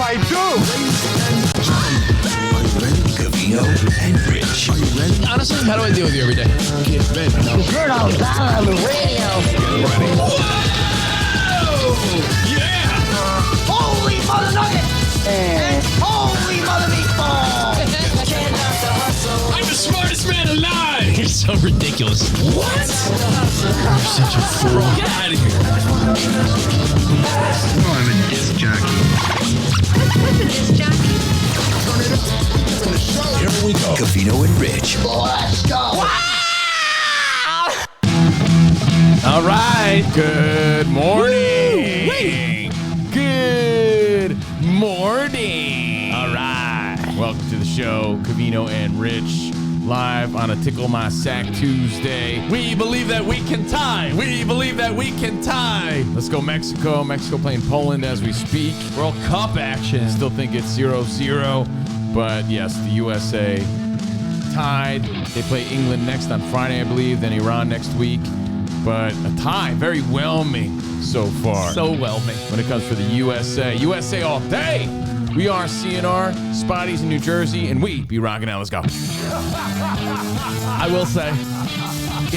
I do. Covino and Rich. Are you ready? Honestly, how do I deal with you every day? Get ready. Turn on that on the radio. Get ready. Whoa! Yeah! Holy mother nugget! And holy mother meatball! I'm the smartest man alive! You're so ridiculous. What? You're such a fool. Get out of here. No, I'm a disc jockey. Here we go. Covino and Rich. Let's go! All right. Good morning. Good morning. All right. Welcome to the show, Covino and Rich, live on a Tickle My Sack Tuesday. We believe that we can tie. We believe that we can tie. Let's go Mexico. Mexico playing Poland as we speak. World Cup action. Still think it's 0-0. But yes, the USA tied. They play England next on Friday, I believe, then Iran next week. But a tie, very whelming so far. So whelming. When it comes for the USA. USA all day. We are CNR, Spotties in New Jersey, and we be rocking out. Let's go. I will say,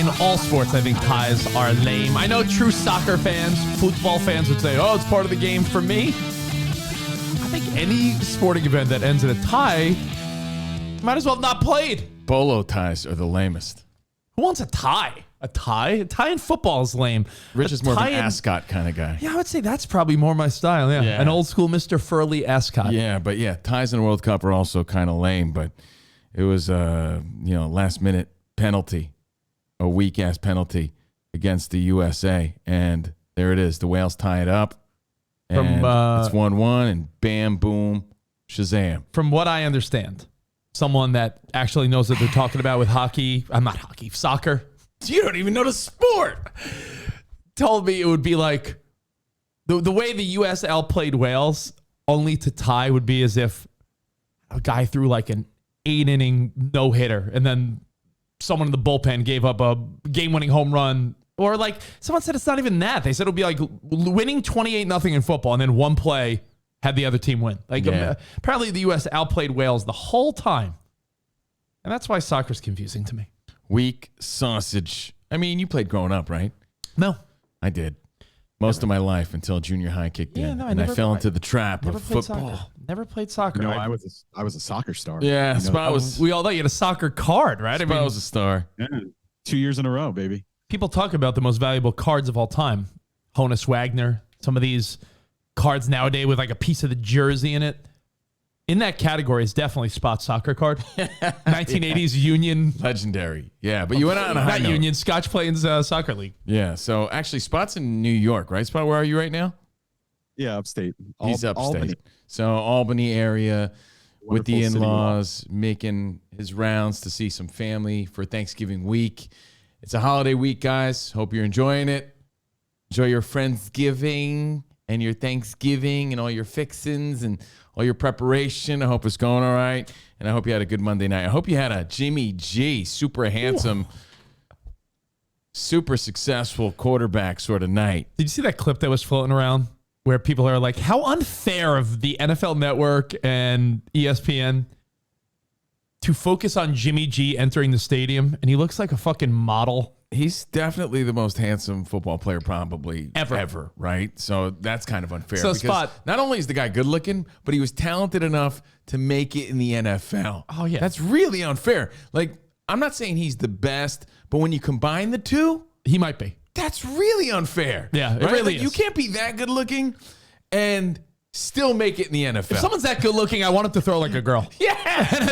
in all sports, I think ties are lame. I know true soccer fans, football fans would say, oh, it's part of the game. For me, I think any sporting event that ends in a tie might as well have not played. Bolo ties are the lamest. Who wants a tie? A tie? A tie in football is lame. Rich is more of an ascot kind of guy. Yeah, I would say that's probably more my style. Yeah. An old school Mr. Furley ascot. Yeah, but yeah, ties in the World Cup are also kind of lame, but it was last minute penalty, a weak ass penalty against the USA, and there it is. The Whales tie it up. And it's 1-1, and bam, boom, shazam. From what I understand, someone that actually knows what they're talking about with hockey, I'm not hockey, soccer. You don't even know the sport. Told me it would be like the way the US outplayed Wales, only to tie would be as if a guy threw like an 8-inning no-hitter and then someone in the bullpen gave up a game-winning home run. Or like someone said it's not even that. They said it would be like winning 28-0 in football and then one play had the other team win. Like apparently the US outplayed Wales the whole time. And that's why soccer's confusing to me. Weak sausage. I mean, you played growing up, right? No. I did. Most of my life until junior high kicked in. No, and I fell into the trap of football. Soccer. Never played soccer. No, I was a soccer star. Yeah, Spot was. We all thought you had a soccer card, right? Spot was a star. Yeah, 2 years in a row, baby. People talk about the most valuable cards of all time. Honus Wagner. Some of these cards nowadays with like a piece of the jersey in it. In that category is definitely Spot's soccer card. 1980s Union. Legendary. Yeah, but you went out on a high note. Not Union, Scotch Plains Soccer League. Yeah, so actually Spot's in New York, right? Spot, where are you right now? Yeah, upstate. He's upstate. Albany. So Albany area with the Wonderful in-laws, making his rounds to see some family for Thanksgiving week. It's a holiday week, guys. Hope you're enjoying it. Enjoy your Friendsgiving and your Thanksgiving and all your fixins and all your preparation. I hope it's going all right. And I hope you had a good Monday night. I hope you had a Jimmy G, super handsome, super successful quarterback sort of night. Did you see that clip that was floating around where people are like, how unfair of the NFL Network and ESPN to focus on Jimmy G entering the stadium, and he looks like a fucking model. He's definitely the most handsome football player probably ever, right? So that's kind of unfair. So because Spot, not only is the guy good looking, but he was talented enough to make it in the NFL. Oh, yeah. That's really unfair. Like, I'm not saying he's the best, but when you combine the two, he might be. That's really unfair. Yeah, it right? really Like, is. You can't be that good looking and still make it in the NFL. If someone's that good looking, I want him to throw like a girl. Yeah. And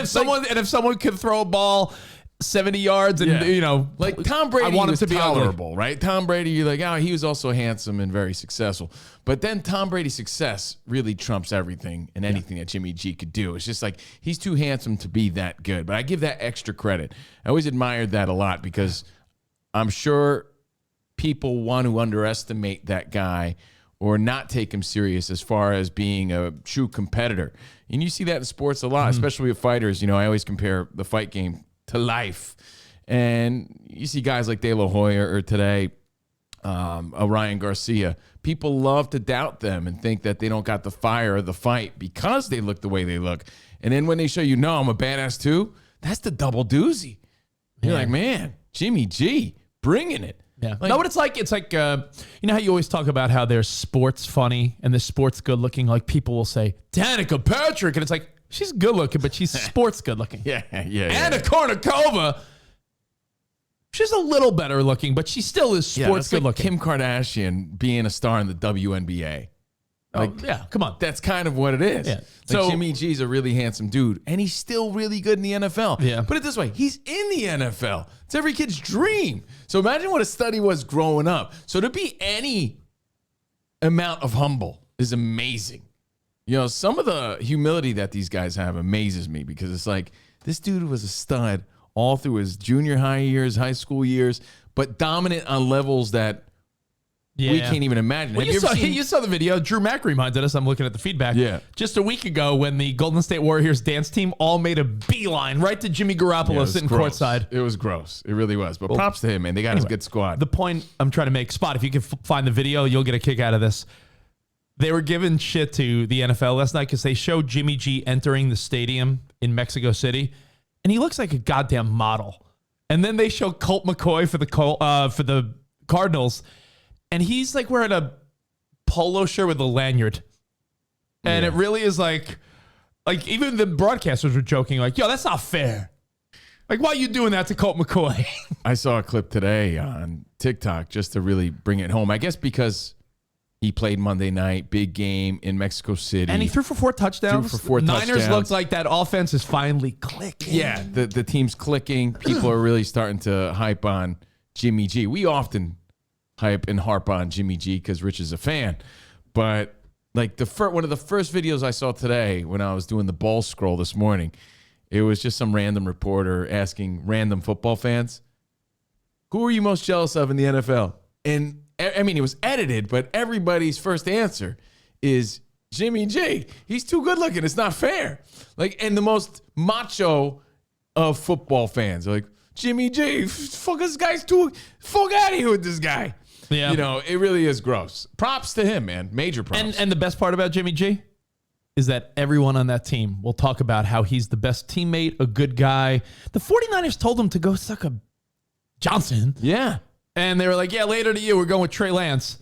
if someone could throw a ball 70 yards and, like Tom Brady I want him was to be tolerable, right? Tom Brady, you're like, oh, he was also handsome and very successful. But then Tom Brady's success really trumps everything and anything that Jimmy G could do. It's just like he's too handsome to be that good. But I give that extra credit. I always admired that a lot because I'm sure people want to underestimate that guy or not take him serious as far as being a true competitor. And you see that in sports a lot, especially with fighters. I always compare the fight game to life. And you see guys like De La Hoya or today, Ryan Garcia. People love to doubt them and think that they don't got the fire of the fight because they look the way they look. And then when they show you, no, I'm a badass too, that's the double doozy. You're like, man, Jimmy G, bringing it. Yeah. Know what it's like? It's like, you know how you always talk about how there's sports funny and there's sports good looking? Like people will say, Danica Patrick. And it's like, she's good looking, but she's sports good looking. Yeah. Anna Kournikova, she's a little better looking, but she still is sports good looking. Kim Kardashian being a star in the WNBA. Come on. That's kind of what it is. Yeah. Like So Jimmy G's a really handsome dude, and he's still really good in the NFL. Yeah. Put it this way, he's in the NFL. It's every kid's dream. So imagine what a study was growing up. So to be any amount of humble is amazing. Some of the humility that these guys have amazes me because it's like this dude was a stud all through his junior high years, high school years, but dominant on levels that we can't even imagine. Well, you saw the video. Drew Mack reminded us. I'm looking at the feedback. Yeah. Just a week ago when the Golden State Warriors dance team all made a beeline right to Jimmy Garoppolo sitting courtside. It was gross. It really was. But props to him, man. They got a good squad. The point I'm trying to make, Spot, if you can find the video, you'll get a kick out of this. They were giving shit to the NFL last night because they showed Jimmy G entering the stadium in Mexico City, and he looks like a goddamn model. And then they show Colt McCoy for the Cardinals, and he's like wearing a polo shirt with a lanyard. And it really is like even the broadcasters were joking, like, yo, that's not fair. Like, why are you doing that to Colt McCoy? I saw a clip today on TikTok just to really bring it home. I guess because he played Monday night, big game in Mexico City. And he threw for 4 touchdowns. Niners touchdowns. looked like that offense is finally clicking. Yeah, the team's clicking. People are really starting to hype on Jimmy G. We often hype and harp on Jimmy G because Rich is a fan. But like one of the first videos I saw today when I was doing the ball scroll this morning, it was just some random reporter asking random football fans, who are you most jealous of in the NFL? And I mean, it was edited, but everybody's first answer is Jimmy G. He's too good looking. It's not fair. And the most macho of football fans are like, Jimmy G, fuck this guy's fuck out of here with this guy. Yeah. It really is gross. Props to him, man. Major props. And the best part about Jimmy G is that everyone on that team will talk about how he's the best teammate, a good guy. The 49ers told him to go suck a Johnson. Yeah. And they were like, yeah, later to you, we're going with Trey Lance.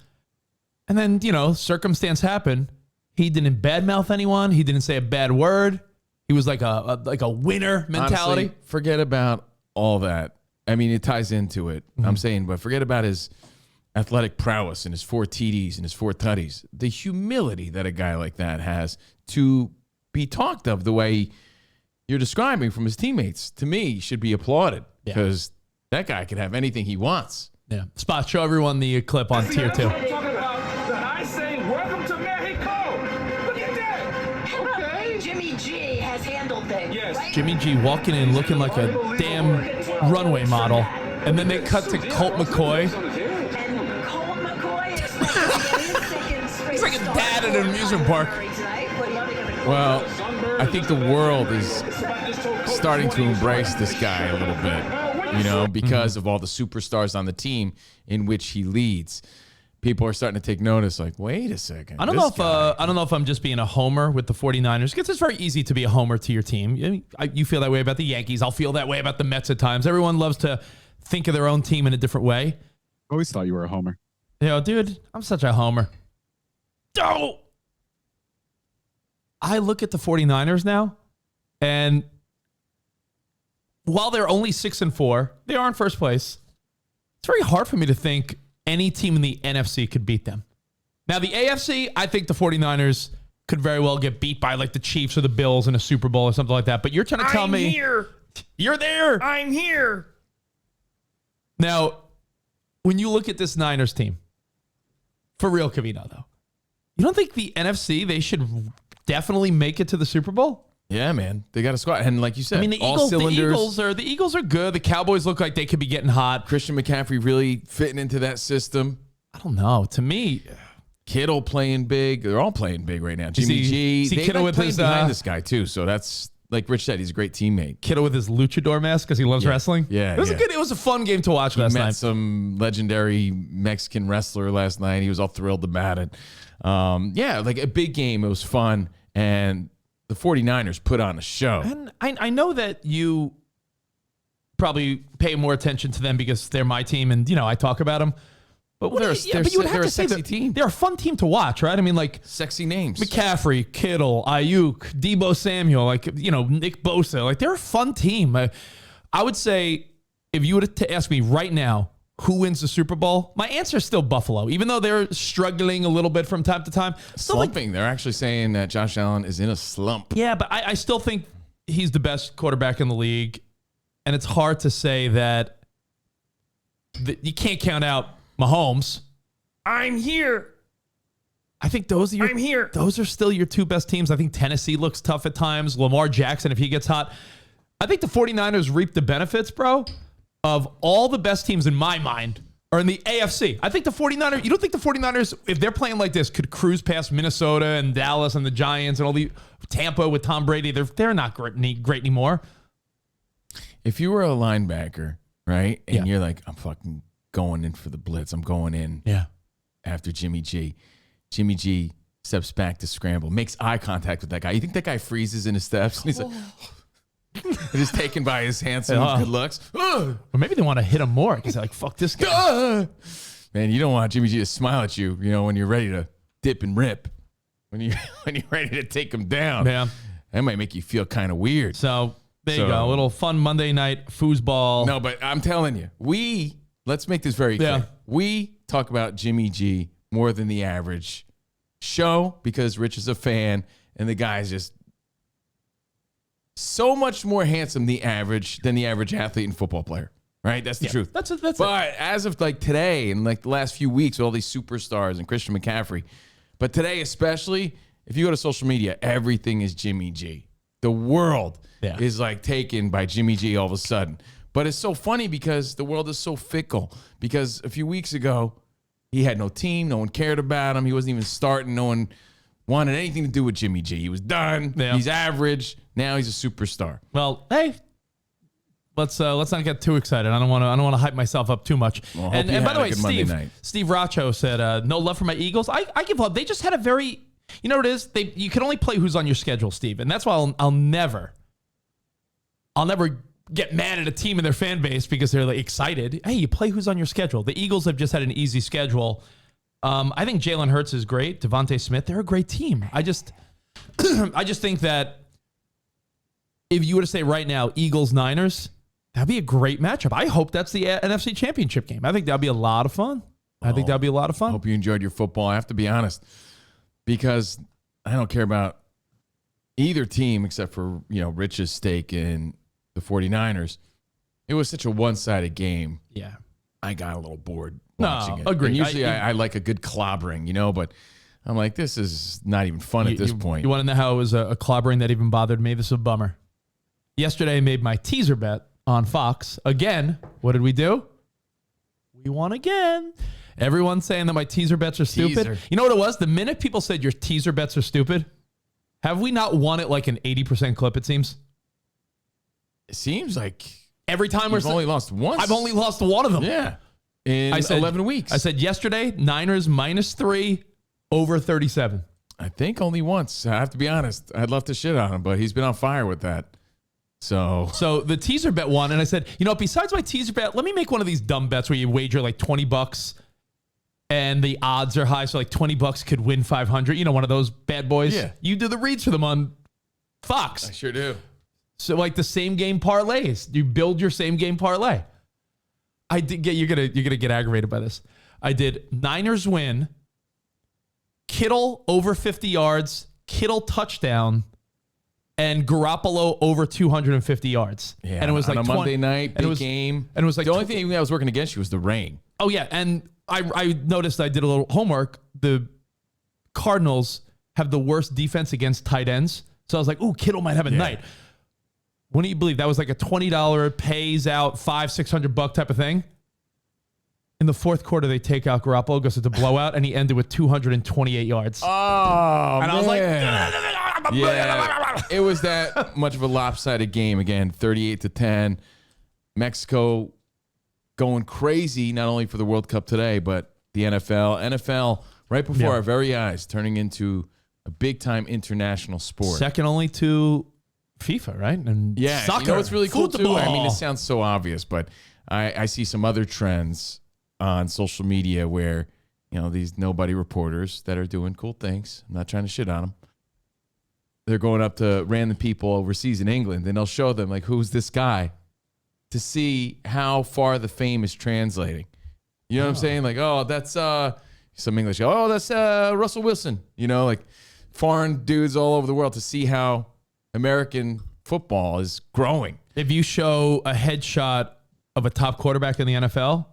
And then, circumstance happened. He didn't badmouth anyone. He didn't say a bad word. He was like a winner mentality. Honestly, forget about all that. I mean, it ties into it. I'm saying, but forget about his athletic prowess and his 4 TDs and his 4 tutties. The humility that a guy like that has to be talked of the way you're describing from his teammates, to me, should be applauded because that guy can have anything he wants. Yeah. Spot, show everyone the clip on tier 2. Talking about that I say, welcome to Mexico. Look at that. Okay. Jimmy G has handled things. Yes. Right? Jimmy G walking in looking like a damn runway model. And then they cut to Colt McCoy. And Colt McCoy is like He's like a dad at an amusement park. Well, I think the world is starting to embrace this guy a little bit, because of all the superstars on the team in which he leads. People are starting to take notice, like, wait a second. I don't know if I'm just being a homer with the 49ers, because it's very easy to be a homer to your team. You feel that way about the Yankees. I'll feel that way about the Mets at times. Everyone loves to think of their own team in a different way. Always thought you were a homer. Dude, I'm such a homer. Oh! I look at the 49ers now, and while they're only 6-4, they are in first place. It's very hard for me to think any team in the NFC could beat them. Now, the AFC, I think the 49ers could very well get beat by like the Chiefs or the Bills in a Super Bowl or something like that. But you're trying to tell me You're there. I'm here. Now, when you look at this Niners team, for real, Covino, though, you don't think the NFC, they should definitely make it to the Super Bowl? Yeah, man. They got a squad. And like you said, I mean, the all Eagles, cylinders. the Eagles are good. The Cowboys look like they could be getting hot. Christian McCaffrey really fitting into that system. I don't know. To me, Kittle playing big. They're all playing big right now. Jimmy G. see They Kittle like with playing his, behind this guy, too. So that's, like Rich said, he's a great teammate. Kittle with his luchador mask because he loves wrestling. Yeah, It was yeah. it was a fun game to watch He last met night. some legendary Mexican wrestler last night. He was all thrilled about it. Yeah, like a big game. It was fun. And the 49ers put on a show. And I know that you probably pay more attention to them because they're my team and, I talk about them. But Well, but you would have they're to a say sexy team. they're a fun team to watch, right? I mean, like Sexy names. McCaffrey, Kittle, Ayuk, Debo Samuel, like, Nick Bosa. Like, they're a fun team. I would say if you were to ask me right now who wins the Super Bowl, my answer is still Buffalo, even though they're struggling a little bit from time to time. Still, like, Slumping. They're actually saying that Josh Allen is in a slump. yeah, but I still think he's the best quarterback in the league. And it's hard to say that you can't count out Mahomes. I'm here. I think those are I'm here. Those are still your two best teams. I think Tennessee looks tough at times. Lamar Jackson, if he gets hot. I think the 49ers reap the benefits, bro, of all the best teams in my mind are in the AFC. I think the 49ers, you don't think the 49ers, if they're playing like this, could cruise past Minnesota and Dallas and the Giants and all the Tampa with Tom Brady. They're not great anymore. If you were a linebacker, right, and Yeah. you're like, I'm fucking going in for the blitz. I'm going in Yeah. after Jimmy G. Jimmy G steps back to scramble, makes eye contact with that guy. You think that guy freezes in his steps? And he's like, just taken by his handsome good looks. Or maybe they want to hit him more because they're like, fuck this guy. Man, you don't want Jimmy G to smile at you, when you're ready to dip and rip. When you're ready to take him down. Yeah. That might make you feel kind of weird. So there you So- go. A little fun Monday night foosball. No, but I'm telling you, let's make this very clear. Yeah. We talk about Jimmy G more than the average show because Rich is a fan and the guy's just so much more handsome than the average athlete and football player. Right? That's the truth. That's it. But as of like today and like the last few weeks with all these superstars and Christian McCaffrey, but today especially, if you go to social media, everything is Jimmy G. The world is like taken by Jimmy G all of a sudden. But it's so funny because the world is so fickle. Because a few weeks ago, he had no team. No one cared about him. He wasn't even starting. No one wanted anything to do with Jimmy G. He was done. Yeah. He's average. Now he's a superstar. Well, hey, let's not get too excited. I don't want to hype myself up too much. Well, hope and you by had the a way, good Monday night. Steve Racho said, no love for my Eagles. I give up. They just had a very, you know what it is? You can only play who's on your schedule, Steve. And that's why I'll never get mad at a team and their fan base because they're like excited. Hey, you play who's on your schedule. The Eagles have just had an easy schedule. I think Jalen Hurts is great. Devontae Smith, they're a great team. I just think that if you were to say right now, Eagles, Niners, that'd be a great matchup. I hope that's the NFC Championship game. I think that'd be a lot of fun. I Hope you enjoyed your football. I have to be honest, because I don't care about either team except for, Rich's stake in the 49ers. It was such a one-sided game. Yeah. I got a little bored watching it. agreed. And usually I like a good clobbering, but I'm like, this is not even fun at this point. You want to know how it was a clobbering that even bothered me? This is a bummer. Yesterday, I made my teaser bet on Fox. Again, what did we do? We won again. Everyone's saying that my teaser bets are stupid. Teaser. You know what it was? The minute people said your teaser bets are stupid, have we not won it like an 80% clip, it seems? It seems like Every time you've only lost once. I've only lost one of them. Yeah. In 11 weeks. I said yesterday, Niners -3 over 37. I think only once. I have to be honest. I'd love to shit on him, but he's been on fire with that. So the teaser bet won, and I said, besides my teaser bet, let me make one of these dumb bets where you wager like $20 and the odds are high, so like $20 could win 500. One of those bad boys. Yeah. You do the reads for them on Fox. I sure do. So like the same game parlays. You build your same game parlay. I did get you're gonna get aggravated by this. I did Niners win, Kittle over 50 yards, Kittle touchdown, and Garoppolo over 250 yards. Yeah, and it was on like a Monday night, big game. And it was like the only thing that was working against you was the rain. Oh yeah, and I noticed, I did a little homework. The Cardinals have the worst defense against tight ends. So I was like, ooh, Kittle might have a night. Wouldn't you believe that was like a $20 pays out $500-$600 type of thing? In the fourth quarter, they take out Garoppolo, goes to the blowout, and he ended with 228 yards. Oh, and I was like, yeah, it was that much of a lopsided game again, 38-10. Mexico going crazy, not only for the World Cup today, but the NFL. NFL right before our very eyes, turning into a big-time international sport. Second only to FIFA, right? And soccer. You know what's really cool football. too? I mean, it sounds so obvious, but I see some other trends on social media where, you know, these nobody reporters that are doing cool things. I'm not trying to shit on them. They're going up to random people overseas in England, and they'll show them, like, who's this guy, to see how far the fame is translating. You know what I'm saying? Like, oh, that's some English. Oh, that's Russell Wilson. You know, like foreign dudes all over the world, to see how American football is growing. If you show a headshot of a top quarterback in the NFL,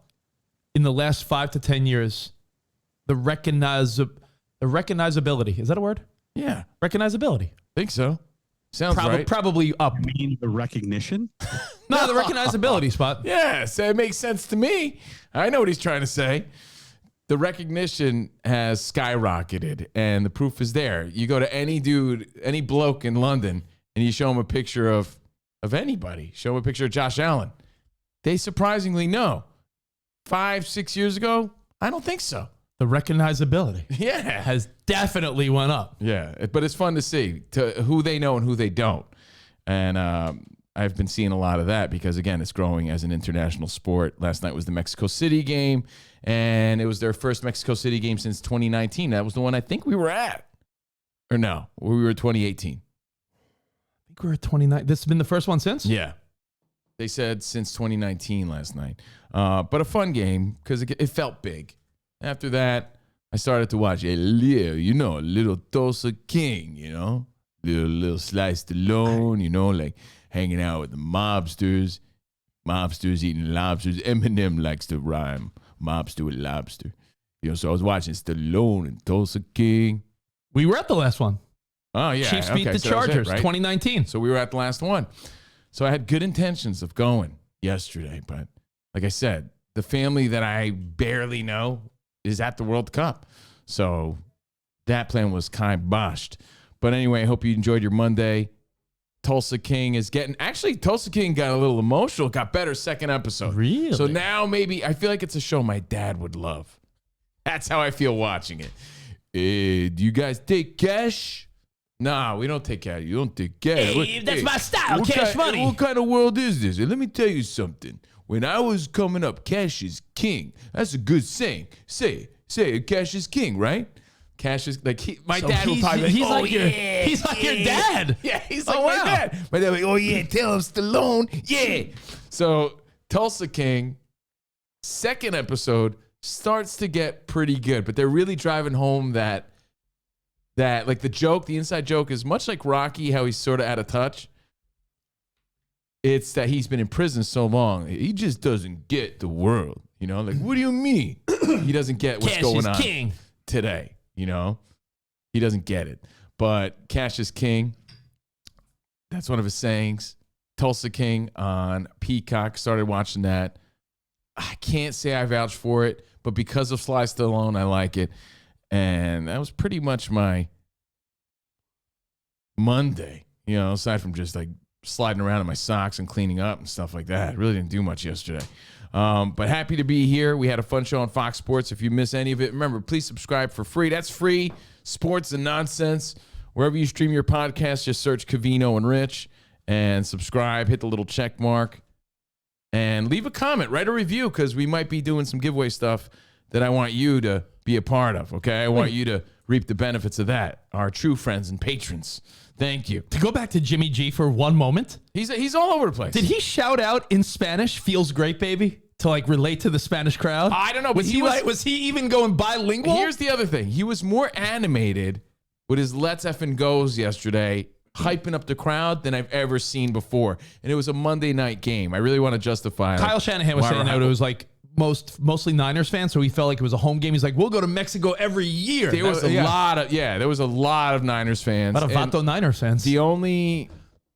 in the last 5 to 10 years, the recognizability, is that a word? Yeah. Recognizability. Think so. Sounds right. Probably up. You mean the recognition? No, the recognizability spot. Yes, it makes sense to me. I know what he's trying to say. The recognition has skyrocketed, and the proof is there. You go to any dude, any bloke in London, and you show him a picture of anybody. Show him a picture of Josh Allen. They surprisingly know. 5-6 years ago, I don't think so. The recognizability has definitely went up. Yeah, but it's fun to see to who they know and who they don't. And I've been seeing a lot of that because, again, it's growing as an international sport. Last night was the Mexico City game, and it was their first Mexico City game since 2019. That was the one I think we were at. Or no, we were 2018. I think we were at 29. This has been the first one since? Yeah. They said since 2019 last night. But a fun game because it felt big. After that, I started to watch a little Tulsa King, little Sly Stallone, like hanging out with the mobsters eating lobsters. Eminem likes to rhyme mobster with lobster. So I was watching Stallone and Tulsa King. We were at the last one. Oh, yeah. Chiefs beat the Chargers, 2019. So we were at the last one. So I had good intentions of going yesterday, but like I said, the family that I barely know is at the World Cup. So that plan was kiboshed. But anyway, I hope you enjoyed your Monday. Tulsa King Tulsa King got a little emotional, got better second episode. Really? So now maybe, I feel like it's a show my dad would love. That's how I feel watching it. Do you guys take cash? Nah, we don't take cash. You don't take cash. Hey, that's my style, cash money. What kind of world is this? And let me tell you something. When I was coming up, cash is king. That's a good saying. Say it, cash is king, right? Cash is like my dad will probably he's like your dad. Yeah, he's like my dad. My dad like, oh yeah, tell him Stallone. Yeah. So Tulsa King, second episode starts to get pretty good, but they're really driving home that like the inside joke is much like Rocky, how he's sort of out of touch. It's that he's been in prison so long, he just doesn't get the world. Like, what do you mean? He doesn't get what's going on king today. He doesn't get it. But cash is king. That's one of his sayings. Tulsa King on Peacock. Started watching that. I can't say I vouch for it, but because of Sly Stallone, I like it. And that was pretty much my Monday, aside from just like sliding around in my socks and cleaning up and stuff like that. I really didn't do much yesterday. But happy to be here. We had a fun show on Fox Sports. If you miss any of it, remember, please subscribe for free. That's free. Sports and nonsense. Wherever you stream your podcast, just search Covino and Rich and subscribe. Hit the little check mark and leave a comment. Write a review because we might be doing some giveaway stuff that I want you to be a part of, okay? I want you to reap the benefits of that. Our true friends and patrons. Thank you. To go back to Jimmy G for one moment. He's all over the place. Did he shout out in Spanish, "Feels great, baby," to like relate to the Spanish crowd? I don't know. But was he even going bilingual? Here's the other thing. He was more animated with his Let's Effing Goes yesterday, hyping up the crowd than I've ever seen before. And it was a Monday night game. I really want to justify Kyle Shanahan was saying that it was like mostly Niners fans, so he felt like it was a home game. He's like, we'll go to Mexico every year. There was a lot of Niners fans. A lot of Vato Niners fans. The only,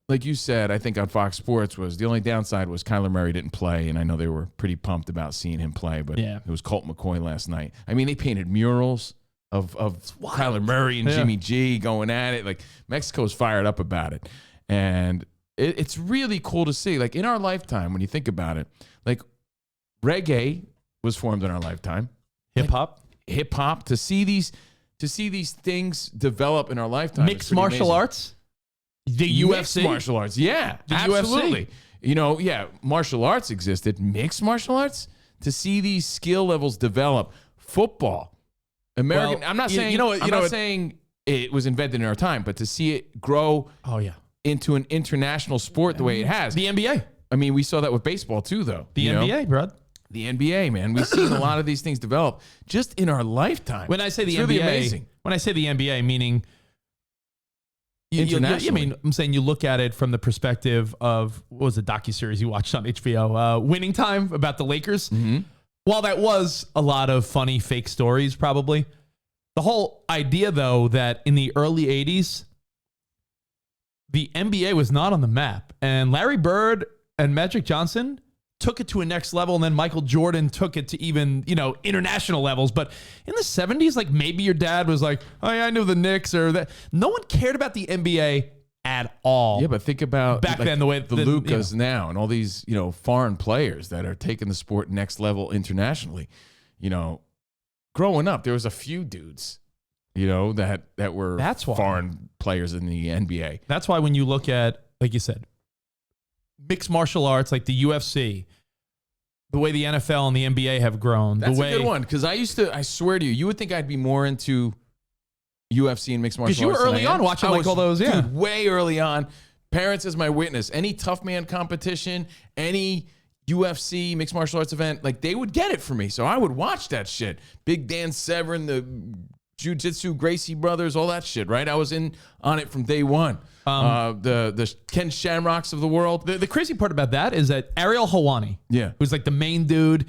like you said, I think on Fox Sports was the only downside was Kyler Murray didn't play, and I know they were pretty pumped about seeing him play, but it was Colt McCoy last night. I mean, they painted murals of Kyler Murray and Jimmy G going at it. Like, Mexico's fired up about it. And it's really cool to see. Like, in our lifetime, when you think about it, like, reggae was formed in our lifetime. Hip hop. To see these things develop in our lifetime. Mixed martial arts. The UFC. Mixed martial arts. Yeah, the absolutely. UFC. You know, martial arts existed. Mixed martial arts. To see these skill levels develop. Football. American. I'm not saying. I'm not saying it was invented in our time, but to see it grow. Into an international sport the way it has. The NBA. I mean, we saw that with baseball too, though. The NBA, bro. The NBA, man. We've seen a lot of these things develop just in our lifetime. When I say the it's NBA, really amazing. When I say the NBA, meaning internationally. I'm saying you look at it from the perspective of, what was the docuseries you watched on HBO, Winning Time, about the Lakers. Mm-hmm. While that was a lot of funny fake stories, probably, the whole idea, though, that in the early 80s, the NBA was not on the map. And Larry Bird and Magic Johnson took it to a next level, and then Michael Jordan took it to even, international levels. But in the 70s, like, maybe your dad was like, oh, yeah, I knew the Knicks or that. No one cared about the NBA at all. Yeah, but think about back then, the way the Lucas now and all these, foreign players that are taking the sport next level internationally. Growing up, there was a few dudes, that were foreign players in the NBA. That's why when you look at, like you said, mixed martial arts, like the UFC, the way the NFL and the NBA have grown. That's a good one, because I swear to you, you would think I'd be more into UFC and mixed martial arts. Because you were early on watching all those, dude, way early on. Parents as my witness. Any tough man competition, any UFC mixed martial arts event, like, they would get it for me. So I would watch that shit. Big Dan Severn, the Jiu-Jitsu Gracie brothers, all that shit, right? I was in on it from day one. The Ken Shamrocks of the world. The crazy part about that is that Ariel Helwani, who's like the main dude,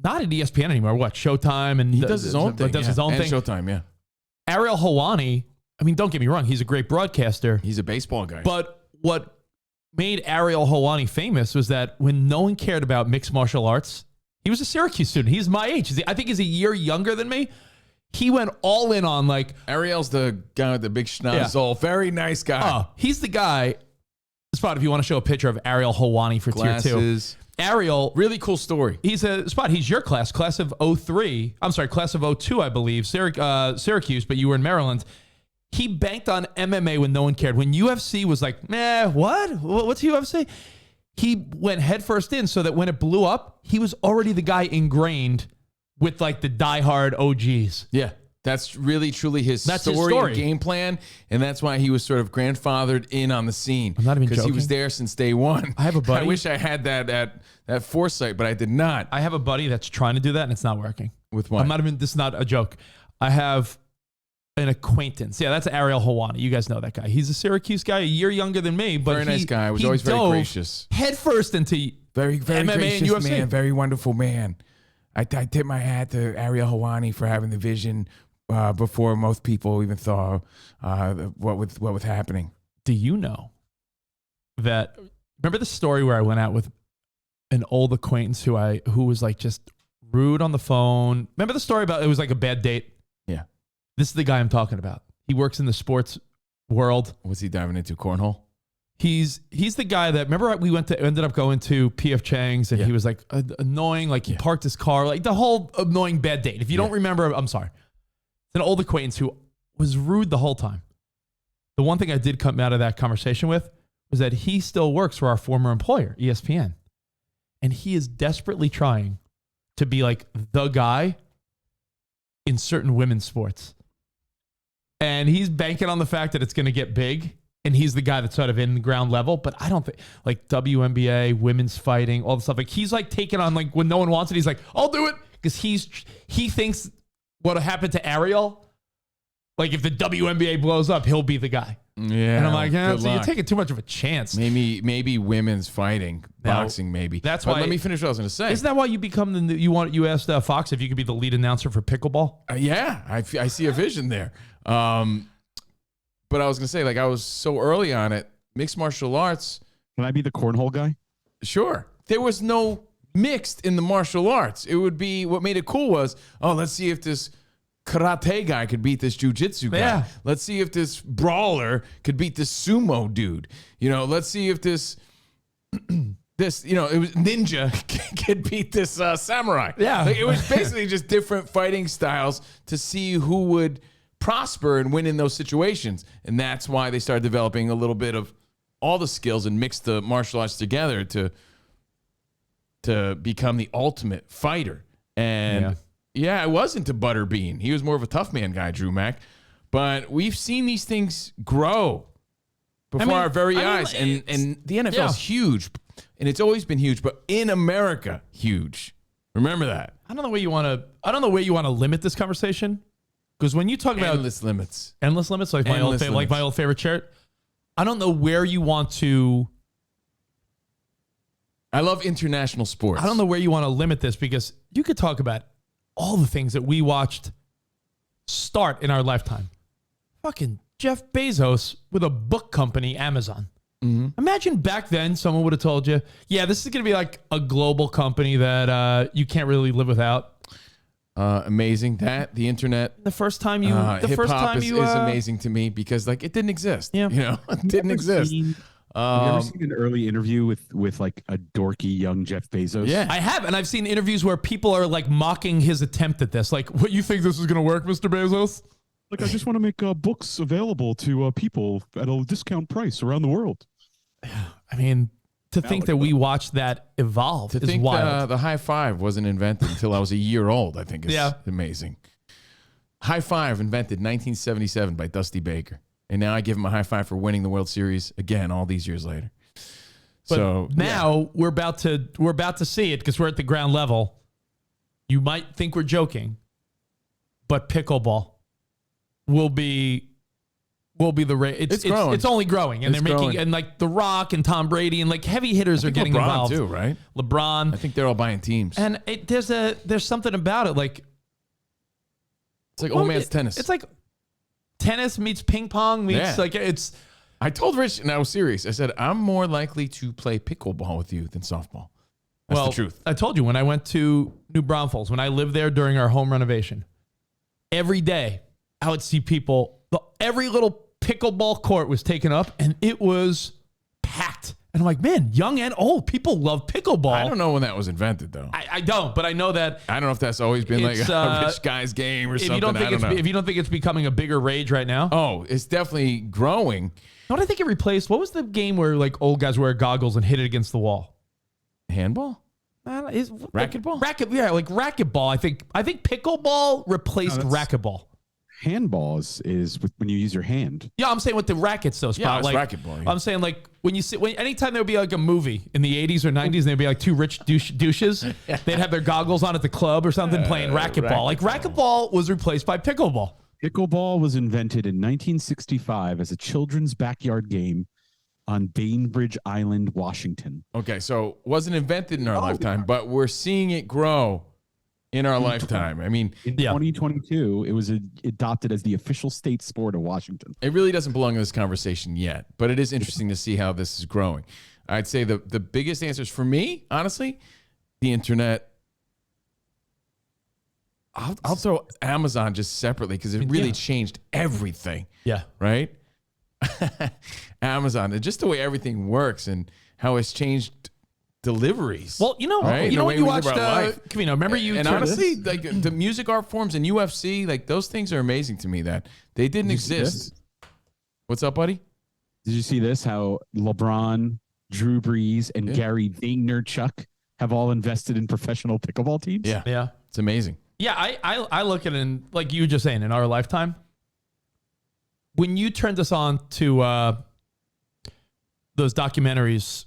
not at ESPN anymore. What, Showtime, and he does his own thing. His own and thing. Showtime, yeah. Ariel Helwani, I mean, don't get me wrong, he's a great broadcaster. He's a baseball guy. But what made Ariel Helwani famous was that when no one cared about mixed martial arts, he was a Syracuse student. He's my age. I think he's a year younger than me. He went all in on, like... Ariel's the guy with the big schnozzle. Very nice guy. Oh, he's the guy. Spot, if you want to show a picture of Ariel Helwani for Glasses. Tier 2. Ariel... Really cool story. He's your class of 03. I'm sorry, class of 02, I believe. Syracuse, but you were in Maryland. He banked on MMA when no one cared. When UFC was like, what? What's UFC? He went headfirst in so that when it blew up, he was already the guy ingrained with, like, the diehard OGs. Yeah, that's really, truly his story and game plan, and that's why he was sort of grandfathered in on the scene. I'm not even joking. Because he was there since day one. I have a buddy. I wish I had that foresight, but I did not. I have a buddy that's trying to do that, and it's not working. With what? This is not a joke. I have an acquaintance. Yeah, that's Ariel Helwani. You guys know that guy. He's a Syracuse guy, a year younger than me, but very nice guy. Was always very gracious. Headfirst into very MMA gracious and UFC. man, very wonderful man. I tip my hat to Ariel Helwani for having the vision before most people even thought what was happening. Do you know that? Remember the story where I went out with an old acquaintance who was like just rude on the phone? Remember the story about it was like a bad date? Yeah. This is the guy I'm talking about. He works in the sports world. Was he diving into cornhole? He's the guy that, remember we ended up going to PF Chang's, and he was like annoying, like he parked his car, like the whole annoying bad date. If you don't remember, I'm sorry. It's an old acquaintance who was rude the whole time. The one thing I did come out of that conversation with was that he still works for our former employer, ESPN. And he is desperately trying to be like the guy in certain women's sports. And he's banking on the fact that it's going to get big. And he's the guy that's sort of in the ground level. But I don't think, like, WNBA, women's fighting, all the stuff. Like, he's like taking on, like, when no one wants it, he's like, I'll do it. Because he thinks what happened to Ariel, like, if the WNBA blows up, he'll be the guy. And I'm like, good you're luck. taking too much of a chance. Maybe women's fighting, boxing, maybe. That's But why- let me finish what I was going to say. Isn't that why you become you asked Fox if you could be the lead announcer for pickleball? Yeah, I see a vision there. But I was going to say, like, I was so early on it. Mixed martial arts, Can I be the cornhole guy? sure. There was no mixed in the martial arts. It would be, what made it cool was, oh, let's see if this karate guy could beat this jujitsu guy. Yeah. Let's see if this brawler could beat this sumo dude. You know, let's see if this it was ninja could beat this samurai. Yeah. Like, it was basically just different fighting styles to see who would prosper and win in those situations. And that's why they started developing a little bit of all the skills and mixed the martial arts together to become the ultimate fighter. And yeah, I wasn't a Butterbean. He was more of a tough man guy, Drew Mack. But we've seen these things grow before our very eyes. And the NFL is huge. And it's always been huge, but in America, huge. Remember that. I don't know where you want to limit this conversation, because when you talk about Endless limits. endless limits, like my Endless old limits. my old favorite shirt, I don't know where you want to. I love international sports. I don't know where you want to limit this, because you could talk about all the things that we watched start in our lifetime. Fucking Jeff Bezos with a book company, Amazon. Imagine back then someone would have told you, yeah, this is going to be like a global company that you can't really live without. Amazing that the internet, The first time you, hip hop is amazing to me because like it didn't exist. Yeah. You know, it didn't exist. Have you ever seen an early interview with like a dorky young Jeff Bezos? Yeah. I have, and I've seen interviews where people are like mocking his attempt at this. Like, what, you think this is going to work, Mr. Bezos? Like, I just want to make books available to people at a discount price around the world. I mean, to think that we watched that evolve To is think wild. the high five wasn't invented until I was a year old, I think is Yeah. amazing. High five invented 1977 by Dusty Baker. And now I give him a high five for winning the World Series again all these years later. But So now we're about to see it, because we're at the ground level. You might think we're joking, but pickleball will be the rate. It's growing. It's only growing, and It's they're making growing. and like The Rock and Tom Brady and like heavy hitters are getting LeBron involved too, right? LeBron, I think they're all buying teams. and there's something about it, like It's like old man's tennis. It's like tennis meets ping pong meets Yeah. like it's. I told Rich, and I was serious. I said, I'm more likely to play pickleball with you than softball. That's the truth. I told you when I went to New Braunfels, when I lived there during our home renovation, every day I would see people, every little pickleball court was taken up and it was packed. And I'm like, man, young and old, people love pickleball. I don't know when that was invented, though. I don't, but I know that I don't know if that's always been like It's, a rich guy's game or if something. you don't think I don't know. if you don't think it's becoming a bigger rage right now. Oh, it's definitely growing. What I think it replaced, what was the game where like old guys wear goggles and hit it against the wall? Handball? Racquetball? Like racquetball. I think pickleball replaced racquetball. Handball is when you use your hand. Yeah, I'm saying with the rackets though, Spot. it's like, racquetball, yeah. I'm saying like anytime there would be like a movie in the 80s or 90s and there'd be like two rich douches, they'd have their goggles on at the club or something playing racquetball. Like racquetball was replaced by pickleball. Pickleball was invented in 1965 as a children's backyard game on Bainbridge Island, Washington. Okay, so wasn't invented in our lifetime, but we're seeing it grow in our lifetime. I mean, In 2022, it was adopted as the official state sport of Washington. it really doesn't belong in this conversation yet, but it is interesting to see how this is growing. I'd say the biggest answers for me, honestly, the internet. I'll throw Amazon just separately because it really changed everything, Yeah. right? Amazon and just the way everything works and how it's changed deliveries. Well, you know Right? when The way you we live watched our life. Covino, remember you and turned- honestly, like the music art forms and UFC, like those things are amazing to me that they didn't Did you see exist. this? What's up, buddy? Did you see this? How LeBron, Drew Brees, and Gary Vaynerchuk have all invested in professional pickleball teams? Yeah. Yeah. It's amazing. Yeah, I look at it in, like you were just saying, in our lifetime. When you turned us on to those documentaries,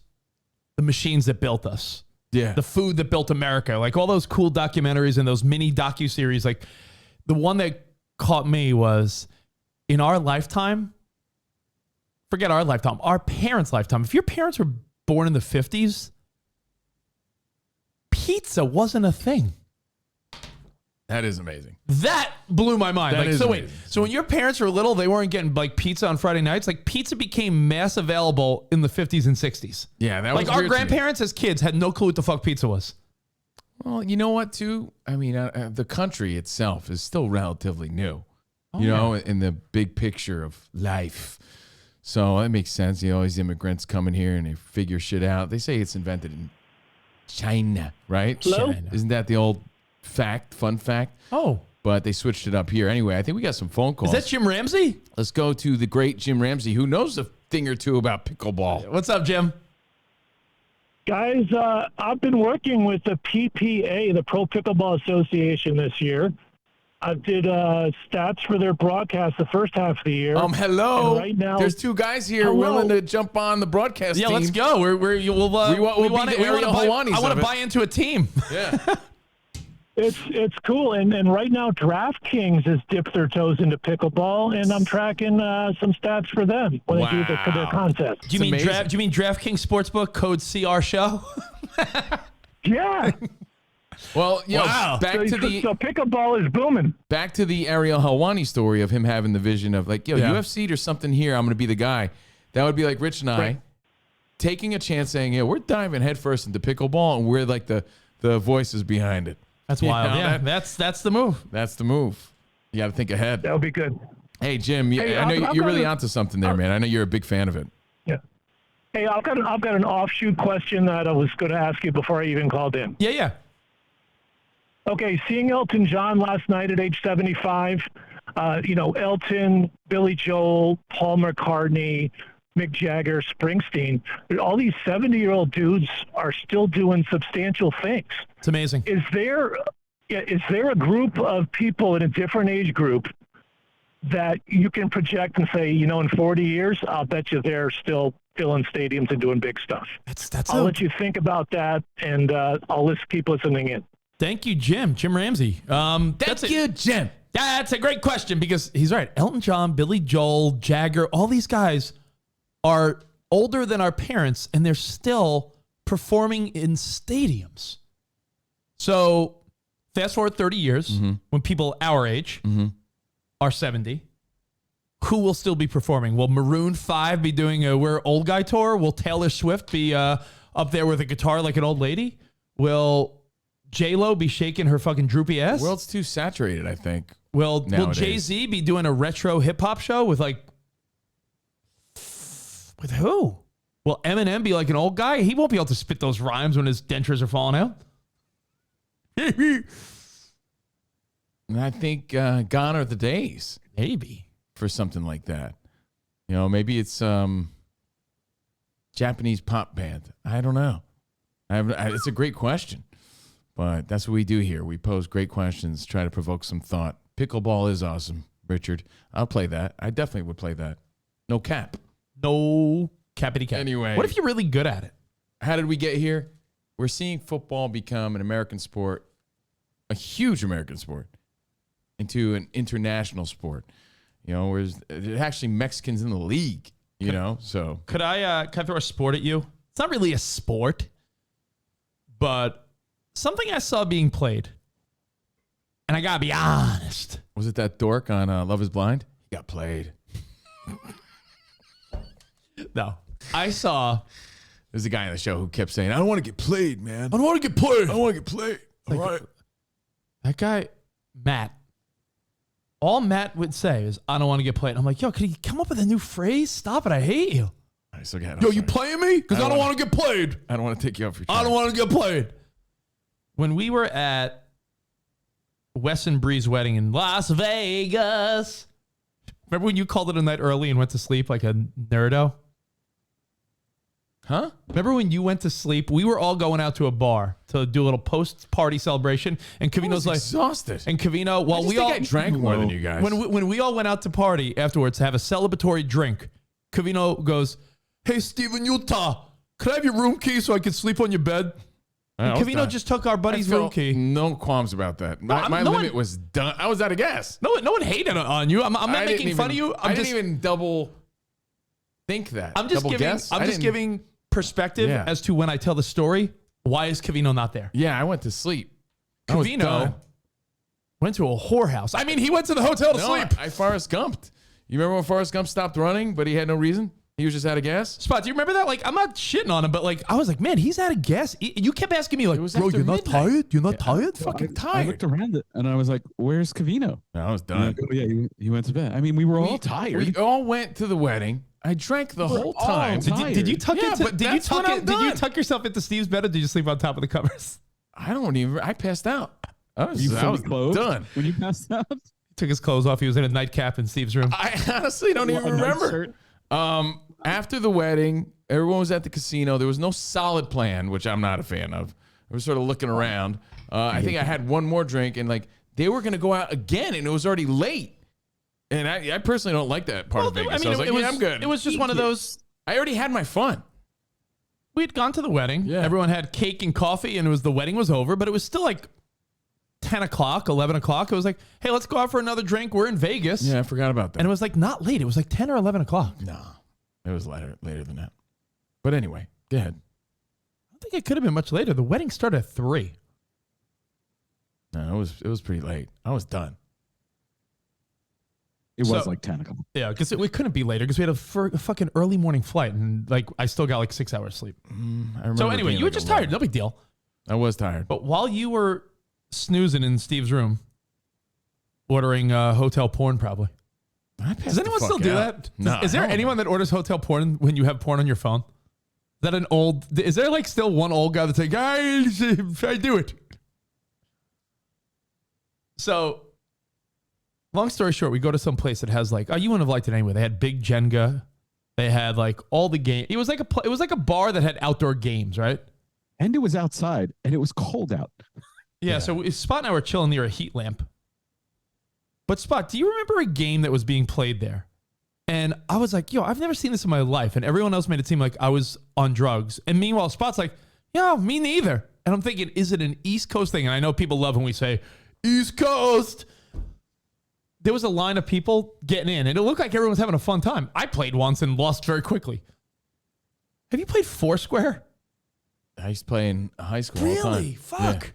The Machines That Built Us, Yeah. The Food That Built America, like all those cool documentaries and those mini docuseries, like the one that caught me was in our lifetime, forget our lifetime, our parents' lifetime. If your parents were born in the 50s, pizza wasn't a thing. That is amazing. That blew my mind. That Like, is so wait, amazing. so when your parents were little, they weren't getting like pizza on Friday nights. Like pizza became mass available in the 50s and 60s. Yeah, that was like our weird to me. grandparents as kids had no clue what the fuck pizza was. Well, you know what, too? I mean, the country itself is still relatively new, you know, in the big picture of life. So that makes sense. You know, all these immigrants coming here and they figure shit out. They say it's invented in China, right? Hello? China. Isn't that the old fun fact? Oh, But they switched it up here. Anyway, I think we got some phone calls. is that Jim Ramsey? Let's go to the great Jim Ramsey, who knows a thing or two about pickleball. What's up, Jim? Guys, I've been working with the PPA, the Pro Pickleball Association, this year. I did stats for their broadcast the first half of the year. Hello. And right now, There's two guys here Hello. willing to jump on the broadcast Yeah, team. let's go. We'll be the Ariel Helwanis I want of to it. buy into a team. Yeah. It's cool, and right now DraftKings has dipped their toes into pickleball, and I'm tracking some stats for them when they do their contest. Do you mean amazing. Do you mean DraftKings Sportsbook code CR Show? Yeah, Well, you know, Wow. back to the so pickleball is booming. back to the Ariel Helwani story of him having the vision of like, yo, Yeah. UFC or something here. I'm going to be the guy. That would be like Rich and I Right. taking a chance, saying, yeah, we're diving headfirst into pickleball, and we're like the voices behind it. That's You wild. know, Yeah, that- that's the move. That's the move. You got to think ahead. That would be good. Hey, Jim, Hey, I know I've you're got really a- onto something there, man. I know you're a big fan of it. Yeah. Hey, I've got an offshoot question that I was going to ask you before I even called in. Yeah. Okay, seeing Elton John last night at age 75, Elton, Billy Joel, Paul McCartney, Mick Jagger, Springsteen, all these 70-year-old dudes are still doing substantial things. It's amazing. Is there a group of people in a different age group that you can project and say, in 40 years, I'll bet you they're still filling stadiums and doing big stuff? I'll let you think about that, and I'll keep listening in. Thank you, Jim. Jim Ramsey. Thank you, Jim. That's a great question because he's right. Elton John, Billy Joel, Jagger, all these guys are older than our parents, and they're still performing in stadiums. So fast forward 30 years, when people our age are 70, who will still be performing? Will Maroon 5 be doing a We're Old Guy tour? Will Taylor Swift be up there with a guitar like an old lady? Will J-Lo be shaking her fucking droopy ass? The world's too saturated, I think. Will nowadays. Jay-Z be doing a retro hip-hop show with who? Will Eminem be like an old guy? He won't be able to spit those rhymes when his dentures are falling out. And I think gone are the days Maybe. for something like that. Maybe it's Japanese pop band. I don't know. It's a great question, but that's what we do here. We pose great questions, try to provoke some thought. Pickleball is awesome, Richard. I'll play that. I definitely would play that. No cap. No cappity cap. Anyway. What if you're really good at it? How did we get here? We're seeing football become an American sport, a huge American sport, into an international sport. Whereas there's actually Mexicans in the league, so. Could I throw a sport at you? It's not really a sport, but something I saw being played. And I got to be honest. Was it that dork on Love is Blind? He got played. No. I saw. There's a guy on the show who kept saying, I don't want to get played, man. I don't want to get played. I don't want to get played. All right. That guy, Matt. All Matt would say is, I don't want to get played. I'm like, yo, could he come up with a new phrase? Stop it. I hate you. I still got it. Yo, you playing me? Because I don't want to get played. I don't want to take you off your I don't want to get played. When we were at Wes and Bree's wedding in Las Vegas, remember when you called it a night early and went to sleep like a nerdo? Huh? Remember when you went to sleep? We were all going out to a bar to do a little post-party celebration, and Covino's like exhausted. And Covino, well, I drank more than you guys. When we all went out to party afterwards to have a celebratory drink, Covino goes, "Hey, Steven Utah, could I have your room key so I can sleep on your bed?" And Covino just took our buddy's room key. No qualms about that. My limit was done. I was out of gas. No one hated on you. I'm not making fun of you. I didn't even double think that. I'm just Double giving. guess? I'm I just didn't- giving perspective Yeah. as to when I tell the story. Why is Covino not there? Yeah, I went to sleep. I was Covino done. went to a whorehouse. I mean, he went to the hotel to No, sleep. I Forrest Gumped. You remember when Forrest Gump stopped running, but he had no reason? He was just out of gas? Spot, do you remember that? Like, I'm not shitting on him, but like, I was like, man, he's out of gas. You kept asking me, like, was bro, after you're not midnight. tired? You're not tired? Fucking I tired. looked around it and I was like, "Where's Covino?" No, I was And I done. go, yeah, he went to bed. I mean, we were all tired. We all went to the wedding. I drank the whole all time. tired. Did you tuck Yeah, into? but Did you that's tuck when it? I'm Did you done. tuck yourself into Steve's bed, or did you sleep on top of the covers? I passed out. I was, You I fully was clothed done. when you passed out? Took his clothes off. He was in a nightcap in Steve's room. I honestly don't even A night remember. shirt? After the wedding, everyone was at the casino. There was no solid plan, which I'm not a fan of. I was sort of looking around. I think I had one more drink, and like they were going to go out again, and it was already late. And I personally don't like that part of Vegas. I was like, yeah, I'm good. It was just one of those. I already had my fun. We had gone to the wedding. Yeah. Everyone had cake and coffee, and the wedding was over, but it was still like 10 o'clock, 11 o'clock. It was like, hey, let's go out for another drink. We're in Vegas. Yeah, I forgot about that. And it was like not late. It was like 10 or 11 o'clock. No, it was later than that. But anyway, go ahead. I don't think it could have been much later. The wedding started at 3. No, it was pretty late. I was done. It was So- like 10 o'clock. Yeah, because we couldn't be later because we had a fucking early morning flight, and like I still got like 6 hours sleep. I remember So anyway, being you were like just 11. tired. No big deal. I was tired. But while you were snoozing in Steve's room, ordering hotel porn, probably. Does anyone still do that? No. Is there anyone that orders hotel porn when you have porn on your phone? Is that an old? Is there like still one old guy that's like, guys, I do it. So, long story short, we go to some place that has like, oh, you wouldn't have liked it anyway. They had big Jenga. They had like all the game. It was like a bar that had outdoor games, right? And it was outside and it was cold out. Yeah. So Spot and I were chilling near a heat lamp. But Spot, do you remember a game that was being played there? And I was like, yo, I've never seen this in my life. And everyone else made it seem like I was on drugs. And meanwhile, Spot's like, yeah, me neither. And I'm thinking, is it an East Coast thing? And I know people love when we say East Coast. There was a line of people getting in, and it looked like everyone was having a fun time. I played once and lost very quickly. Have you played Foursquare? I used to play in high school all the time. Really? Fuck.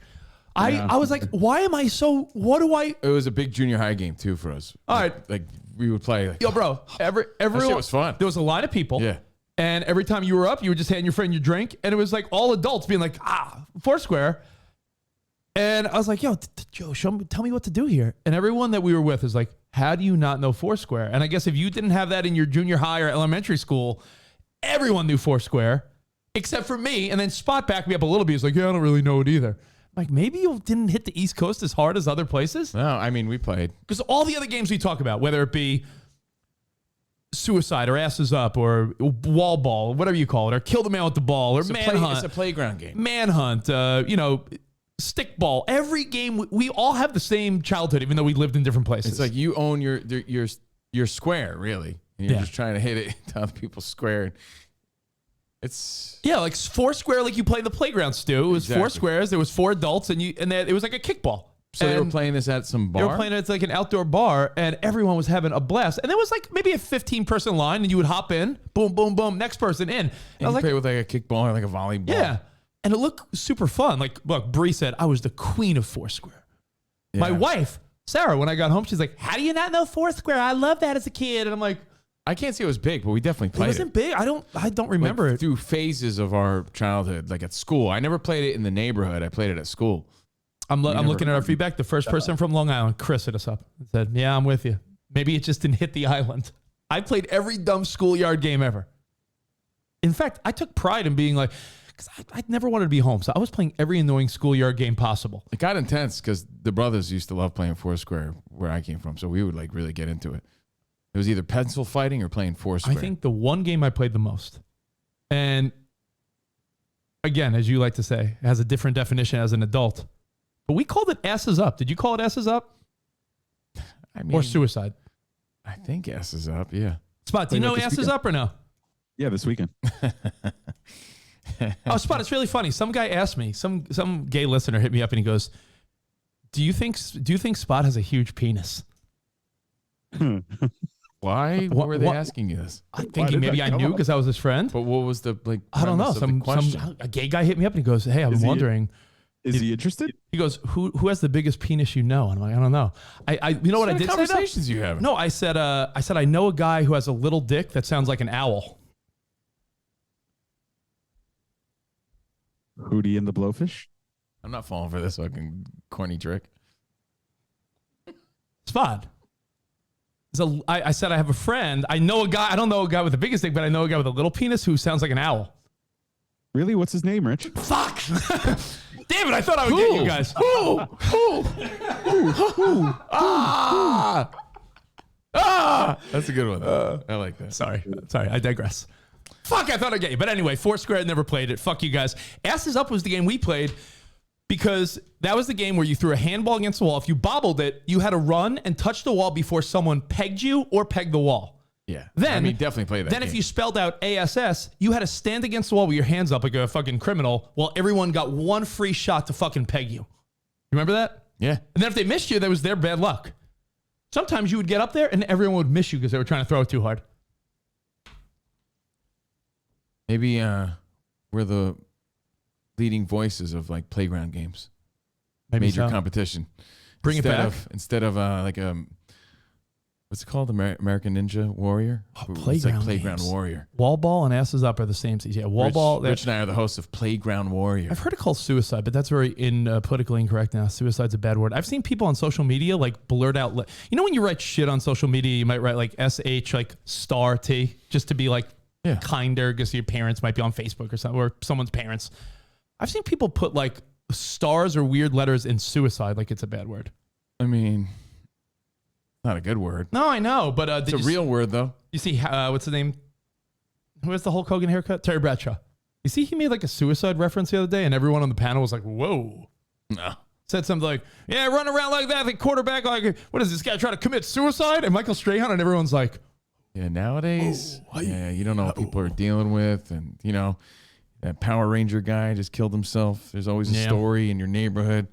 Yeah. I was like, why am I so, what do I? It was a big junior high game too for us. All right. Like we would play. Like, Yo, bro, everyone, shit was fun. There was a line of people. Yeah. And every time you were up, you would just hand your friend your drink. And it was like all adults being like, Foursquare. And I was like, yo, Joe, tell me what to do here. And everyone that we were with is like, how do you not know Foursquare? And I guess if you didn't have that in your junior high or elementary school, everyone knew Foursquare except for me. And then Spot backed me up a little bit. He's like, yeah, I don't really know it either. I'm like, maybe you didn't hit the East Coast as hard as other places? No, I mean, we played. Because all the other games we talk about, whether it be suicide or asses up or wall ball, whatever you call it, or kill the man with the ball or manhunt. It's a playground game. Manhunt, stickball. Every game, we all have the same childhood, even though we lived in different places. It's like you own your square, really. And you're just trying to hit it to other people's square. It's like Foursquare, like you play the playground, Stu. It was four Exactly. squares. There was 4 adults, and it was like a kickball. so they were And playing this at some bar. They were playing it at like an outdoor bar, and everyone was having a blast. And there was like maybe a 15-person line, and you would hop in, boom, boom, boom, next person in. And I And was you like, play with like a kickball or like a volleyball. yeah. And it looked super fun. Like, look, Bree said, I was the queen of Foursquare. My Yeah. wife, Sarah, when I got home, she's like, how do you not know Foursquare? I love that as a kid. And I'm like, I can't say it was big, but we definitely it played wasn't big. I don't remember it. through phases of our childhood, like at school. I never played it in the neighborhood. I played it at school. I'm never- looking at our feedback. The first person from Long Island, Chris, hit us up and said, yeah, I'm with you. Maybe it just didn't hit the island. I played every dumb schoolyard game ever. In fact, I took pride in being like, because I never wanted to be home. So I was playing every annoying schoolyard game possible. It got intense because the brothers used to love playing Foursquare where I came from. So we would like really get into it. It was either pencil fighting or playing Foursquare. I think the one game I played the most, and again, as you like to say, it has a different definition as an adult, but we called it asses up. Did you call it asses up I mean, or suicide? I think S is up. Yeah. Spot, do you Played know that this asses weekend. up or no? Yeah, this weekend. Oh, Spot, it's really funny. Some guy asked me, some gay listener hit me up and he goes, do you think Spot has a huge penis? What? Why What- were they what- asking you this? I'm thinking maybe I knew because I was his friend. But what was the like? I don't know. premise of the question? A gay guy hit me up and he goes, "Hey, I've been Is he- wondering." Is he interested? He goes, "Who has the biggest penis you know?" And I'm like, "I don't know." You know what I What did say? conversations you having? No, I said I know a guy who has a little dick that sounds like an owl. Hootie and the Blowfish? I'm not falling for this fucking corny trick. Spot. So I said I have a friend. I know a guy. I don't know a guy with the biggest dick, but I know a guy with a little penis who sounds like an owl. Really? What's his name, Rich? Fuck! Damn it! I thought I would get you guys. That's a good one. I like that. Sorry, I digress. Fuck! I thought I'd get you, but anyway, Foursquare never played it. Fuck you guys. Asses Up was the game we played because that was the game where you threw a handball against the wall. If you bobbled it, you had to run and touch the wall before someone pegged you or pegged the wall. Yeah. Then I mean, definitely play that. Then game. if you spelled out ASS, you had to stand against the wall with your hands up like a fucking criminal while everyone got one free shot to fucking peg you. You remember that? yeah. And then if they missed you, that was their bad luck. Sometimes you would get up there and everyone would miss you because they were trying to throw it too hard. Maybe we're the leading voices of like playground games, Maybe major so. competition. Bring it back. Instead of like what's it called? American Ninja Warrior. It's like playground Playground games. Warrior. Wall ball and Asses Up are the same season. Yeah, wall ball. Rich and I are the hosts of Playground Warrior. I've heard it called suicide, but that's very politically incorrect now. Suicide's a bad word. I've seen people on social media like blurt out. You know when you write shit on social media, you might write like SH like star T just to be like kinder because your parents might be on Facebook or something, or someone's parents. I've seen people put like stars or weird letters in suicide like it's a bad word. I mean, not a good word. No, I know, but It's a real word though. You see, what's the name? Who has the Hulk Hogan haircut? Terry Bradshaw. You see, he made like a suicide reference the other day, and everyone on the panel was like, "Whoa!" No. Said something like, "Yeah, run around like that, the quarterback. Like, what is this guy trying to commit suicide?" And Michael Strahan, and everyone's like, Yeah, nowadays, you don't know what people are dealing with, and you know that Power Ranger guy just killed himself. There's always a story in your neighborhood.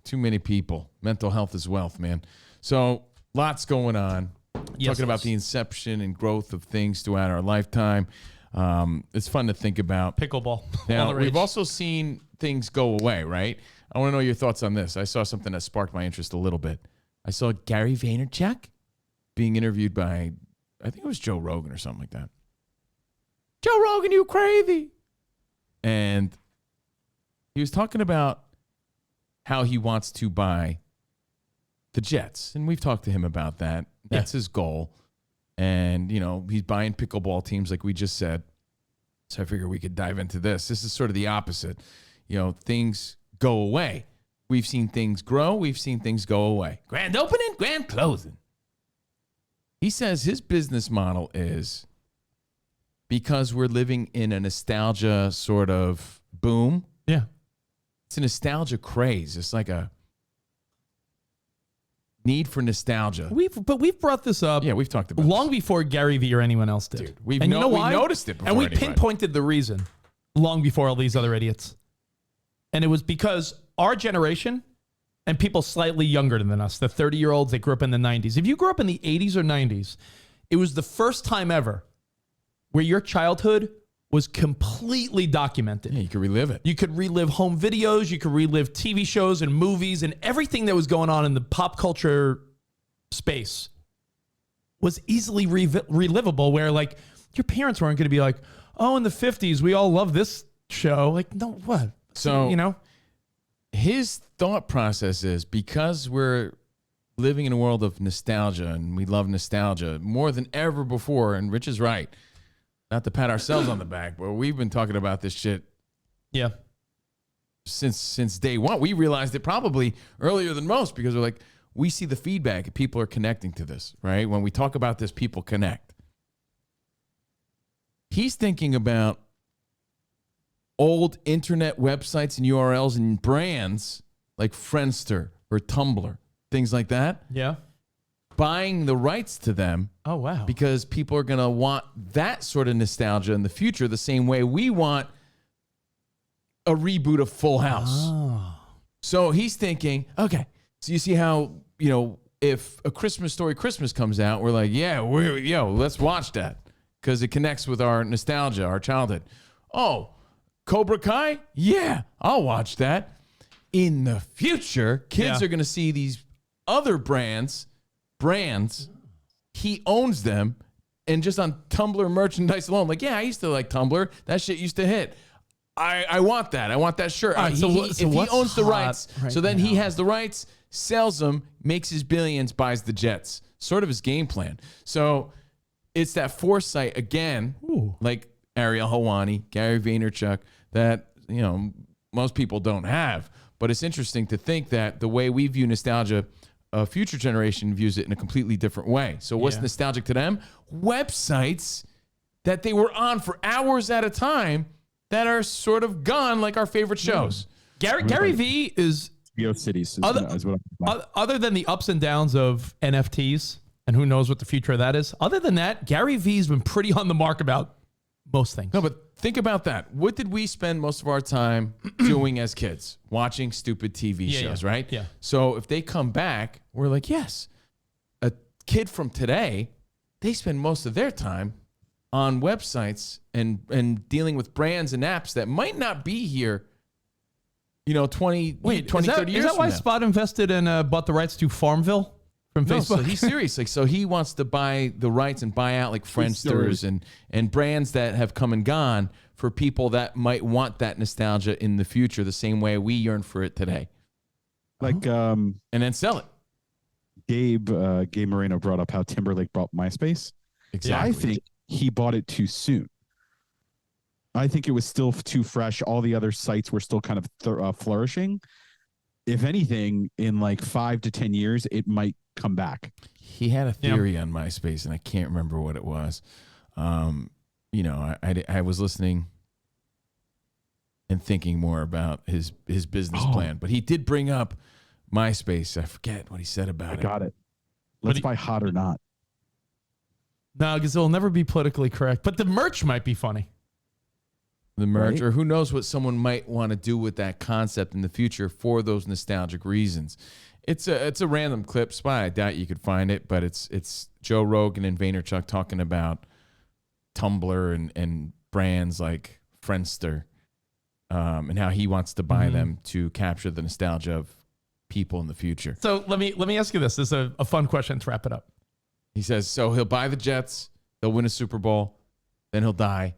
Too many people. Mental health is wealth, man. So lots going on. Talking about the inception and growth of things throughout our lifetime. It's fun to think about. Pickleball. Now, we've also seen things go away, right? I want to know your thoughts on this. I saw something that sparked my interest a little bit. I saw Gary Vaynerchuk being interviewed by, I think it was Joe Rogan or something like that. Joe Rogan, you crazy. And he was talking about how he wants to buy the Jets. And we've talked to him about that. That's his goal. And, you know, he's buying pickleball teams like we just said. So I figure we could dive into this. This is sort of the opposite. You know, things go away. We've seen things grow. We've seen things go away. Grand opening, grand closing. He says his business model is because we're living in a nostalgia sort of boom. Yeah. It's a nostalgia craze. It's like a need for nostalgia. We've brought this up. Yeah, we've talked about long before Gary Vee or anyone else did. Dude, we've and you know we why? noticed it before and we anybody. pinpointed the reason long before all these other idiots. And it was because our generation and people slightly younger than us, the 30-year-olds that grew up in the 90s. If you grew up in the 80s or 90s, it was the first time ever where your childhood was completely documented. Yeah, you could relive it. You could relive home videos. You could relive TV shows and movies, and everything that was going on in the pop culture space was easily relivable, where like your parents weren't going to be like, oh, in the 50s, we all love this show. Like, no, what? So, you know, his thought process is because we're living in a world of nostalgia and we love nostalgia more than ever before. And Rich is right. Not to pat ourselves on the back, but we've been talking about this shit yeah, since day one. We realized it probably earlier than most because we're like, we see the feedback. People are connecting to this, right? When we talk about this, people connect. He's thinking about old internet websites and URLs and brands like Friendster or Tumblr, things like that. yeah. Buying the rights to them Oh, wow. because people are going to want that sort of nostalgia in the future the same way we want a reboot of Full House. Oh. So he's thinking, okay, so you see how, you know, if A Christmas Story Christmas comes out, we're like, yeah, let's watch that because it connects with our nostalgia, our childhood. Oh, Cobra Kai? Yeah, I'll watch that. In the future, kids are going to see these other brands, he owns them, and just on Tumblr merchandise alone, like, yeah, I used to like Tumblr. That shit used to hit. I want that. I want that shirt. Right, if he owns the rights, so then he has the rights, sells them, makes his billions, buys the jets. Sort of his game plan. So it's that foresight again, like Ariel Helwani, Gary Vaynerchuk, that most people don't have. But it's interesting to think that the way we view nostalgia, a future generation views it in a completely different way. So what's nostalgic to them? Websites that they were on for hours at a time that are sort of gone, like our favorite shows. Gary V is Cities is other than the ups and downs of NFTs, and who knows what the future of that is. Other than that, Gary V's been pretty on the mark about most things. No, but think about that. What did we spend most of our time doing as kids? Watching stupid TV shows, right? Yeah. So if they come back, we're like, yes. A kid from today, they spend most of their time on websites and dealing with brands and apps that might not be here, 20, 30 years Is that why from now. Spot invested and bought the rights to Farmville from No, Facebook? so he's serious. Like, so he wants to buy the rights and buy out like Friendsters and brands that have come and gone for people that might want that nostalgia in the future, the same way we yearn for it today. Like, and then sell it. Gabe Moreno brought up how Timberlake bought MySpace. Exactly. I think he bought it too soon. I think it was still too fresh. All the other sites were still kind of flourishing. If anything, in like 5 to 10 years, it might come back. He had a theory on MySpace, and I can't remember what it was. I was listening and thinking more about his business plan, but he did bring up MySpace. I forget what he said about it. I got it. Let's buy Hot or Not. No, because it'll never be politically correct. But the merch might be funny. The merch, or who knows what someone might want to do with that concept in the future for those nostalgic reasons. It's a random clip, Spy. I doubt you could find it, but it's Joe Rogan and Vaynerchuk talking about Tumblr and brands like Friendster, and how he wants to buy them to capture the nostalgia of people in the future. So let me ask you this. This is a fun question to wrap it up. He says, so he'll buy the Jets, they'll win a Super Bowl, then he'll die.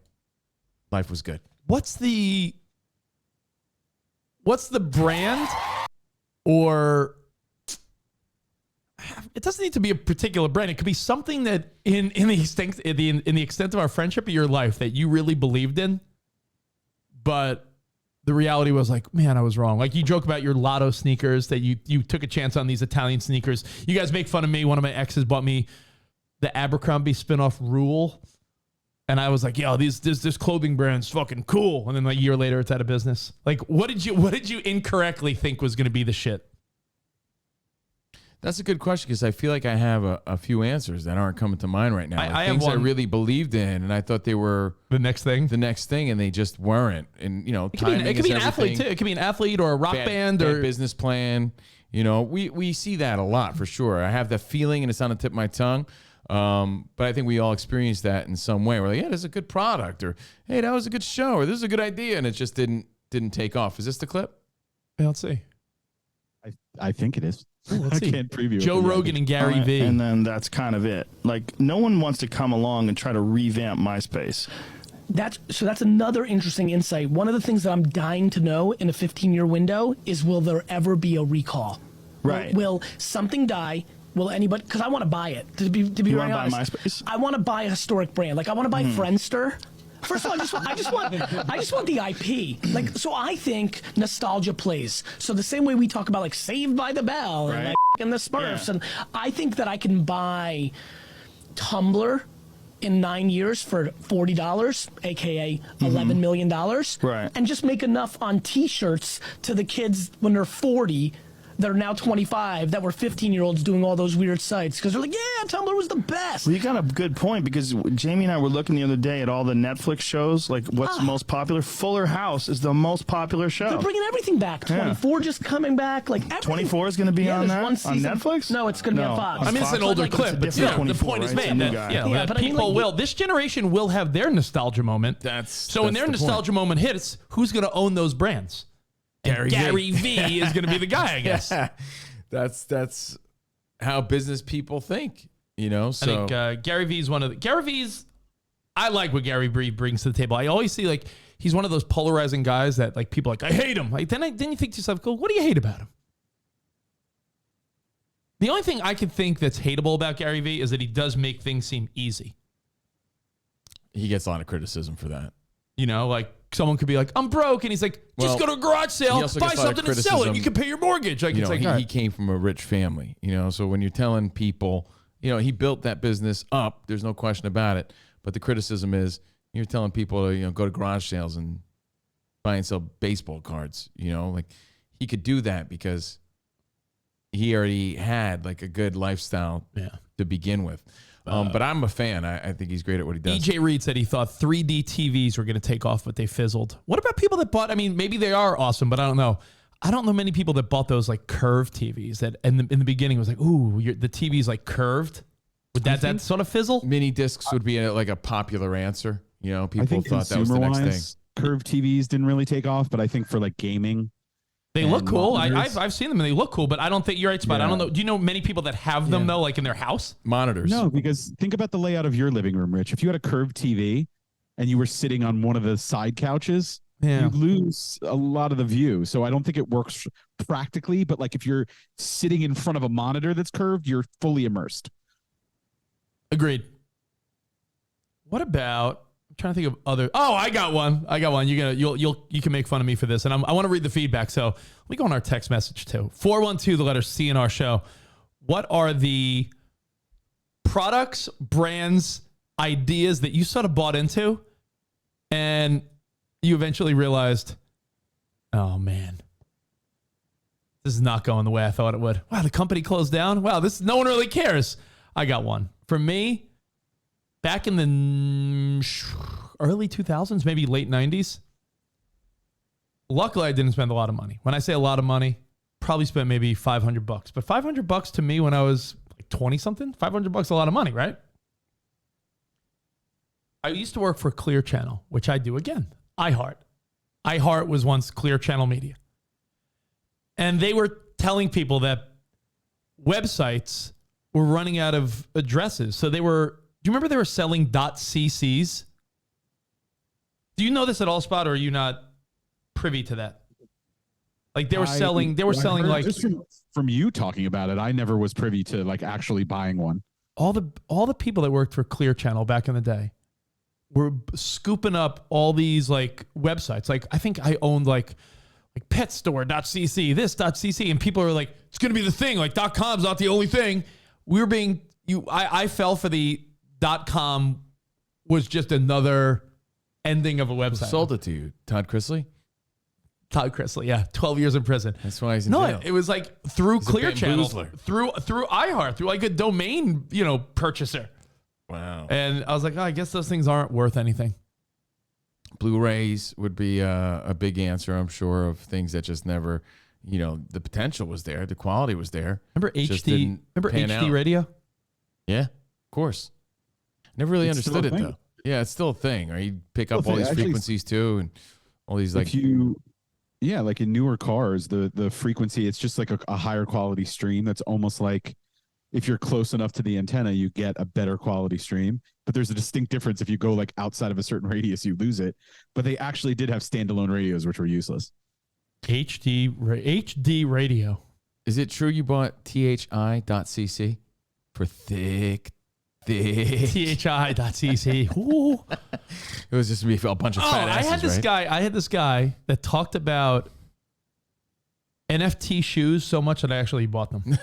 Life was good. What's the brand, or it doesn't need to be a particular brand. It could be something that in the extent of our friendship of your life that you really believed in, but the reality was like, man, I was wrong. Like you joke about your Lotto sneakers that you took a chance on these Italian sneakers. You guys make fun of me. One of my exes bought me the Abercrombie spinoff Rule. And I was like, yo, this clothing brand's fucking cool. And then like a year later, it's out of business. Like, what did you incorrectly think was going to be the shit? That's a good question because I feel like I have a few answers that aren't coming to mind right now. I things have one. I really believed in, and I thought they were the next thing, and they just weren't. And it could be an athlete too. It could be an athlete or a rock band or business plan. We see that a lot for sure. I have that feeling, and it's on the tip of my tongue. But I think we all experience that in some way. We're like, yeah, this is a good product, or hey, that was a good show, or this is a good idea, and it just didn't take off. Is this the clip? Yeah, let's see. I think it is. Let's see. I can't preview it. Joe Rogan and Gary V. And then that's kind of it. Like, no one wants to come along and try to revamp MySpace. That's another interesting insight. One of the things that I'm dying to know in a 15-year window is, will there ever be a recall? Right. Will something die? Will anybody? Because I want to buy it. To be very honest, buy MySpace? I want to buy a historic brand. Like I want to buy Friendster. First of all, I just want the IP. Like, so I think nostalgia plays. So the same way we talk about like Saved by the Bell and like and the Smurfs, and I think that I can buy Tumblr in 9 years for $40, aka $11 million, right? And just make enough on T-shirts to the kids when they're 40. that are now 25 that were 15-year-olds doing all those weird sites because they're like, yeah, Tumblr was the best. Well, you got a good point because Jamie and I were looking the other day at all the Netflix shows, like what's the most popular. Fuller House is the most popular show. They're bringing everything back. 24 just coming back. Like 24 is going to be on there's that one season. on Netflix. No, it's going to be on Fox. I mean, it's an older clip, but the point is made that, that people will. This generation will have their nostalgia moment. So when their nostalgia moment hits, who's going to own those brands? Gary V is going to be the guy, I guess. That's how business people think, you know. So I think Gary V is one of the Gary V's. I like what Gary V brings to the table. I always see like he's one of those polarizing guys that like people are like, I hate him. Like then you think to yourself, go, what do you hate about him? The only thing I can think that's hateable about Gary V is that he does make things seem easy. He gets a lot of criticism for that. You know, like someone could be like, I'm broke. And he's like, just go to a garage sale, buy something and sell it. You can pay your mortgage. Like, you it's know, like, he came from a rich family, you know, so when you're telling people, you know, he built that business up, there's no question about it. But the criticism is you're telling people to, you know, go to garage sales and buy and sell baseball cards, you know, like he could do that because he already had like a good lifestyle to begin with. But I'm a fan. I think he's great at what he does. EJ Reed said he thought 3D TVs were going to take off, but they fizzled. What about people that bought, I mean, maybe they are awesome, but I don't know. I don't know many people that bought those like curved TVs that in the beginning was like, ooh, the TV's like curved. Would that sort of fizzle? Mini discs would be like a popular answer. You know, people thought that was the next thing. Curved TVs didn't really take off, but I think for like gaming, they look cool. I've seen them and they look cool, but I don't think you're right, Spot. I don't know. Do you know many people that have them though, like in their house? Monitors. No, because think about the layout of your living room, Rich. If you had a curved TV and you were sitting on one of the side couches, you'd lose a lot of the view. So I don't think it works practically, but like if you're sitting in front of a monitor that's curved, you're fully immersed. Agreed. What about? I'm trying to think of other. Oh, I got one. You can make fun of me for this, and I want to read the feedback. So let me go on our text message too. 412, the letter C in our show. What are the products, brands, ideas that you sort of bought into, and you eventually realized, oh man, this is not going the way I thought it would. Wow, the company closed down. Wow, no one really cares. I got one. For me, back in the early 2000s, maybe late 90s, luckily I didn't spend a lot of money. When I say a lot of money, probably spent maybe $500. But $500 to me when I was like 20-something, $500 is a lot of money, right? I used to work for Clear Channel, which I do again. iHeart. iHeart was once Clear Channel Media. And they were telling people that websites were running out of addresses. So do you remember they were selling .cc's? Do you know this at all, Spot, or are you not privy to that? Like they were selling like just from you talking about it. I never was privy to like actually buying one. All the people that worked for Clear Channel back in the day were scooping up all these like websites. Like I think I owned like petstore.cc, this.cc, and people are like, it's gonna be the thing. Like .com's not the only thing. I fell for the .com was just another ending of a website. Who sold it to you? Todd Chrisley? Todd Chrisley, yeah. 12 years in prison. That's why he's in jail. It was like through Clear Channel, through iHeart, through like a domain, purchaser. Wow. And I was like, I guess those things aren't worth anything. Blu-rays would be a big answer, I'm sure, of things that just never, the potential was there, the quality was there. Remember HD? Remember HD radio? Yeah, of course. Never really understood it though. Yeah, it's still a thing. Right? You pick up all these frequencies too, and all these like. Like in newer cars, the frequency, it's just like a higher quality stream. That's almost like if you're close enough to the antenna, you get a better quality stream. But there's a distinct difference. If you go like outside of a certain radius, you lose it. But they actually did have standalone radios, which were useless. HD radio. Is it true you bought thi.cc for thick? thi.cc? Ooh. It was just a bunch of fat asses, I had this guy that talked about NFT shoes so much that I actually bought them.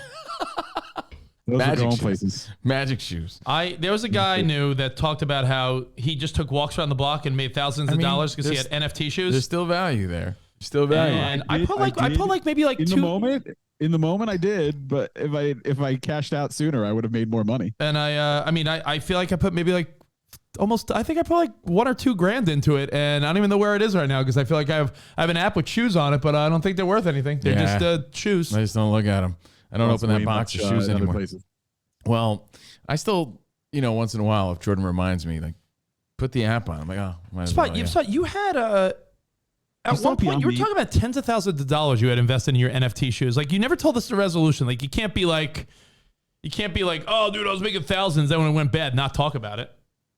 Magic shoes. Magic shoes. There was a guy I knew that talked about how he just took walks around the block and made thousands of dollars because he had NFT shoes. There's still value there. Still value. And I put maybe like in two. the moment, In the moment I did, but if I cashed out sooner, I would have made more money. And I feel like I put maybe like I think I put like $1 or $2 grand into it, and I don't even know where it is right now because I feel like I have an app with shoes on it, but I don't think they're worth anything. They're just shoes. I just don't look at them. I don't open that box of shoes anymore. Places. Well, I still, once in a while, if Jordan reminds me, like, put the app on. I'm like, oh, might as well, You had at one point you were talking about tens of thousands of dollars you had invested in your NFT shoes. Like, you never told us the resolution. Like, you can't be like, oh, dude, I was making thousands. Then when it went bad, not talk about it.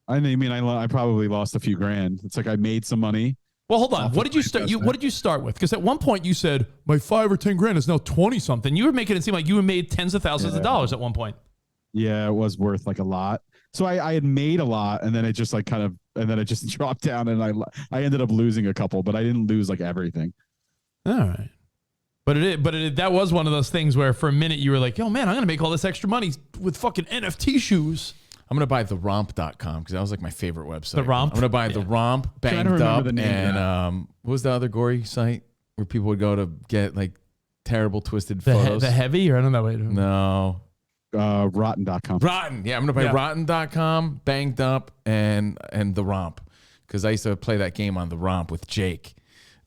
I mean, I probably lost a few grand. It's like I made some money. Well, hold on. What did you start? What did you start with? Because at one point you said my 5 or 10 grand is now 20 something. You were making it seem like you had made tens of thousands of dollars at one point. Yeah, it was worth like a lot. So I had made a lot, and then it just and then it just dropped down, and I ended up losing a couple, but I didn't lose like everything. All right. But that was one of those things where for a minute you were like, yo, man, I'm going to make all this extra money with fucking NFT shoes. I'm going to buy theromp.com because that was like my favorite website. The Romp? I'm going to buy the Romp banged up. And what was the other gory site where people would go to get like terrible twisted photos? The Heavy? Or I don't know. No. Rotten.com. Rotten. Yeah, I'm going to buy Rotten.com, banged up, and the Romp because I used to play that game on the Romp with Jake.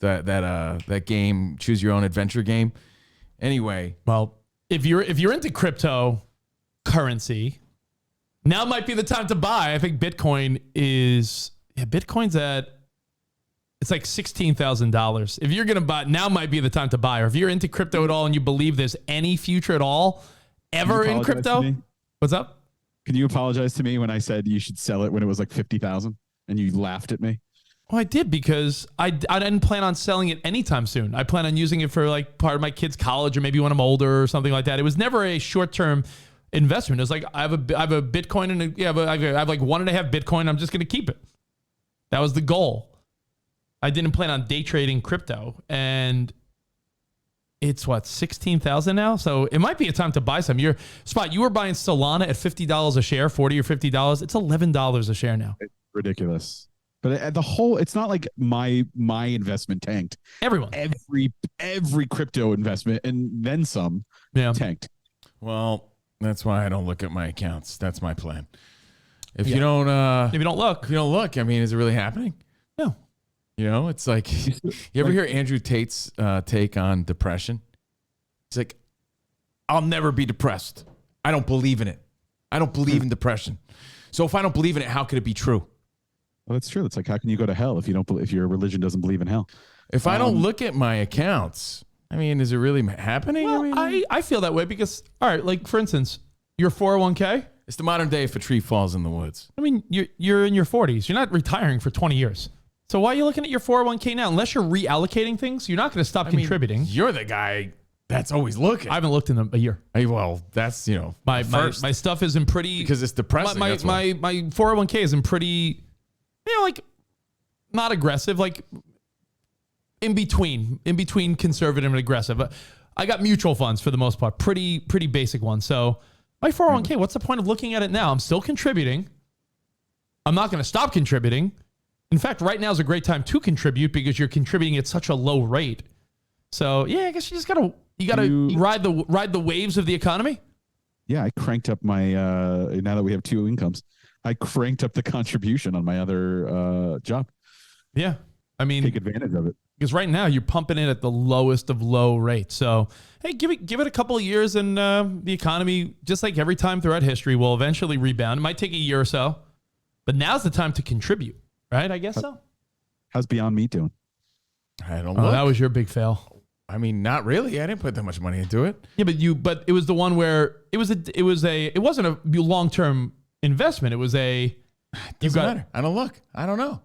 That game, choose your own adventure game. Anyway. Well, if you're into cryptocurrency, now might be the time to buy. I think Bitcoin's at, it's like $16,000. If you're going to buy, now might be the time to buy. Or if you're into crypto at all and you believe there's any future at all, ever in crypto. What's up? Can you apologize to me when I said you should sell it when it was like 50,000 and you laughed at me? Well, I did because I didn't plan on selling it anytime soon. I plan on using it for like part of my kid's college or maybe when I'm older or something like that. It was never a short-term investment. It was like I have a Bitcoin and I have like 1.5 Bitcoin. I'm just going to keep it. That was the goal. I didn't plan on day trading crypto, and it's what, 16,000 now. So it might be a time to buy some. You were buying Solana at $50 a share, $40 or $50. It's $11 a share now. It's ridiculous. But it's not like my investment tanked. Everyone, every crypto investment and then some tanked. Well, that's why I don't look at my accounts. That's my plan. If you don't look, I mean, is it really happening? No. It's like, you ever hear Andrew Tate's take on depression? He's like, I'll never be depressed. I don't believe in it. I don't believe in depression. So if I don't believe in it, how could it be true? Well, that's true. It's like, how can you go to hell if your religion doesn't believe in hell? If I don't look at my accounts, I mean, is it really happening? Well, I feel that way because, all right, like for instance, your 401k. It's the modern day if a tree falls in the woods. I mean, you're in your 40s. You're not retiring for 20 years. So why are you looking at your 401k now? Unless you're reallocating things, you're not going to stop contributing. You're the guy that's always looking. I haven't looked in a year. Well, that's, my stuff is in pretty... Because it's depressing. My 401k is in pretty, like, not aggressive, like in between conservative and aggressive. I got mutual funds for the most part, pretty basic ones. So my 401k, what's the point of looking at it now? I'm still contributing. I'm not going to stop contributing. In fact, right now is a great time to contribute because you're contributing at such a low rate. So yeah, I guess you just gotta ride the waves of the economy. Yeah, I cranked up my now that we have two incomes, I cranked up the contribution on my other job. Yeah, I mean, take advantage of it because right now you're pumping in at the lowest of low rates. So hey, give it a couple of years, and the economy, just like every time throughout history, will eventually rebound. It might take a year or so, but now's the time to contribute. Right, I guess so. How's Beyond Meat doing? I don't know. That was your big fail. I mean, not really. I didn't put that much money into it. Yeah, but it was the one where it wasn't a long-term investment. It was a doesn't matter. I don't look. I don't know.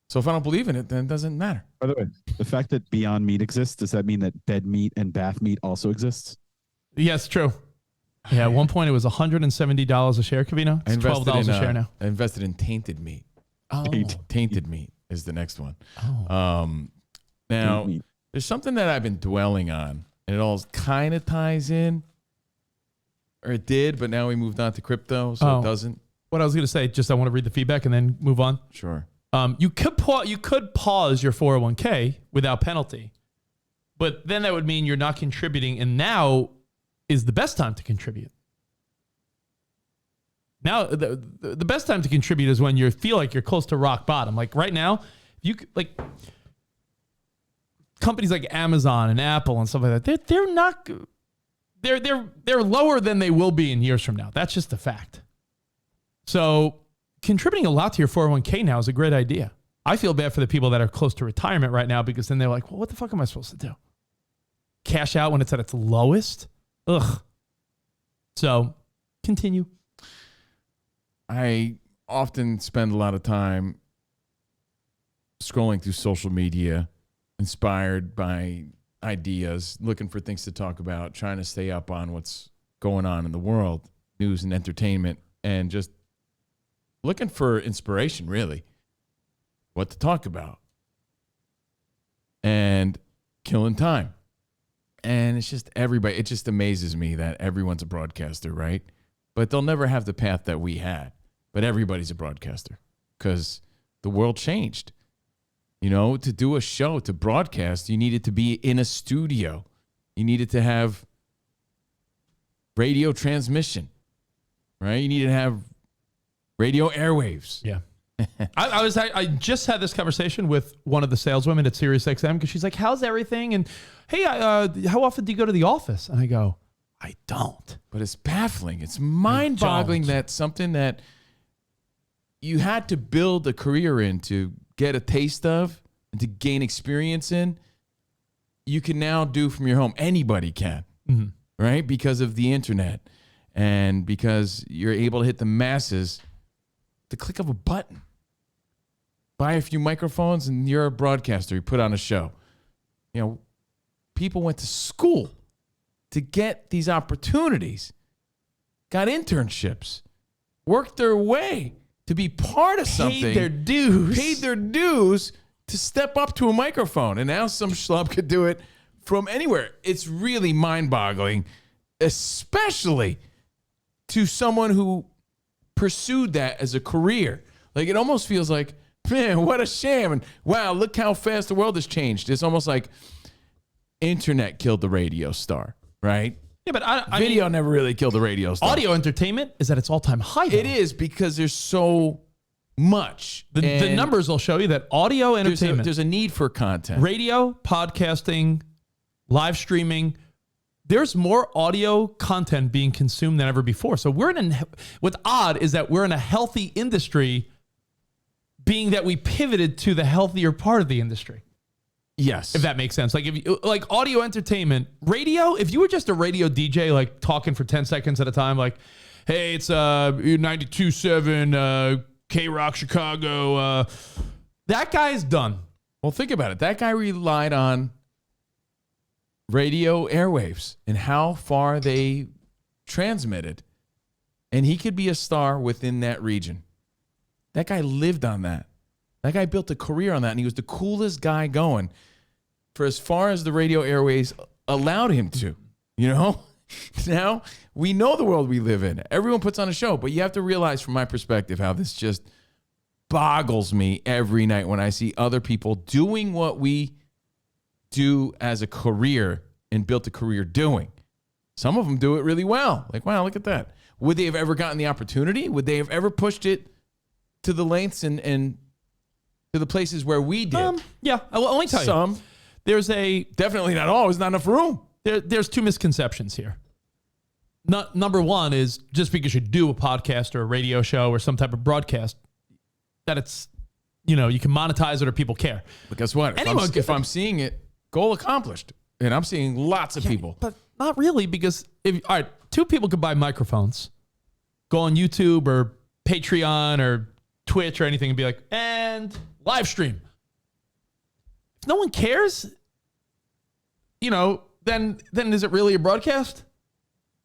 So if I don't believe in it, then it doesn't matter. By the way, the fact that Beyond Meat exists, does that mean that Bed Meat and Bath Meat also exists? Yes, true. Yeah, at one point it was $170 a share, Covino. It's $12 a share now. I invested in Tainted Meat. Oh. Tainted Meat is the next one. Oh. Now, there's something that I've been dwelling on, and it all kind of ties in, or it did, but now we moved on to crypto, so it doesn't. What I was going to say, I want to read the feedback and then move on. Sure. You could pause your 401k without penalty, But then that would mean you're not contributing, and now is the best time to contribute. Now, the best time to contribute is when you feel like you're close to rock bottom. Like right now, companies like Amazon and Apple and stuff like that, they're not. They're lower than they will be in years from now. That's just a fact. So contributing a lot to your 401k now is a great idea. I feel bad for the people that are close to retirement right now because then they're like, well, what the fuck am I supposed to do? Cash out when it's at its lowest? Ugh. So continue. I often spend a lot of time scrolling through social media, inspired by ideas, looking for things to talk about, trying to stay up on what's going on in the world, news and entertainment, and just looking for inspiration, really, what to talk about, and killing time. And it's just everybody, it just amazes me that everyone's a broadcaster, right? But they'll never have the path that we had. But everybody's a broadcaster because the world changed. You know, to do a show, to broadcast, you needed to be in a studio. You needed to have radio transmission, right? You needed to have radio airwaves. Yeah. I just had this conversation with one of the saleswomen at SiriusXM because she's like, how's everything? And hey, how often do you go to the office? And I go, I don't. But it's baffling. It's mind-boggling that something that you had to build a career in to get a taste of and to gain experience in, you can now do from your home. Anybody can, right? Because of the internet and because you're able to hit the masses at the click of a button. Buy a few microphones and you're a broadcaster. You put on a show. You know, people went to school to get these opportunities, got internships, worked their way to be part of something. Paid their dues to step up to a microphone. And now some schlub could do it from anywhere. It's really mind-boggling, especially to someone who pursued that as a career. Like, it almost feels like, man, what a shame. And wow, look how fast the world has changed. It's almost like internet killed the radio star, right? Yeah, but Video never really killed the radio star. Audio entertainment is at its all-time high. It is because there's so much. The numbers will show you that audio entertainment. There's a need for content. Radio, podcasting, live streaming. There's more audio content being consumed than ever before. So what's odd is that we're in a healthy industry, being that we pivoted to the healthier part of the industry. Yes. If that makes sense. Like audio entertainment, radio, if you were just a radio DJ, like talking for 10 seconds at a time, like, hey, it's 92.7 K-Rock Chicago. That guy's done. Well, think about it. That guy relied on radio airwaves and how far they transmitted. And he could be a star within that region. That guy lived on that. That guy built a career on that, and he was the coolest guy going for as far as the radio airways allowed him to. You know? Now, we know the world we live in. Everyone puts on a show, but you have to realize from my perspective how this just boggles me every night when I see other people doing what we do as a career and built a career doing. Some of them do it really well. Like, wow, look at that. Would they have ever gotten the opportunity? Would they have ever pushed it to the lengths and to the places where we did? Yeah, let me tell you. There's definitely not all. There's not enough room. There's two misconceptions here. Number one is just because you do a podcast or a radio show or some type of broadcast, that it's, you can monetize it or people care. But guess what? If I'm seeing it, goal accomplished. And I'm seeing lots of people. But not really, because all right, two people could buy microphones, go on YouTube or Patreon or Twitch or anything and be like, and live stream. If no one cares, then is it really a broadcast?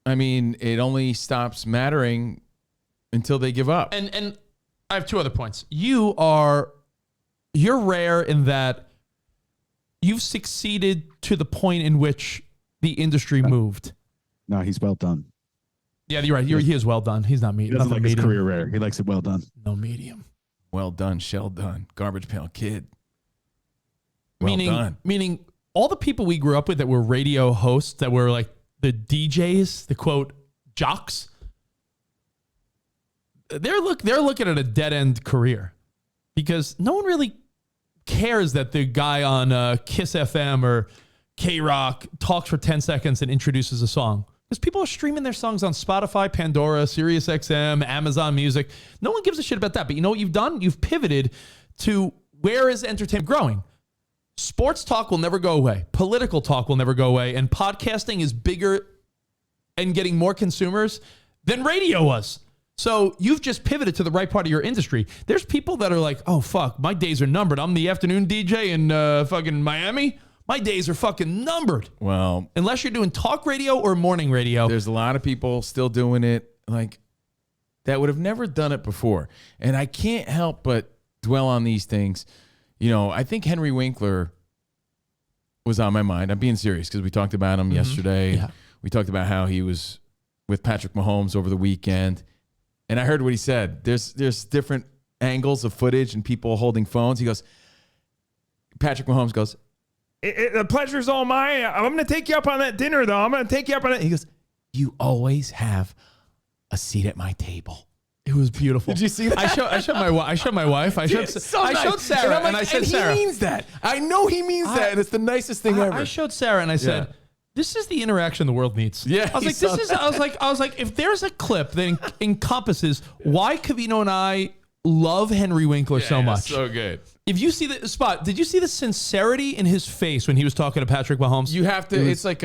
I mean, it only stops mattering until they give up. And I have two other points. You're rare in that you've succeeded to the point in which the industry moved. No, he's well done. Yeah, you're right. He is well done. He's not medium. He doesn't like his career rare. He likes it well done. No medium. Well done, shell done. Garbage pail kid. Well done. Meaning all the people we grew up with that were radio hosts, that were like the DJs, the quote jocks, they're looking at a dead end career because no one really cares that the guy on Kiss FM or K-Rock talks for 10 seconds and introduces a song. Because people are streaming their songs on Spotify, Pandora, Sirius XM, Amazon Music. No one gives a shit about that. But you know what you've done? You've pivoted to where is entertainment growing? Sports talk will never go away. Political talk will never go away. And podcasting is bigger and getting more consumers than radio was. So you've just pivoted to the right part of your industry. There's people that are like, oh, fuck, my days are numbered. I'm the afternoon DJ in fucking Miami. My days are fucking numbered. Well, unless you're doing talk radio or morning radio. There's a lot of people still doing it like that would have never done it before. And I can't help but dwell on these things. You know, I think Henry Winkler was on my mind. I'm being serious because we talked about him yesterday. Yeah. We talked about how he was with Patrick Mahomes over the weekend. And I heard what he said. There's different angles of footage and people holding phones. He goes, Patrick Mahomes goes, the pleasure's all mine. I'm going to take you up on that dinner, though. I'm going to take you up on it. He goes, you always have a seat at my table. It was beautiful. Did you see that? I showed my wife. I showed Sarah, and I said, Sarah, he means that. I know he means that, and it's the nicest thing ever. I showed Sarah, and I said, this is the interaction the world needs. Yeah, I was like, if there's a clip that encompasses why Covino and I love Henry Winkler so much. So good. If you see the spot, did you see the sincerity in his face when he was talking to Patrick Mahomes? You have to. It's like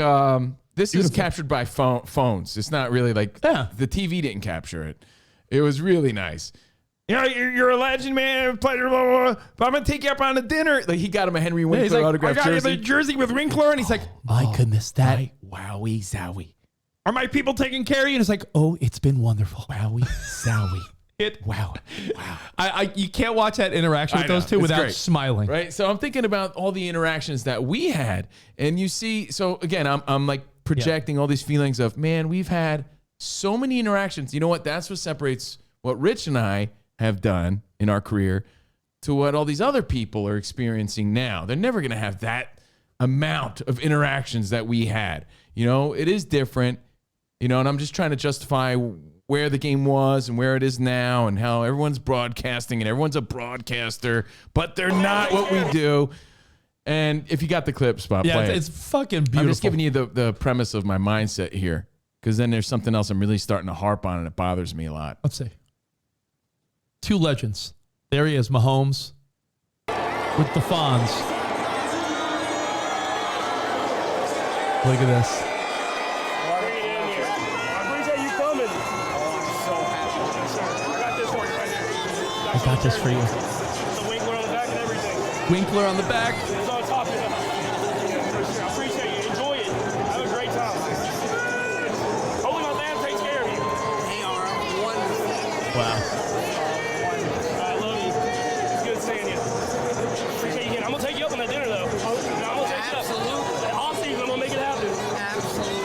this is captured by phones. It's not really like the TV didn't capture it. It was really nice. You know, you're a legend, man. Pleasure, blah, blah, blah. But I'm gonna take you up on a dinner. Like he got him a Henry Winkler autograph jersey. I got you the jersey with Winkler, and he's like, my goodness, that wowie zowie. Are my people taking care of you? And it's like, oh, it's been wonderful. Wowie zowie. Wow. You can't watch that interaction with those two without smiling. Right. So I'm thinking about all the interactions that we had, and you see. So again, I'm like projecting all these feelings of, man, we've had so many interactions. You know what? That's what separates what Rich and I have done in our career to what all these other people are experiencing now. They're never going to have that amount of interactions that we had. You know, it is different. You know, and I'm just trying to justify where the game was and where it is now and how everyone's broadcasting and everyone's a broadcaster, but they're not what we do. And if you got the clip, Spot, play it. It's fucking beautiful. I'm just giving you the premise of my mindset here, because then there's something else I'm really starting to harp on and it bothers me a lot. Let's see. Two legends. There he is, Mahomes with the Fonz. Look at this. I got this for you. The Winkler on the back and everything. Winkler on the back. It's on top of it. I appreciate you. Enjoy it. Have a great time. Hopefully my dad takes care of you. They are wonderful. Wow. I love you. It's good seeing you. Appreciate you again. I'm going to take you up on that dinner, though. I'm going to take you up. Absolutely. Off season, I'm going to make it happen. Absolutely.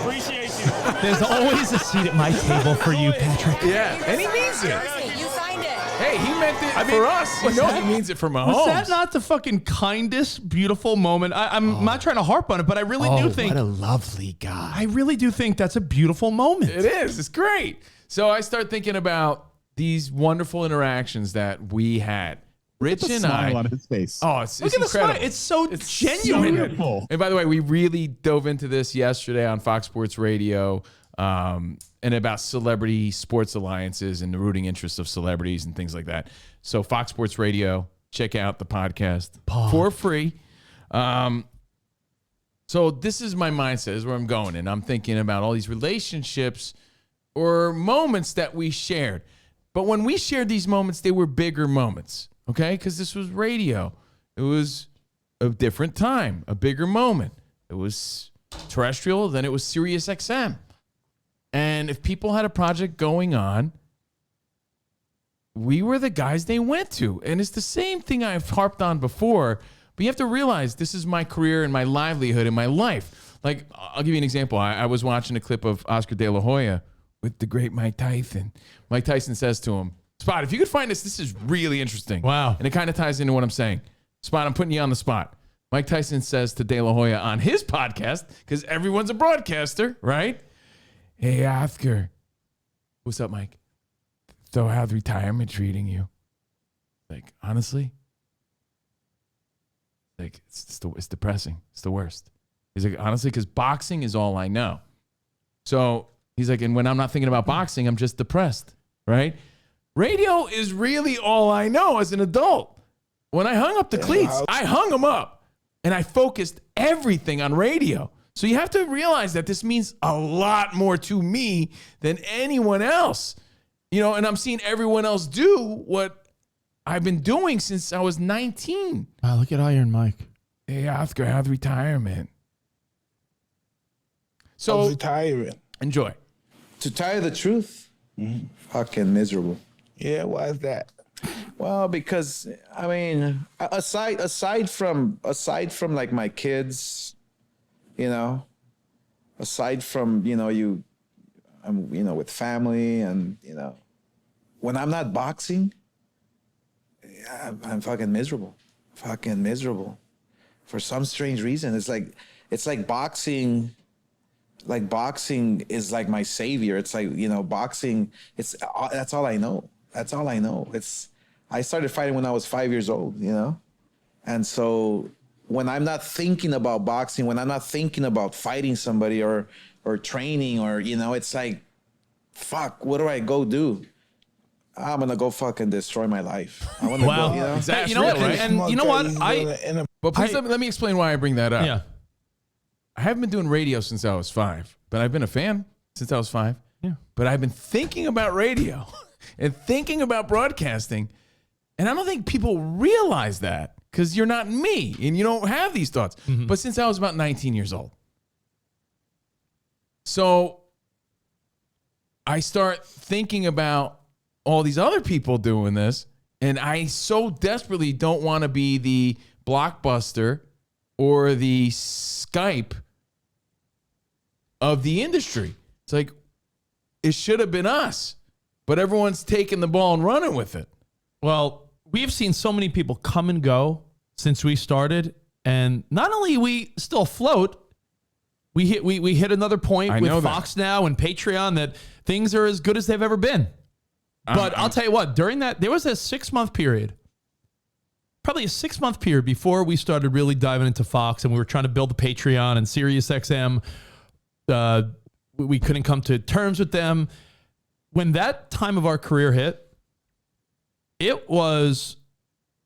Appreciate you. There's always a seat at my table for you, Patrick. Yeah, and he means it. You signed it. Hey, he meant it for us. You know he means it for Mahomes. Was that not the fucking kindest, beautiful moment? I'm not trying to harp on it, but I really do think. What a lovely guy. I really do think that's a beautiful moment. It is. It's great. So I start thinking about these wonderful interactions that we had. Rich and smile I. on his face. Oh, it's Look at the incredible. smile. It's so genuine. Beautiful. And by the way, we really dove into this yesterday on Fox Sports Radio, and about celebrity sports alliances and the rooting interests of celebrities and things like that. So Fox Sports Radio, check out the podcast for free. So this is my mindset, this is where I'm going. And I'm thinking about all these relationships or moments that we shared. But when we shared these moments, they were bigger moments, okay? Because this was radio. It was a different time, a bigger moment. It was terrestrial, then it was Sirius XM. And if people had a project going on, we were the guys they went to. And it's the same thing I've harped on before, but you have to realize this is my career and my livelihood and my life. Like, I'll give you an example. I was watching a clip of Oscar De La Hoya with the great Mike Tyson. Mike Tyson says to him, Spot, if you could find this is really interesting. Wow. And it kind of ties into what I'm saying. Spot, I'm putting you on the spot. Mike Tyson says to De La Hoya on his podcast, because everyone's a broadcaster, right? Hey, Oscar. What's up, Mike? So how's retirement treating you? Like, honestly? Like, it's depressing. It's the worst. He's like, honestly, because boxing is all I know. So he's like, and when I'm not thinking about boxing, I'm just depressed, right? Radio is really all I know as an adult. When I hung up the cleats, I hung them up. And I focused everything on radio. So you have to realize that this means a lot more to me than anyone else. You know, and I'm seeing everyone else do what I've been doing since I was 19. Wow, look at Iron Mike. Hey, Oscar, how's retirement? So retirement. Enjoy. To tell you the truth, fucking miserable. Yeah, why is that? Well, because I mean, aside from like my kids, you know, aside from I'm with family and when I'm not boxing, I'm fucking miserable, for some strange reason. It's like boxing. Like boxing is like my savior. It's like boxing. That's all I know. That's all I know. I started fighting when I was 5 years old, and so when I'm not thinking about boxing, when I'm not thinking about fighting somebody or training or it's like, fuck, what do I go do? I'm gonna go fucking destroy my life. I want to go. Exactly. You know what? Right? And you know what? But please let me explain why I bring that up. Yeah. I haven't been doing radio since I was 5, but I've been a fan since I was 5. Yeah. But I've been thinking about radio and thinking about broadcasting. And I don't think people realize that because you're not me and you don't have these thoughts. Mm-hmm. But since I was about 19 years old. So I start thinking about all these other people doing this. And I so desperately don't want to be the Blockbuster or the Skype of the industry. It's like, it should have been us, but everyone's taking the ball and running with it. Well, we've seen so many people come and go since we started, and not only we still float, we hit another point with Fox now and Patreon that things are as good as they've ever been. But I'll tell you what, during that, there was a 6-month period, probably a 6-month period before we started really diving into Fox and we were trying to build the Patreon and SiriusXM. We couldn't come to terms with them. When that time of our career hit, it was,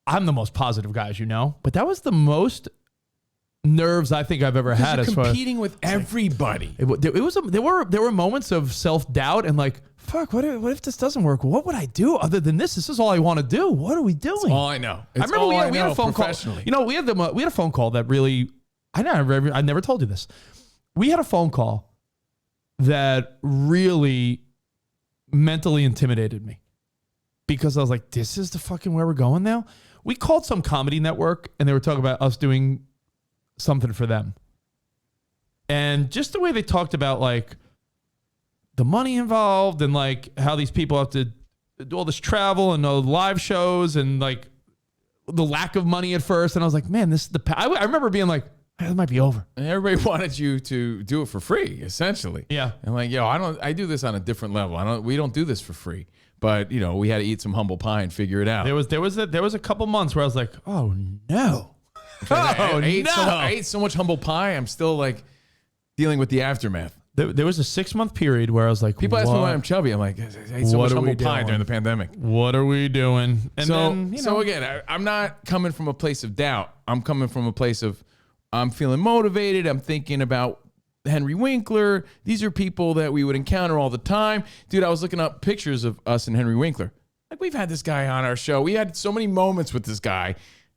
I'm the most positive guy, as you know, but that was the most nerves I think I've ever had. As competing with everybody. There were moments of self-doubt and like, fuck, what if this doesn't work? What would I do other than this? This is all I want to do. What are we doing? It's all I know. I remember we had a phone call. We had a phone call that really, I never told you this. We had a phone call that really mentally intimidated me because I was like, this is the fucking where we're going now. We called some comedy network and they were talking about us doing something for them. And just the way they talked about like the money involved and like how these people have to do all this travel and live shows and like the lack of money at first. And I was like, man, this is I remember being like, it might be over. And everybody wanted you to do it for free, essentially. Yeah. And like, I do this on a different level. We don't do this for free. But we had to eat some humble pie and figure it out. There was a couple months where I was like, oh no. I ate so much humble pie. I'm still like dealing with the aftermath. There was a 6-month period where I was like, people ask me why I'm chubby. I'm like, I ate so much humble pie during the pandemic. What are we doing? And so again, I'm not coming from a place of doubt. I'm coming from a place of I'm feeling motivated. I'm thinking about Henry Winkler. These are people that we would encounter all the time. Dude, I was looking up pictures of us and Henry Winkler. Like, we've had this guy on our show. We had so many moments with this guy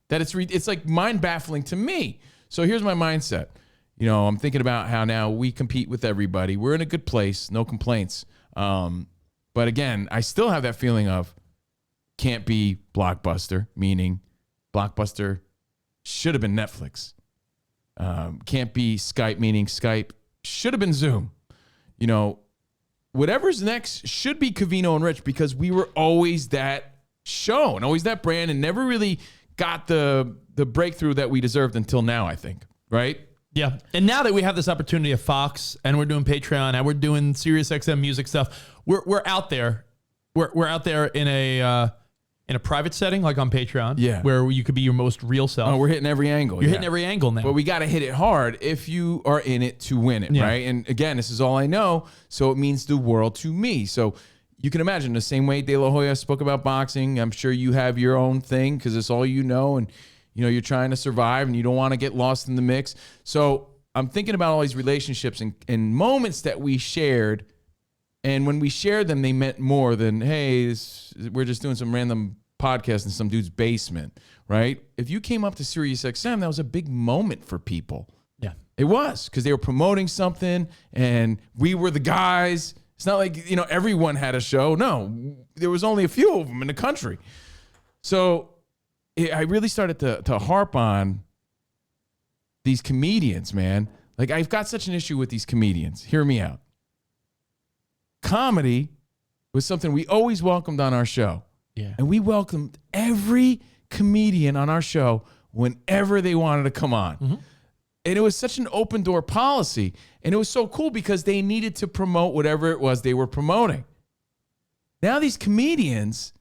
that it's like mind-baffling to me. So here's my mindset. I'm thinking about how now we compete with everybody. We're in a good place. No complaints. But again, I still have that feeling of can't be Blockbuster, meaning Blockbuster should have been Netflix. Can't be Skype, meaning Skype should have been Zoom. Whatever's next should be Covino and Rich because we were always that show and always that brand and never really got the breakthrough that we deserved until now, I think, right? Yeah. And now that we have this opportunity at Fox and we're doing Patreon and we're doing SiriusXM music stuff, we're out there. We're out there in a private setting, like on Patreon, where you could be your most real self. Oh, we're hitting every angle. You're hitting every angle now. But we got to hit it hard if you are in it to win it, right? And again, this is all I know, so it means the world to me. So you can imagine the same way De La Hoya spoke about boxing. I'm sure you have your own thing because it's all you know, and you're trying to survive and you don't want to get lost in the mix. So I'm thinking about all these relationships and moments that we shared. And when we shared them, they meant more than, hey, we're just doing some random podcast in some dude's basement, right? If you came up to SiriusXM, that was a big moment for people. Yeah. It was, because they were promoting something and we were the guys. It's not like, everyone had a show. No, there was only a few of them in the country. So I really started to harp on these comedians, man. Like, I've got such an issue with these comedians. Hear me out. Comedy was something we always welcomed on our show. Yeah. And we welcomed every comedian on our show whenever they wanted to come on. Mm-hmm. And it was such an open door policy. And it was so cool because they needed to promote whatever it was they were promoting. Now these comedians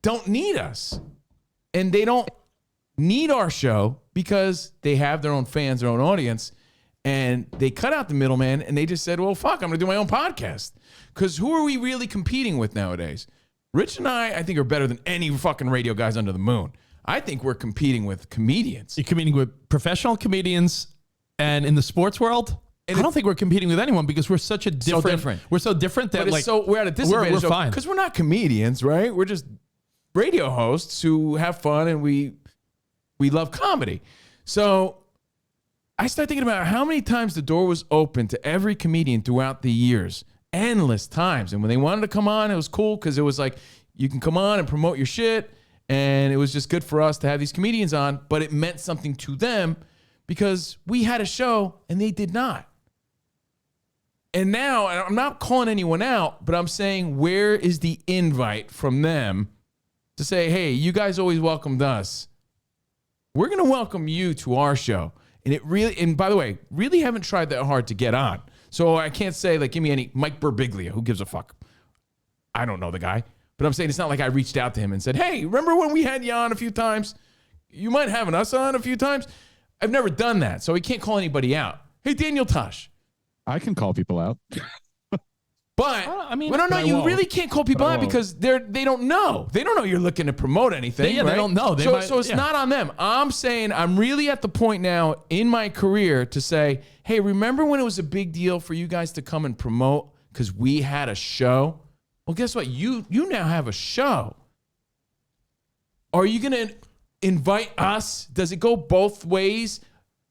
don't need us. And they don't need our show because they have their own fans, their own audience. And they cut out the middleman and they just said, well, fuck, I'm going to do my own podcast. Because who are we really competing with nowadays? Rich and I think, are better than any fucking radio guys under the moon. I think we're competing with comedians. You're competing with professional comedians, and in the sports world, I don't think we're competing with anyone because we're such a different. We're so different that we're at a disadvantage. We're fine because we're not comedians, right? We're just radio hosts who have fun and we love comedy. So I started thinking about how many times the door was open to every comedian throughout the years. Endless times. And when they wanted to come on, it was cool because it was like, you can come on and promote your shit. And it was just good for us to have these comedians on, but it meant something to them because we had a show and they did not. And now, I'm not calling anyone out, but I'm saying, where is the invite from them to say, hey, you guys always welcomed us. We're going to welcome you to our show. And by the way, really haven't tried that hard to get on. So I can't say, like, give me any Mike Birbiglia. Who gives a fuck? I don't know the guy. But I'm saying it's not like I reached out to him and said, hey, remember when we had you on a few times? You mind having us on a few times? I've never done that. So we can't call anybody out. Hey, Daniel Tosh. I can call people out. But you really can't call people out because they don't know. They don't know you're looking to promote anything. Right? They don't know. So it's not on them. I'm saying I'm really at the point now in my career to say, hey, remember when it was a big deal for you guys to come and promote because we had a show? Well, guess what? You now have a show. Are you going to invite us? Does it go both ways?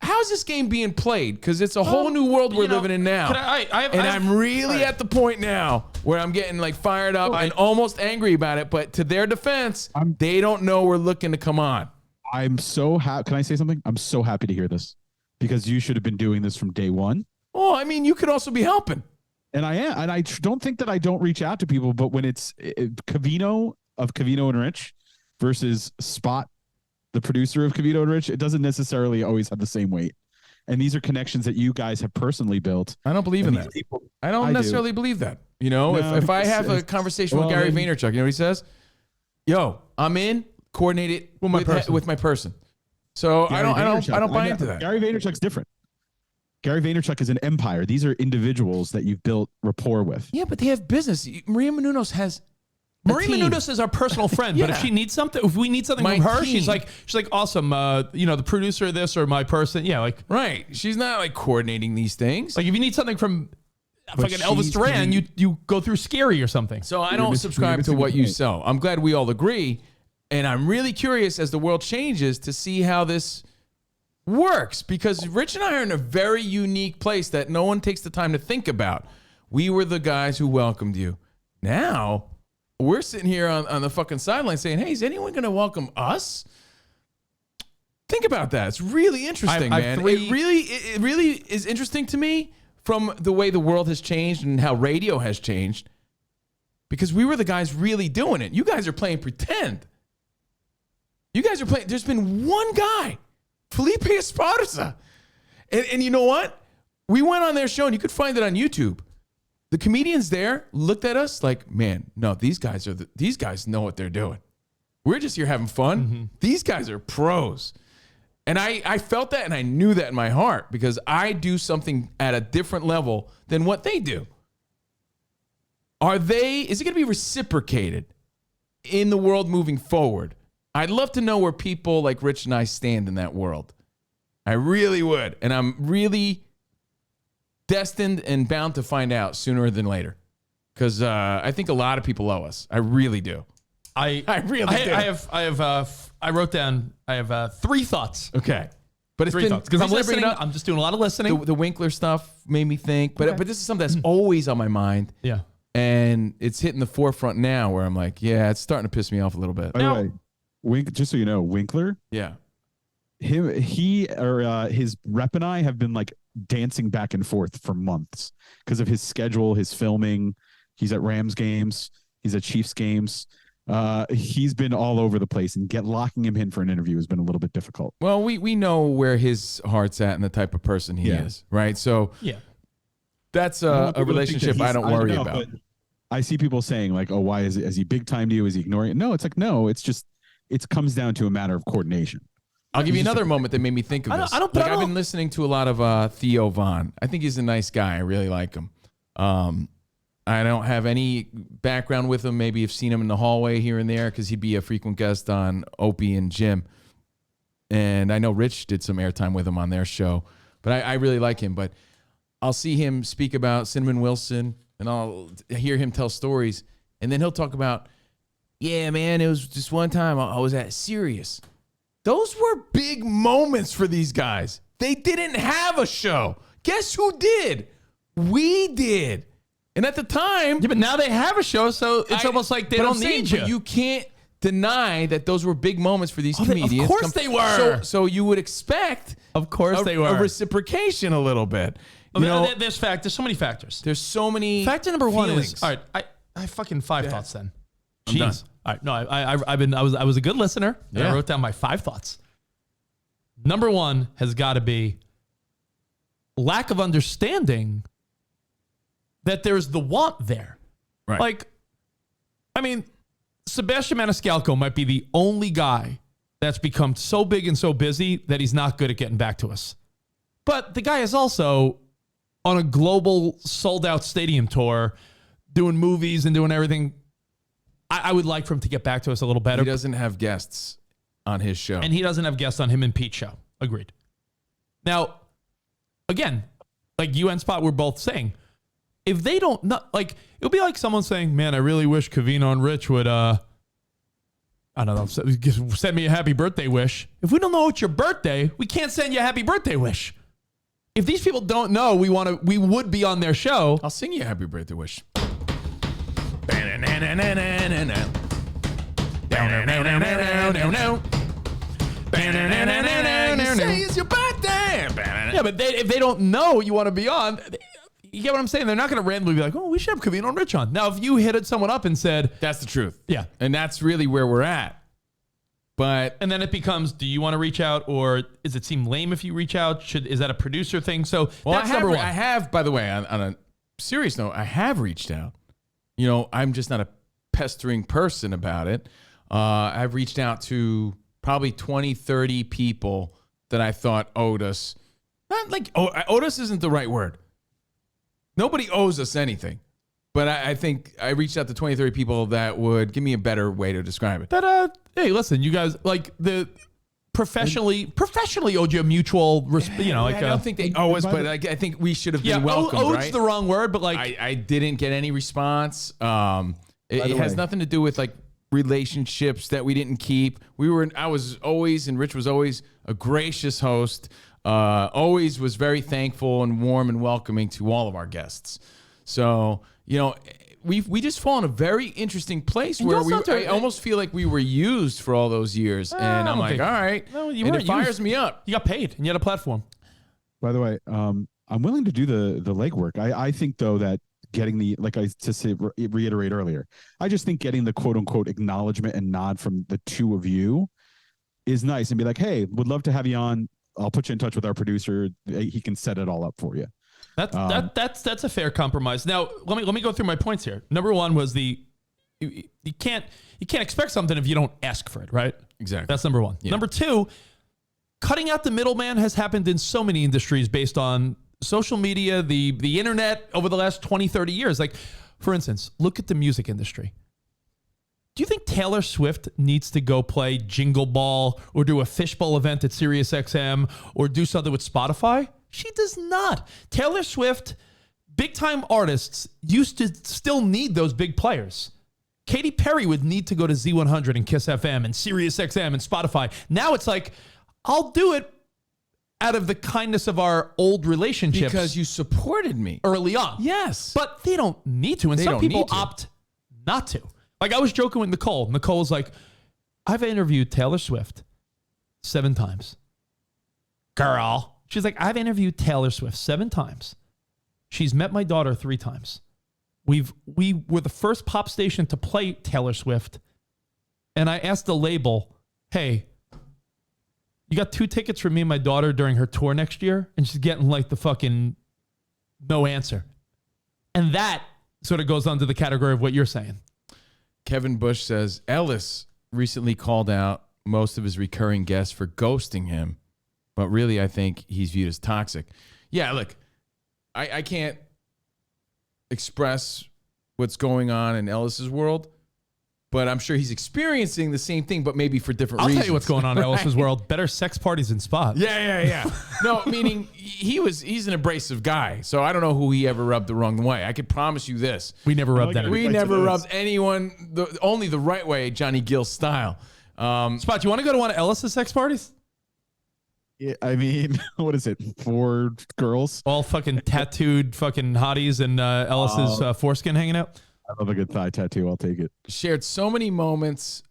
How's this game being played? Because it's a whole new world we're living in now. I'm really at the point now where I'm getting like fired up and almost angry about it. But to their defense, they don't know we're looking to come on. I'm so happy. Can I say something? I'm so happy to hear this because you should have been doing this from day one. Oh, I mean, you could also be helping. And I am. And I don't think that I don't reach out to people, but when it's Covino of Covino and Rich versus Spot, the producer of Covino and Rich, it doesn't necessarily always have the same weight. And these are connections that you guys have personally built. I don't believe in that. I don't necessarily believe that. If I have a conversation with Gary Vaynerchuk, you know what he says? Yo, I'm in, coordinate it with my person. So I don't buy into that. Gary Vaynerchuk's different. Gary Vaynerchuk is an empire. These are individuals that you've built rapport with. Yeah, but they have business. Maria Menounos has Maria Menounos is our personal friend, but if she needs something, if we need something from her, she's like awesome. The producer of this or my person, right. She's not like coordinating these things. Like if you need something from fucking Elvis Duran, you go through Scary or something. So I don't subscribe to what you sell. I'm glad we all agree, and I'm really curious as the world changes to see how this works because Rich and I are in a very unique place that no one takes the time to think about. We were the guys who welcomed you. Now we're sitting here on the fucking sideline saying, hey, is anyone going to welcome us? Think about that. It's really interesting, man. It really is interesting to me from the way the world has changed and how radio has changed because we were the guys really doing it. You guys are playing pretend. You guys are playing. There's been one guy, Felipe Esparza. And you know what? We went on their show, and you could find it on YouTube. The comedians there looked at us like, man, no, these guys know what they're doing. We're just here having fun. Mm-hmm. These guys are pros. And I felt that, and I knew that in my heart because I do something at a different level than what they do. Is it going to be reciprocated in the world moving forward? I'd love to know where people like Rich and I stand in that world. I really would. And I'm really destined and bound to find out sooner than later. Because I think a lot of people owe us. I really do. I wrote down, I have 3 thoughts. Okay. But it's 3 thoughts. Because I'm listening. I'm just doing a lot of listening. The Winkler stuff made me think. But this is something that's always on my mind. Yeah. And it's hitting the forefront now where I'm like, yeah, it's starting to piss me off a little bit. By the way, just so you know, Winkler, yeah, his rep and I have been like dancing back and forth for months because of his schedule, his filming. He's at Rams games, he's at Chiefs games. He's been all over the place, and locking him in for an interview has been a little bit difficult. Well, we know where his heart's at and the type of person he is, right? So yeah, that's a relationship I don't worry about. I see people saying like, "Oh, why is he big time to you? Is he ignoring it?" No, it's like no, it's just it comes down to a matter of coordination. I'll give you another moment that made me think of this. I've been listening to a lot of Theo Von. I think he's a nice guy. I really like him. I don't have any background with him. Maybe I've seen him in the hallway here and there because he'd be a frequent guest on Opie and Jim. And I know Rich did some airtime with him on their show. But I really like him. But I'll see him speak about Cinnamon Wilson, and I'll hear him tell stories. And then he'll talk about, yeah, man, it was just one time I was at Sirius. Those were big moments for these guys. They didn't have a show. Guess who did? We did. And at the time... Yeah, but now they have a show, so it's almost like they don't need you. You can't deny that those were big moments for these comedians. Of course they were. So you would expect... Of course they were. A reciprocation a little bit. There's so many factors. There's so many Factor number one feelings. is... All right, I fucking 5 thoughts then. I'm done. All right, no, I was a good listener. And I wrote down my 5 thoughts. Number 1 has got to be lack of understanding that there's the want there. Right. Like, I mean, Sebastian Maniscalco might be the only guy that's become so big and so busy that he's not good at getting back to us. But the guy is also on a global sold-out stadium tour, doing movies and doing everything. I would like for him to get back to us a little better. He doesn't have guests on his show. And he doesn't have guests on him and Pete's show. Agreed. Now, again, like you and Spot were both saying, if they don't, like, it would be like someone saying, man, I really wish Covino and Rich would, I don't know, send me a happy birthday wish. If we don't know it's your birthday, we can't send you a happy birthday wish. If these people don't know we would be on their show. I'll sing you a happy birthday wish. You say it's your birthday. Yeah, but if they don't know you want to be on, you get what I'm saying? They're not going to randomly be like, oh, we should have Covino and Rich on. Now, if you hit someone up and said... That's the truth. Yeah. And that's really where we're at. And then it becomes, do you want to reach out, or does it seem lame if you reach out? Is that a producer thing? So that's number 1. I have, by the way, on a serious note, I have reached out. You know, I'm just not a pestering person about it. I've reached out to probably 20, 30 people that I thought owed us. Not like, owed us isn't the right word. Nobody owes us anything. But I think I reached out to 20, 30 people that would give me a better way to describe it. Hey, listen, you guys, like, the professionally owed you a mutual, I don't think they owe us, but I think we should have been welcomed, owed's the wrong word, but like... I didn't get any response. It has nothing to do with, like, relationships that we didn't keep. I was always, and Rich was always a gracious host, always was very thankful and warm and welcoming to all of our guests. So, you know, we just fall in a very interesting place where I almost feel like we were used for all those years. And I'm like, all right. No, you and weren't it fires used. me up. You got paid and you had a platform. By the way, I'm willing to do the legwork. I think, though, that getting reiterate earlier, I just think getting the quote unquote acknowledgement and nod from the two of you is nice and be like, hey, would love to have you on. I'll put you in touch with our producer. He can set it all up for you. That's a fair compromise. Now, let me go through my points here. Number one was you can't expect something if you don't ask for it, right? Exactly. That's number one. Yeah. Number two, cutting out the middleman has happened in so many industries based on social media, the internet over the last 20, 30 years. Like, for instance, look at the music industry. Do you think Taylor Swift needs to go play Jingle Ball or do a fishbowl event at SiriusXM or do something with Spotify? She does not. Taylor Swift, big-time artists used to still need those big players. Katy Perry would need to go to Z100 and Kiss FM and SiriusXM and Spotify. Now it's like, I'll do it out of the kindness of our old relationships. Because you supported me. Early on. Yes. But they don't need to. And some people opt not to. Like, I was joking with Nicole. Nicole's like, I've interviewed Taylor Swift 7 times. Girl. She's like, I've interviewed Taylor Swift 7 times. She's met my daughter 3 times. We were the first pop station to play Taylor Swift. And I asked the label, hey, you got 2 tickets for me and my daughter during her tour next year? And she's getting like the fucking no answer. And that sort of goes under the category of what you're saying. Kevin Bush says Ellis recently called out most of his recurring guests for ghosting him, but really I think he's viewed as toxic. Yeah, look, I can't express what's going on in Ellis's world, but I'm sure he's experiencing the same thing, but maybe for different reasons. I'll tell you what's going on in Ellis's world. Better sex parties in spots. Yeah. No, meaning he's an abrasive guy, so I don't know who he ever rubbed the wrong way. I could promise you this. We never rubbed anyone. We never rubbed anyone only the right way, Johnny Gill style. Spot, you want to go to one of Ellis's sex parties? Yeah, I mean, what is it? 4 girls? All fucking tattooed fucking hotties and Ellis's foreskin hanging out? I love a good thigh tattoo. I'll take it. Shared so many moments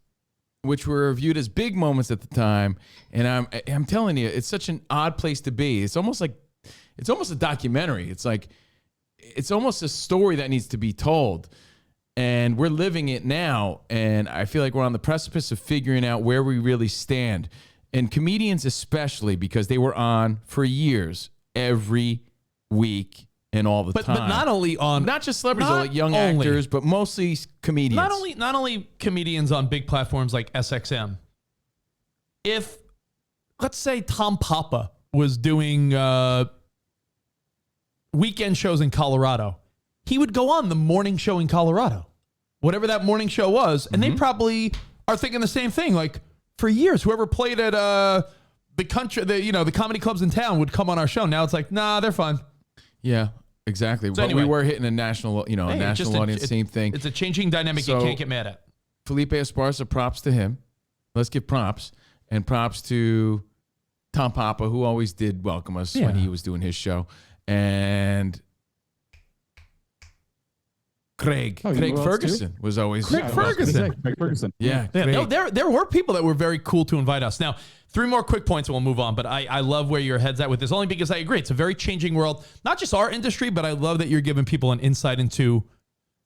which were viewed as big moments at the time, and I'm telling you, it's such an odd place to be. It's almost a documentary. It's almost a story that needs to be told, and we're living it now. And I feel like we're on the precipice of figuring out where we really stand, and comedians especially, because they were on for years every week. And all the time. But not just celebrities, like young actors, but mostly comedians. Not only comedians on big platforms like SXM. If, let's say, Tom Papa was doing weekend shows in Colorado, he would go on the morning show in Colorado, whatever that morning show was, and they probably are thinking the same thing. Like, for years, whoever played at the comedy clubs in town would come on our show. Now it's like, nah, they're fun. Yeah. Exactly. So but anyway, we were hitting a national, national audience, same thing. It's a changing dynamic you can't get mad at. Felipe Esparza, props to him. Let's give props. And props to Tom Papa, who always did welcome us when he was doing his show. And Craig Ferguson was always Craig Ferguson. Yeah. No, there were people that were very cool to invite us. Now, 3 more quick points and we'll move on. But I love where your head's at with this, only because I agree. It's a very changing world, not just our industry, but I love that you're giving people an insight into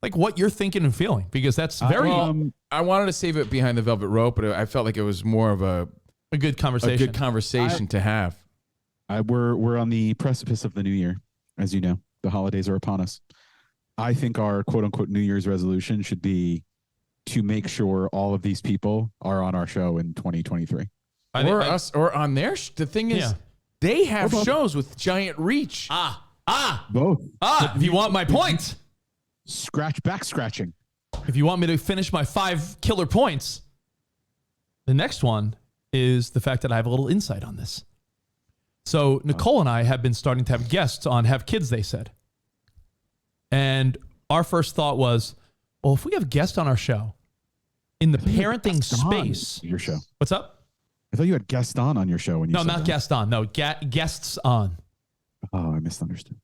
like what you're thinking and feeling, because that's very. I wanted to save it behind the velvet rope, but I felt like it was more of a good conversation. A good conversation to have. We're on the precipice of the new year, as you know. The holidays are upon us. I think our quote unquote New Year's resolution should be to make sure all of these people are on our show in 2023. Or on their the thing is, they have shows with giant reach. Both. If you want my point. Back scratching. If you want me to finish my 5 killer points, the next one is the fact that I have a little insight on this. So Nicole and I have been starting to have guests on Have Kids, they said. And our first thought was, well, if we have guests on our show in the parenting space. Your show. What's up? I thought you had Gaston on your show when you No, said not that. Gaston. No, guests on. Oh, I misunderstood.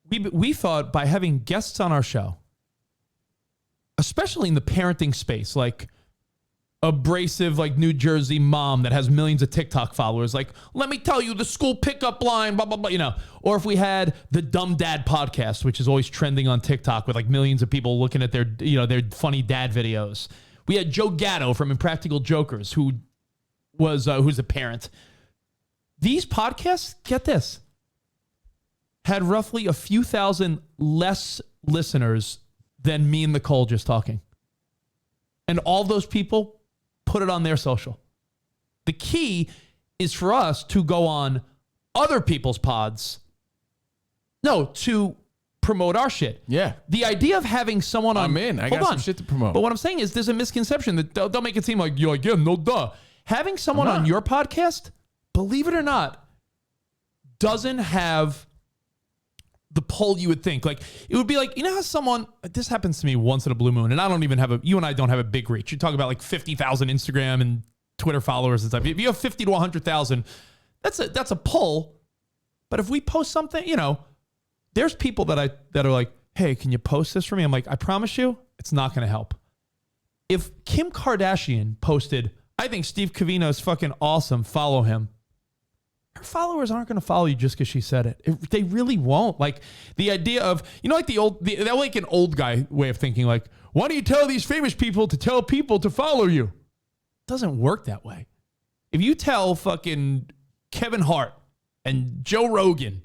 We thought by having guests on our show, especially in the parenting space, like abrasive, like New Jersey mom that has millions of TikTok followers, like, let me tell you the school pickup line, blah, blah, blah, Or if we had the Dumb Dad podcast, which is always trending on TikTok with like millions of people looking at their, their funny dad videos. We had Joe Gatto from Impractical Jokers, who who's a parent. These podcasts, get this, had roughly a few thousand less listeners than me and Nicole just talking. And all those people put it on their social. The key is for us to go on other people's pods. No, to promote our shit. Yeah. The idea of having someone on... I'm in. I hold got on. some shit to promote. But what I'm saying is there's a misconception that they'll make it seem like, you're like, yeah, no duh. Having someone on your podcast, believe it or not, doesn't have the pull you would think. Like, it would be like, you know how someone... This happens to me once in a blue moon, and I don't even have you and I don't have a big reach. You talk about like 50,000 Instagram and Twitter followers and stuff. If you have 50 to 100,000, that's a pull. But if we post something, you know, there's people that are like, hey, can you post this for me? I'm like, I promise you, it's not going to help. If Kim Kardashian posted, I think Steve Covino is fucking awesome, follow him, her followers aren't going to follow you just because she said it. They really won't. Like the idea of, you know, like that like an old guy way of thinking, like, why don't you tell these famous people to tell people to follow you? It doesn't work that way. If you tell fucking Kevin Hart and Joe Rogan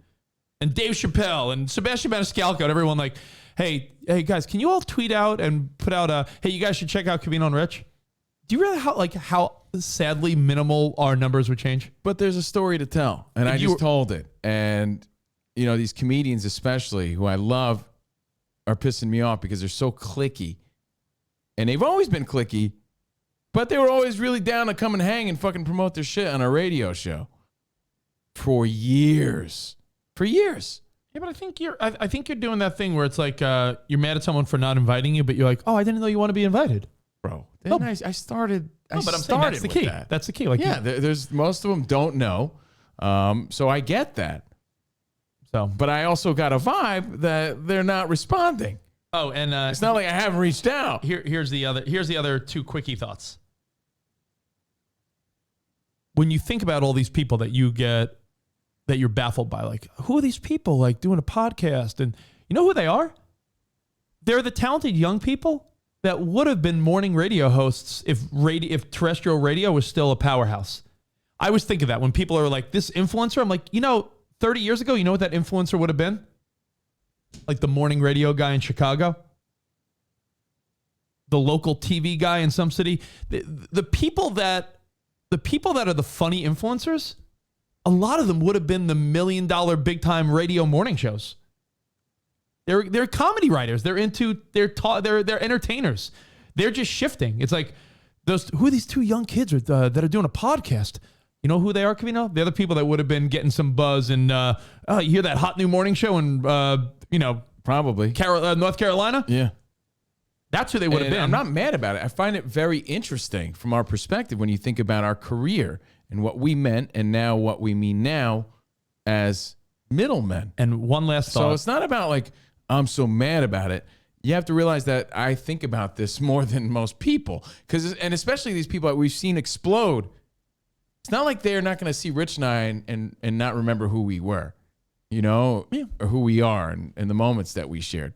and Dave Chappelle and Sebastian Maniscalco and everyone like, hey guys, can you all tweet out and put out hey, you guys should check out Covino and Rich? Do you realize how sadly minimal our numbers would change? But there's a story to tell, and I just told it. And, you know, these comedians especially, who I love, are pissing me off because they're so cliquey. And they've always been cliquey, but they were always really down to come and hang and fucking promote their shit on a radio show. For years. Yeah, but I think you're doing that thing where it's like you're mad at someone for not inviting you, but you're like, oh, I didn't know you want to be invited. Bro, I started. But I'm saying that's the key. That's the key. Like, yeah, there's most of them don't know, so I get that. But I also got a vibe that they're not responding. Oh, and it's not like I haven't reached out. Here's the other two quickie thoughts. When you think about all these people that you get, that you're baffled by, like, who are these people like doing a podcast? And you know who they are? They're the talented young people that would have been morning radio hosts if terrestrial radio was still a powerhouse. I always think of that when people are like, this influencer. I'm like, 30 years ago, you know what that influencer would have been? Like the morning radio guy in Chicago, the local TV guy in some city. The people that are the funny influencers, a lot of them would have been the $1 million big time radio morning shows. They're comedy writers. They're entertainers. They're just shifting. It's like who are these two young kids that are doing a podcast? You know who they are, Covino? They're the people that would have been getting some buzz and you hear that hot new morning show in probably North Carolina. Yeah, that's who they would have been. I'm not mad about it. I find it very interesting from our perspective when you think about our career and what we meant and now what we mean now as middlemen. And one last thought. So it's not about like, I'm so mad about it. You have to realize that I think about this more than most people. And especially these people that we've seen explode. It's not like they're not going to see Rich and I and not remember who we were, or who we are and the moments that we shared.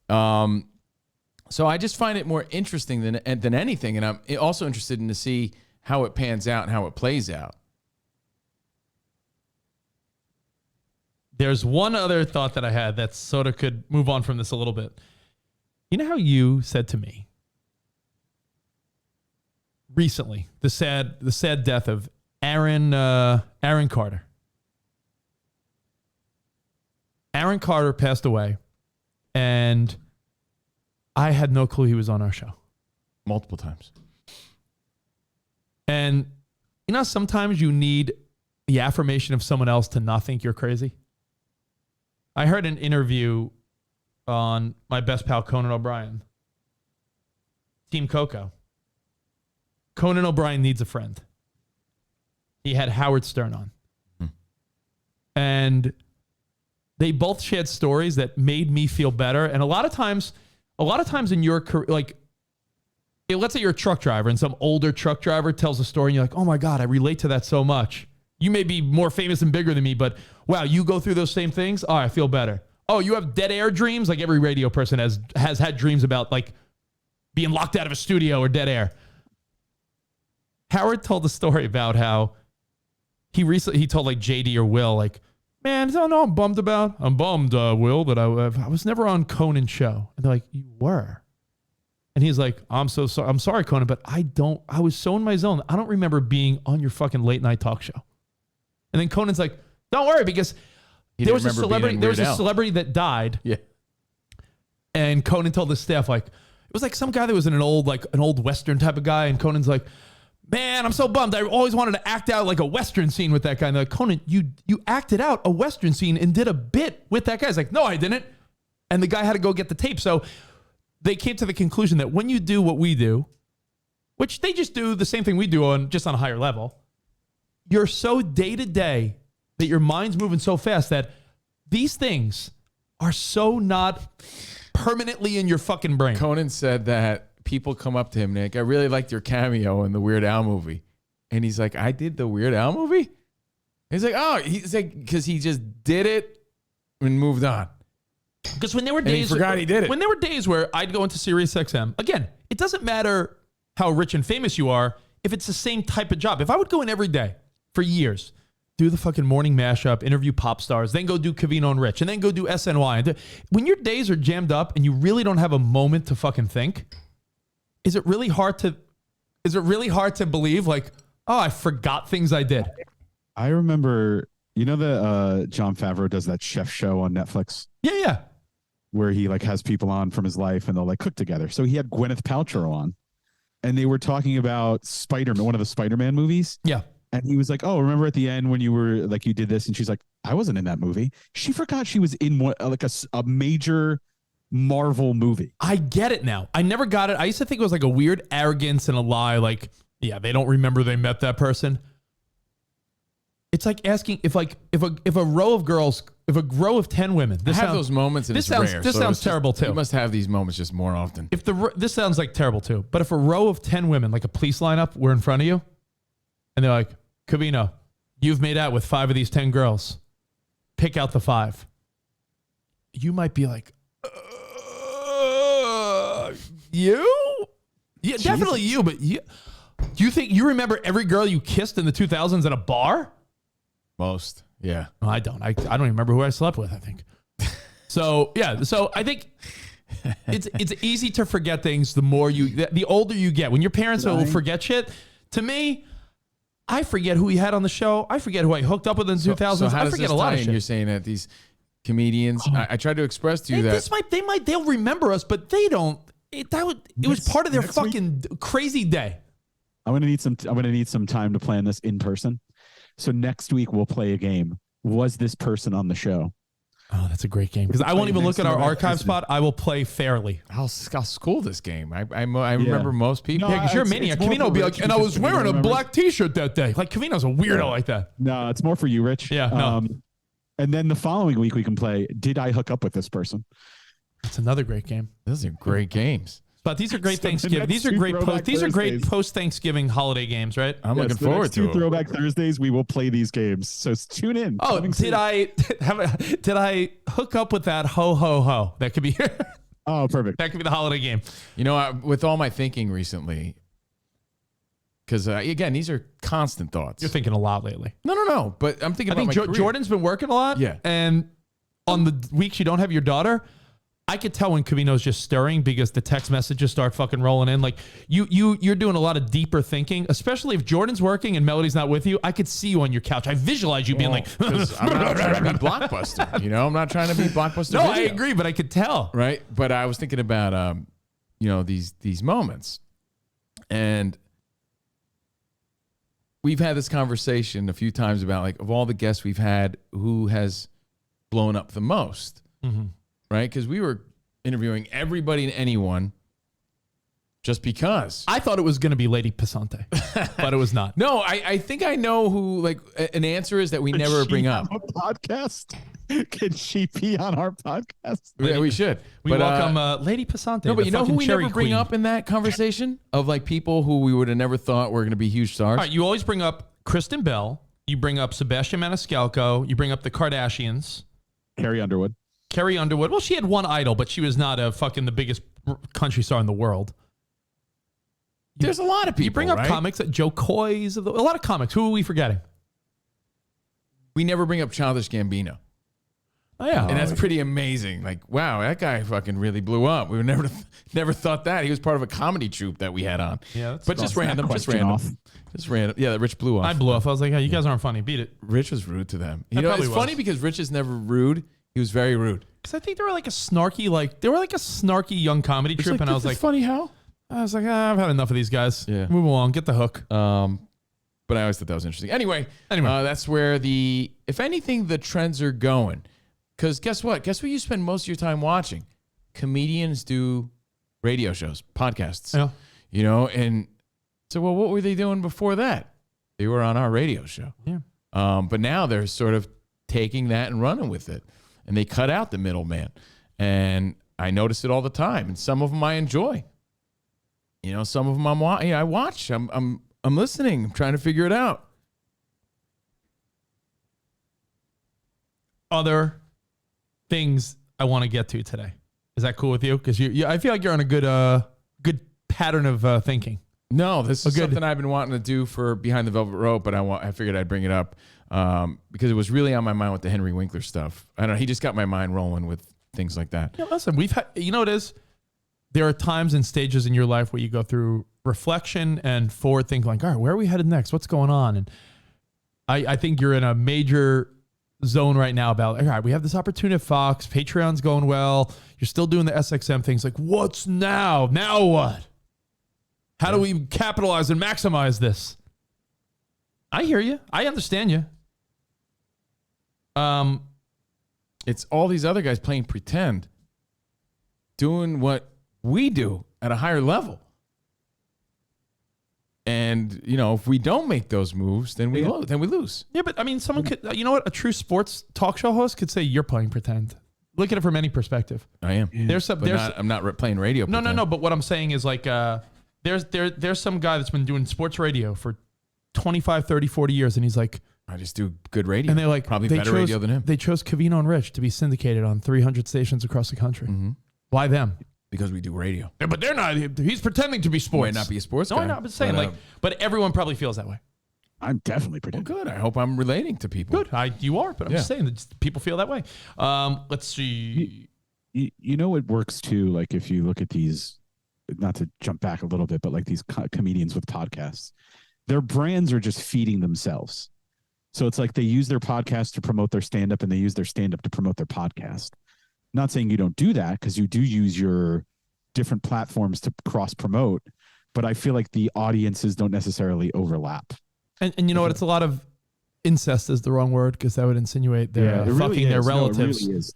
So I just find it more interesting than anything. And I'm also interested in to see how it pans out and how it plays out. There's one other thought that I had that sort of could move on from this a little bit. You know how you said to me recently the sad death of Aaron Carter. Aaron Carter passed away, and I had no clue he was on our show. Multiple times. And sometimes you need the affirmation of someone else to not think you're crazy. I heard an interview on my best pal, Conan O'Brien. Team Coco. Conan O'Brien needs a friend. He had Howard Stern on. And they both shared stories that made me feel better. And a lot of times in your career, like, let's say you're a truck driver and some older truck driver tells a story and you're like, oh my God, I relate to that so much. You may be more famous and bigger than me, but wow, you go through those same things? Oh, I feel better. Oh, you have dead air dreams? Like every radio person has had dreams about like being locked out of a studio or dead air. Howard told a story about how he told like JD or Will, like, man, I don't know I'm bummed about. I'm bummed, Will, that I was never on Conan's show. And they're like, you were. And he's like, I'm so sorry. I'm sorry, Conan, but I was so in my zone. I don't remember being on your fucking late night talk show. And then Conan's like, don't worry, because there was a celebrity that died. Yeah. And Conan told the staff, like, it was like some guy that was in an old Western type of guy. And Conan's like, man, I'm so bummed. I always wanted to act out like a Western scene with that guy. And they're like, Conan, you acted out a Western scene and did a bit with that guy. He's like, no, I didn't. And the guy had to go get the tape. So they came to the conclusion that when you do what we do, which they just do the same thing we do on a higher level, you're so day to day that your mind's moving so fast that these things are so not permanently in your fucking brain. Conan said that people come up to him, Nick, I really liked your cameo in the Weird Al movie. And he's like, I did the Weird Al movie? He's like, oh, he's like, because he just did it and moved on. Because when there were days, he forgot he did it. When there were days where I'd go into Sirius XM, again, it doesn't matter how rich and famous you are if it's the same type of job. If I would go in every day for years, do the fucking morning mashup, interview pop stars, then go do Covino and Rich, and then go do SNY. When your days are jammed up and you really don't have a moment to fucking think, is it really hard to believe, like, oh, I forgot things I did? I remember, you know, the Jon Favreau does that chef show on Netflix. Yeah. Where he like has people on from his life and they'll like cook together. So he had Gwyneth Paltrow on, and they were talking about Spider-Man, one of the Spider-Man movies. Yeah. And he was like, oh, remember at the end when you were like, you did this? And she's like, I wasn't in that movie. She forgot she was in one, like a major Marvel movie. I get it now. I never got it. I used to think it was like a weird arrogance and a lie. Like, yeah, they don't remember they met that person. It's like asking if a row of 10 women. I have those moments and this it's sounds, rare. This so sounds terrible too. You must have these moments just more often. This sounds like terrible too. But if a row of 10 women, like a police lineup, were in front of you, and they're like, Covino, you've made out with 5 of these 10 girls. Pick out the 5. You might be like, you? Yeah, Jesus. Definitely you. But do you think you remember every girl you kissed in the 2000s at a bar? Most, yeah. No, I don't. I don't even remember who I slept with, I think. So, yeah. So I think it's easy to forget things the older you get. When your parents will forget shit, to me, I forget who we had on the show. I forget who I hooked up with in the 2000s. So how I does forget this a lot tie of in? shit. You're saying that these comedians, I tried to express to you that they'll remember us, but they don't. It was part of their fucking crazy day. I'm gonna need some time to plan this in person. So next week we'll play a game. Was this person on the show? Oh, that's a great game. Because I won't even look at our archive spot. I will play fairly. I'll school this game. I remember most people. Yeah, because you're a maniac. Covino will be like, and I was wearing a black t-shirt that day. Like, Covino's a weirdo like that. No, it's more for you, Rich. Yeah, no. And then the following week we can play, did I hook up with this person? That's another great game. Those are great games. But these are great Thanksgiving. These are great post-Thanksgiving holiday games, right? I'm looking forward to it. Throwback Thursdays, we will play these games. So tune in. Oh, did I hook up with that ho ho ho? That could be. Oh, perfect. That could be the holiday game. You know, with all my thinking recently, because again, these are constant thoughts. You're thinking a lot lately. No. But I'm thinking about my career. Jordan's been working a lot. Yeah. And on the weeks you don't have your daughter, I could tell when Covino's just stirring because the text messages start fucking rolling in. Like you're doing a lot of deeper thinking, especially if Jordan's working and Melody's not with you. I could see you on your couch. I visualize you being like, I'm not trying to be Blockbuster. You know, I'm not trying to be Blockbuster. No, video. I agree, but I could tell. Right. But I was thinking about, these moments, and we've had this conversation a few times about like of all the guests we've had, who has blown up the most. Mm-hmm. Right? Because we were interviewing everybody and anyone just because. I thought it was going to be Lady Passante, but it was not. No, I think I know who, like, an answer is that we never bring up. A podcast? Can she be on our podcast? Yeah, we should. We welcome Lady Passante. No, but you know who we never bring queen. up in that conversation? Of, like, people who we would have never thought were going to be huge stars? All right, you always bring up Kristen Bell. You bring up Sebastian Maniscalco. You bring up the Kardashians. Carrie Underwood. Well, she had one idol, but she was not the biggest country star in the world. There's a lot of people. You bring up right? comics, Joe Coy's, a lot of comics. Who are we forgetting? We never bring up Childish Gambino. Oh, yeah. And that's pretty amazing. Like, wow, that guy fucking really blew up. We never thought that. He was part of a comedy troupe that we had on. Yeah, but just random. Just random. Yeah, Rich blew off. I blew off. I was like, hey, you guys aren't funny. Beat it. Rich was rude to them. You That know, probably it's was. funny because Rich is never rude. He was very rude. Because I think they were like a snarky young comedy It's troupe. like, And I was like, funny how? I've had enough of these guys. Yeah. Move along. Get the hook. But I always thought that was interesting. Anyway, that's where if anything, the trends are going. Because guess what? Guess what you spend most of your time watching? Comedians do radio shows, podcasts. Yeah. You know, and so, well, what were they doing before that? They were on our radio show. Yeah. But now they're sort of taking that and running with it. And they cut out the middleman. And I notice it all the time. And some of them I enjoy. You know, some of them I watch. I'm listening. I'm trying to figure it out. Other things I want to get to today. Is that cool with you? Because I feel like you're on a good pattern of thinking. No, this is something I've been wanting to do for Behind the Velvet Rope, but I figured I'd bring it up because it was really on my mind with the Henry Winkler stuff. I don't know. He just got my mind rolling with things like that. Yeah, listen, we've had, you know what it is? There are times and stages in your life where you go through reflection and forward thinking like, all right, where are we headed next? What's going on? And I think you're in a major zone right now about, all right, we have this opportunity at Fox, Patreon's going well. You're still doing the SXM things. Like, what's now? Now what? How do we capitalize and maximize this? I hear you. I understand you. It's all these other guys playing pretend, doing what we do at a higher level. And, you know, if we don't make those moves, then we lose. Yeah, but I mean, someone could, you know what? A true sports talk show host could say you're playing pretend. Look at it from any perspective. I am. I'm not playing radio. No. But what I'm saying is like, there's some guy that's been doing sports radio for 25, 30, 40 years. And he's like, I just do good radio. And they're like, probably better radio than him. They chose Covino and Rich to be syndicated on 300 stations across the country. Mm-hmm. Why them? Because we do radio. Yeah, but they're not. He's pretending to be sports. Might not be a sports guy. No, I'm not saying but everyone probably feels that way. I'm definitely pretending. Well, good. I hope I'm relating to people. Good. You are, but I'm just saying that people feel that way. Let's see. You know, it works too. Like if you look at these, not to jump back a little bit, but like these comedians with podcasts, their brands are just feeding themselves. So it's like they use their podcast to promote their stand-up and they use their stand-up to promote their podcast. Not saying you don't do that because you do use your different platforms to cross-promote, but I feel like the audiences don't necessarily overlap. And you know what? It's a lot of incest is the wrong word because that would insinuate they're fucking their relatives. No, it really is.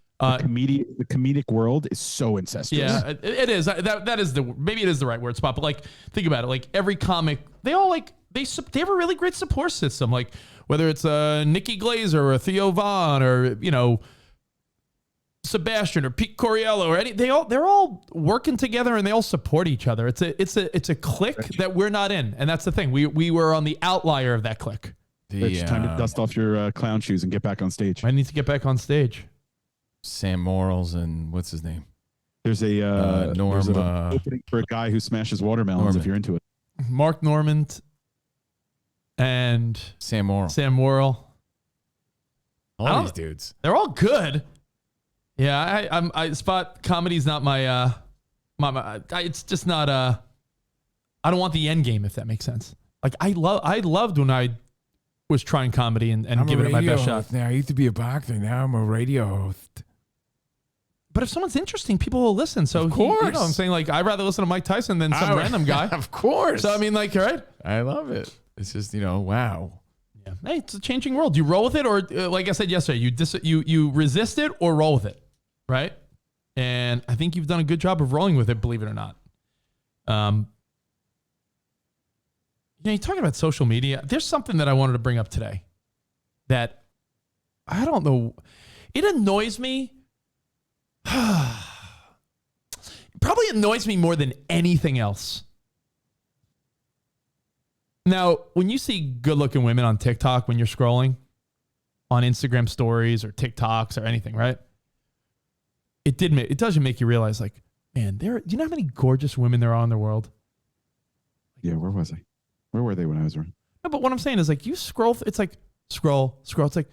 The comedic world is so incestuous. Yeah, it is. That is maybe it is the right word spot. But like, think about it. Like every comic, they all like they have a really great support system. Like whether it's Nikki Glazer or Theo Vaughn or Sebastian or Pete Coriello or they're all working together and they all support each other. It's a clique that we're not in, and that's the thing. We were on the outlier of that clique. It's time to dust off your clown shoes and get back on stage. I need to get back on stage. Sam Morrils and what's his name? There's a Norm there's an opening for a guy who smashes watermelons. If you're into it, Mark Normand and Sam Morrill. All these dudes. They're all good. Yeah, I spot comedy's not my it's just not I don't want the end game, if that makes sense. Like I loved when I was trying comedy and giving it my best shot. Now I used to be a boxer. Now I'm a radio host. But if someone's interesting, people will listen. So of course, you know, I'm saying like I'd rather listen to Mike Tyson than some random guy. Of course. So I mean, like, right? I love it. It's just wow. Yeah. Hey, it's a changing world. You roll with it, or like I said yesterday, you resist it or roll with it, right? And I think you've done a good job of rolling with it, believe it or not. You're talking about social media. There's something that I wanted to bring up today that I don't know. It annoys me. Probably annoys me more than anything else. Now, when you see good-looking women on TikTok, when you're scrolling on Instagram stories or TikToks or anything, right? It doesn't make you realize, like, man, do you know how many gorgeous women there are in the world? Yeah, where was I? Where were they when I was around? No, but what I'm saying is like you scroll. It's like scroll. It's like,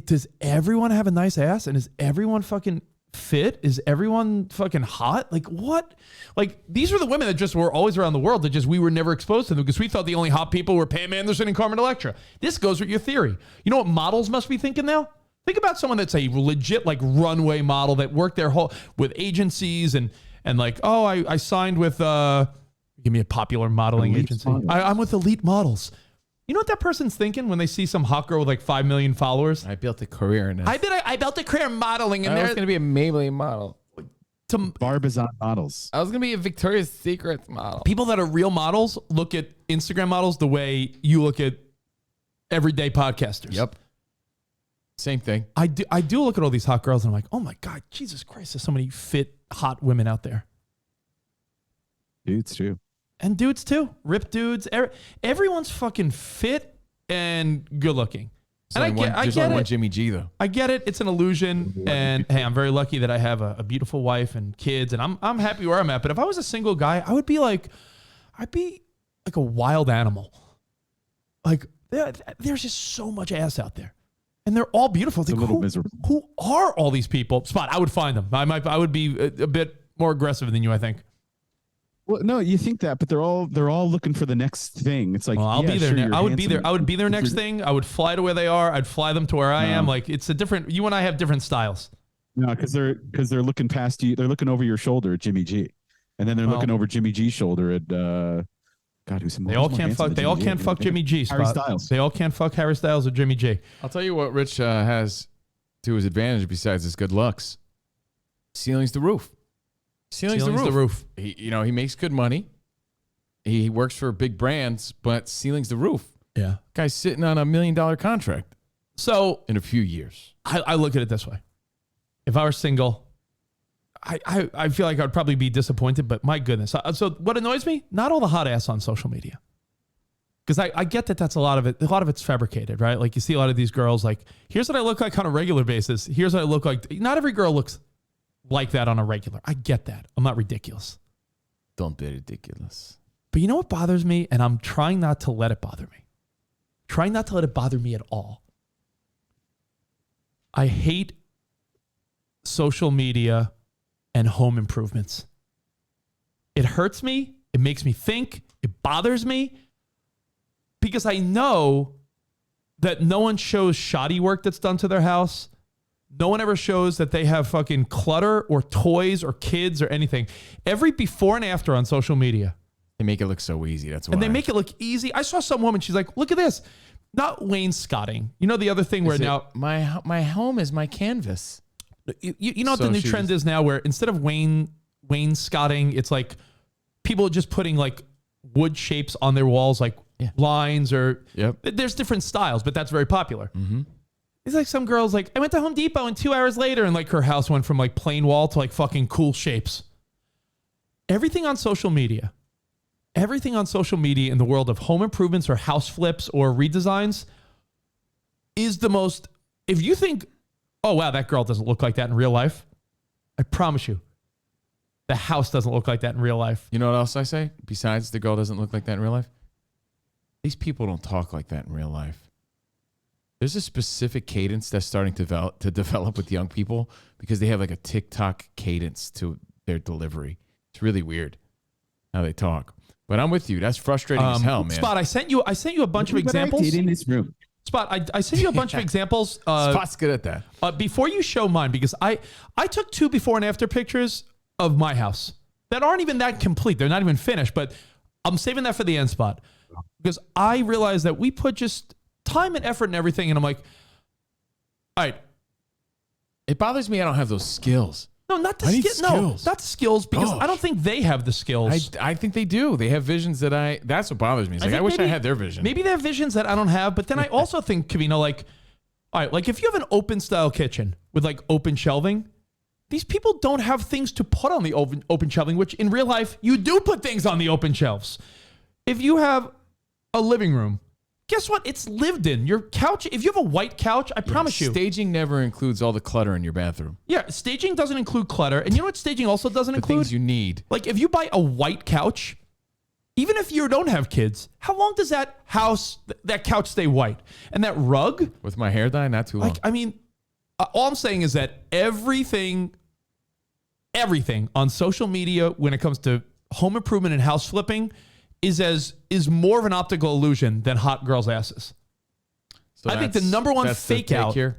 does everyone have a nice ass? And is everyone fucking fit? Is everyone fucking hot? Like what? Like these were the women that just were always around the world that just we were never exposed to them because we thought the only hot people were Pam Anderson and Carmen Electra. This goes with your theory. You know what models must be thinking now? Think about someone that's a legit like runway model that worked their whole with agencies and like, oh, I signed with give me a popular modeling agency. I'm with Elite Models. You know what that person's thinking when they see some hot girl with like 5 million followers? I built a career in it. I built a career modeling, and I was going to be a Maybelline model. Barbizon models. I was going to be a Victoria's Secret model. People that are real models look at Instagram models the way you look at everyday podcasters. Yep. Same thing. I do look at all these hot girls, and I'm like, oh my God, Jesus Christ, there's so many fit, hot women out there. Dudes too. And dudes too. Ripped dudes. Everyone's fucking fit and good looking. And I get it. One Jimmy G though. I get it. It's an illusion. And hey, I'm very lucky that I have a beautiful wife and kids, and I'm happy where I'm at. But if I was a single guy, I'd be like a wild animal. Like there's just so much ass out there, and they're all beautiful. It's a little miserable. Who are all these people? Spot. I would find them. I would be a bit more aggressive than you, I think. Well, no, you think that, but they're all looking for the next thing. It's like, well, I'll be there. Sure, I would be there. I would be their next thing. I would fly to where they are. I'd fly them to where I am. Like it's a different. You and I have different styles. No, because they're looking past you. They're looking over your shoulder at Jimmy G, and then they're looking over Jimmy G's shoulder at God, who's some. They all can't fuck. They all can't fuck Jimmy G. Harry Styles. They all can't fuck Harry Styles or Jimmy G. I'll tell you what Rich has to his advantage besides his good looks. Ceiling's the roof. Ceiling's the roof. He makes good money. He works for big brands, but ceiling's the roof. Yeah. Guy's sitting on $1 million contract. So in a few years. I look at it this way. If I were single, I feel like I'd probably be disappointed, but my goodness. So what annoys me? Not all the hot ass on social media. Because I get that that's a lot of it. A lot of it's fabricated, right? Like you see a lot of these girls like, here's what I look like on a regular basis. Here's what I look like. Not every girl looks like that on a regular. I get that. I'm not ridiculous. Don't be ridiculous. But you know what bothers me? And I'm trying not to let it bother me. Trying not to let it bother me at all. I hate social media and home improvements. It hurts me. It makes me think. It bothers me. Because I know that no one shows shoddy work that's done to their house. No one ever shows that they have fucking clutter or toys or kids or anything. Every before and after on social media. They make it look so easy. That's why. And they make it look easy. I saw some woman. She's like, look at this. Not wainscoting. You know the other thing where now my home is my canvas. You know what the new trend is now, where instead of wainscoting, it's like people are just putting like wood shapes on their walls, like lines or there's different styles, but that's very popular. Mm-hmm. It's like some girls like, I went to Home Depot and 2 hours later, and like her house went from like plain wall to like fucking cool shapes. Everything on social media in the world of home improvements or house flips or redesigns is the most, if you think, oh wow, that girl doesn't look like that in real life, I promise you, the house doesn't look like that in real life. You know what else I say? Besides the girl doesn't look like that in real life? These people don't talk like that in real life. There's a specific cadence that's starting to develop with young people because they have like a TikTok cadence to their delivery. It's really weird how they talk. But I'm with you. That's frustrating as hell, man. Spot, I sent you a bunch of examples. In this room. Spot, I sent you a bunch of examples. Spot's good at that. Before you show mine, because I took 2 before and after pictures of my house that aren't even that complete. They're not even finished, but I'm saving that for the end, Spot. Because I realized that we put just time and effort and everything, and I'm like, all right. It bothers me I don't have those skills. No, not the skills. No, not the skills, because I don't think they have the skills. I think they do. They have visions that's what bothers me. It's like, I wish I had their vision. Maybe they have visions that I don't have, but then I also think, Covino, like, all right, like if you have an open style kitchen with like open shelving, these people don't have things to put on the open shelving, which in real life, you do put things on the open shelves. If you have a living room, guess what? It's lived in. Your couch, if you have a white couch, I promise you. Staging never includes all the clutter in your bathroom. Yeah, staging doesn't include clutter. And you know what staging also doesn't include? Things you need. Like if you buy a white couch, Even if you don't have kids, how long does that couch stay white? And that rug? With my hair dye, not too long. Like, I mean, all I'm saying is that everything on social media when it comes to home improvement and house flipping is more of an optical illusion than hot girls' asses. So I think the number one fake out here.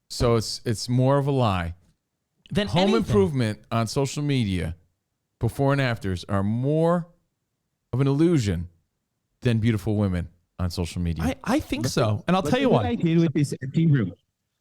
So it's more of a lie. Than home anything. improvement on social media, before and afters, are more of an illusion than beautiful women on social media. I think so, and I'll tell you what what. I did with this empty room.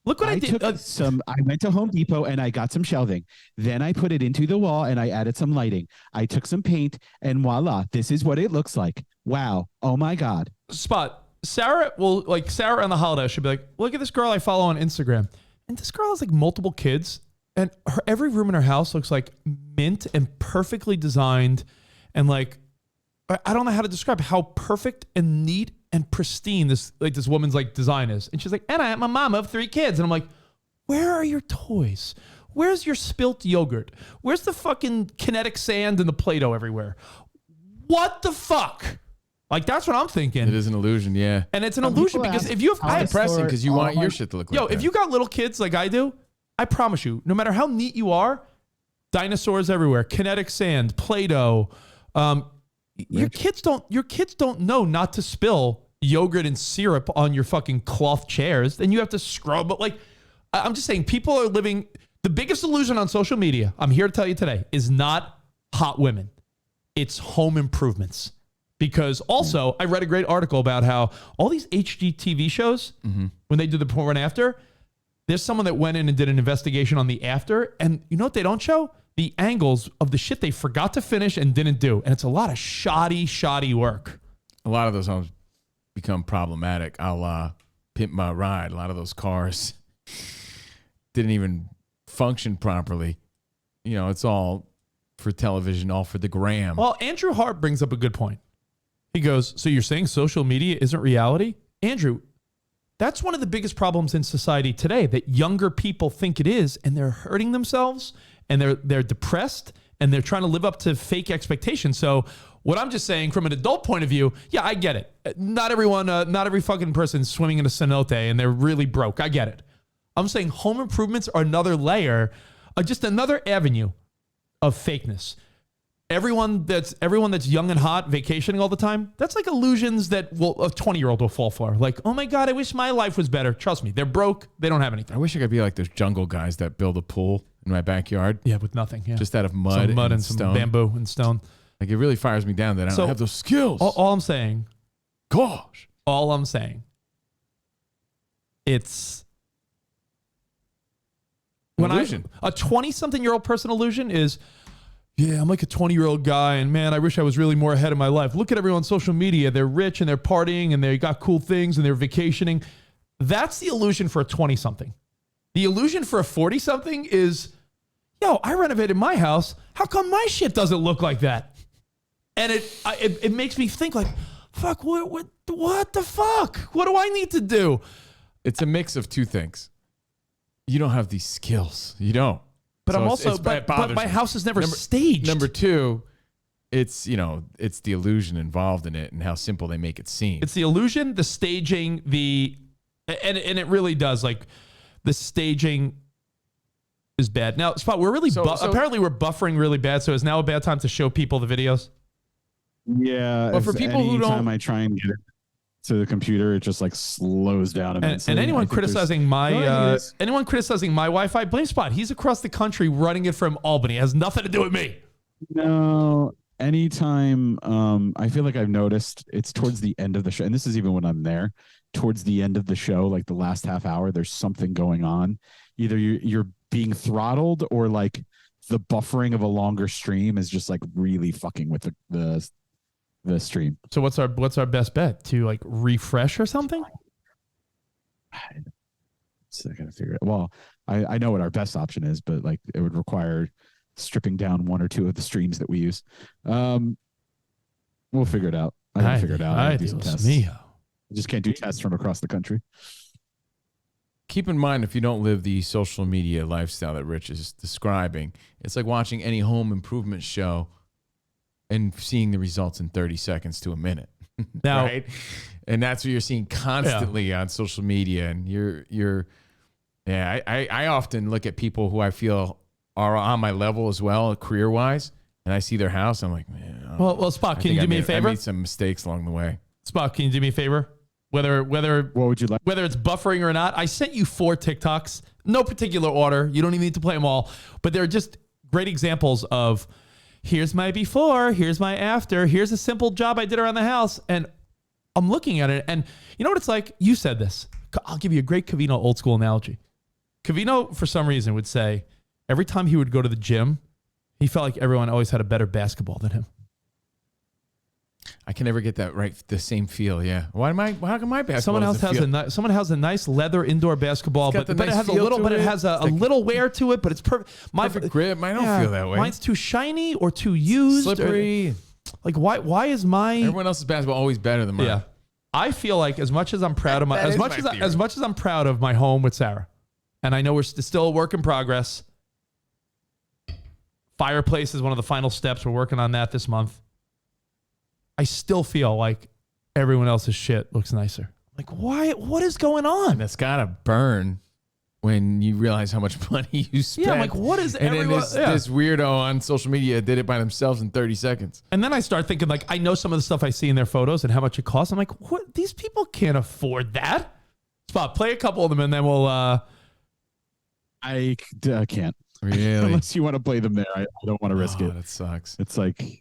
Look what I did. I went to Home Depot and I got some shelving. Then I put it into the wall and I added some lighting. I took some paint and voila, this is what it looks like. Wow. Oh my God. Spot. Sarah on the holiday should be like, look at this girl I follow on Instagram. And this girl has like multiple kids. And every room in her house looks like mint and perfectly designed. And like, I don't know how to describe how perfect and neat and pristine this woman's like design is. And she's like, and I'm a mom of 3 kids. And I'm like, where are your toys? Where's your spilt yogurt? Where's the fucking kinetic sand and the Play-Doh everywhere? What the fuck? Like, that's what I'm thinking. It is an illusion, yeah. And it's an illusion because if you have... It's depressing because you want your shit to look like that. If you got little kids like I do, I promise you, no matter how neat you are, dinosaurs everywhere, kinetic sand, Play-Doh. Your kids don't know not to spill yogurt and syrup on your fucking cloth chairs. Then you have to scrub. But like, I'm just saying, people are living... The biggest illusion on social media, I'm here to tell you today, is not hot women. It's home improvements. Because also, I read a great article about how all these HGTV shows, when they do the before and after, there's someone that went in and did an investigation on the after, and you know what they don't show? The angles of the shit they forgot to finish and didn't do. And it's a lot of shoddy work. A lot of those homes become problematic, a la Pimp My Ride. A lot of those cars didn't even function properly. You know, it's all for television, all for the gram. Well, Andrew Hart brings up a good point. He goes, so you're saying social media isn't reality? Andrew, that's one of the biggest problems in society today, that younger people think it is, and they're hurting themselves, and they're depressed, and they're trying to live up to fake expectations. So what I'm just saying from an adult point of view, yeah, I get it. Not every fucking person swimming in a cenote and they're really broke. I get it. I'm saying home improvements are another layer, just another avenue of fakeness. Everyone that's young and hot, vacationing all the time, that's like illusions that a 20-year-old will fall for. Like, oh my God, I wish my life was better. Trust me, they're broke. They don't have anything. I wish I could be like those jungle guys that build a pool in my backyard. Yeah, with nothing. Yeah. Just out of mud and some stone. bamboo and stone. Like, it really fires me down that I don't have those skills. All I'm saying, gosh, it's illusion. A 20-something-year-old person illusion is, yeah, I'm like a 20-year-old guy, and man, I wish I was really more ahead of my life. Look at everyone on social media. They're rich, and they're partying, and they got cool things, and they're vacationing. That's the illusion for a 20-something. The illusion for a 40-something is, yo, I renovated my house. How come my shit doesn't look like that? And it makes me think like, fuck, what the fuck? What do I need to do? It's a mix of two things. You don't have these skills. You don't. But So I'm also, it but bothers my me. house is never staged. Number two, it's the illusion involved in it and how simple they make it seem. It's the illusion, the staging, and it really does. Like, the staging is bad. Now, Spot, we're really apparently we're buffering really bad. So is now a bad time to show people the videos? Yeah. But for people who don't, anytime I try and get it to the computer, it just like slows down immensely. And anyone criticizing my Wi-Fi, blame Spot. He's across the country running it from Albany. It has nothing to do with me. No, anytime I feel like I've noticed it's towards the end of the show, and this is even when I'm there, towards the end of the show, like the last half hour, there's something going on. Either you're being throttled or like the buffering of a longer stream is just like really fucking with the stream. So what's our best bet? To like refresh or something? So I gotta figure it. Well, I know what our best option is, but like it would require stripping down one or two of the streams that we use. We'll figure it out. I can figure it out. I do some tests. I just can't do tests from across the country. Keep in mind, if you don't live the social media lifestyle that Rich is describing, it's like watching any home improvement show and seeing the results in 30 seconds to a minute. Now, right? And that's what you're seeing constantly on social media. And I often look at people who I feel are on my level as well, career wise, and I see their house. I'm like, man. Well, Spock, can you do me a favor? I made some mistakes along the way. Spock, can you do me a favor? Whether what would you like? Whether it's buffering or not, I sent you 4 TikToks, no particular order. You don't even need to play them all, but they're just great examples of here's my before, here's my after, here's a simple job I did around the house, and I'm looking at it, and you know what it's like? You said this. I'll give you a great Covino old school analogy. Covino, for some reason, would say every time he would go to the gym, he felt like everyone always had a better basketball than him. I can never get that right. The same feel, yeah. How come my basketball? Someone has a nice leather indoor basketball, but it has a little wear to it. But it's perfect. Perfect grip. I don't feel that way. Mine's too shiny or too used, slippery. Like why is my everyone else's basketball always better than mine? Yeah, I feel like as much as I'm proud of as much as I'm proud of my home with Sarah, and I know we're still a work in progress. Fireplace is one of the final steps. We're working on that this month. I still feel like everyone else's shit looks nicer. Like, why? What is going on? And it's got to burn when you realize how much money you spent. Yeah, I'm like, what is everyone? This weirdo on social media did it by themselves in 30 seconds. And then I start thinking, like, I know some of the stuff I see in their photos and how much it costs. I'm like, what? These people can't afford that. Spot, play a couple of them and then we'll... I can't. Really? Unless you want to play them there. I don't want to risk it. That sucks. It's like...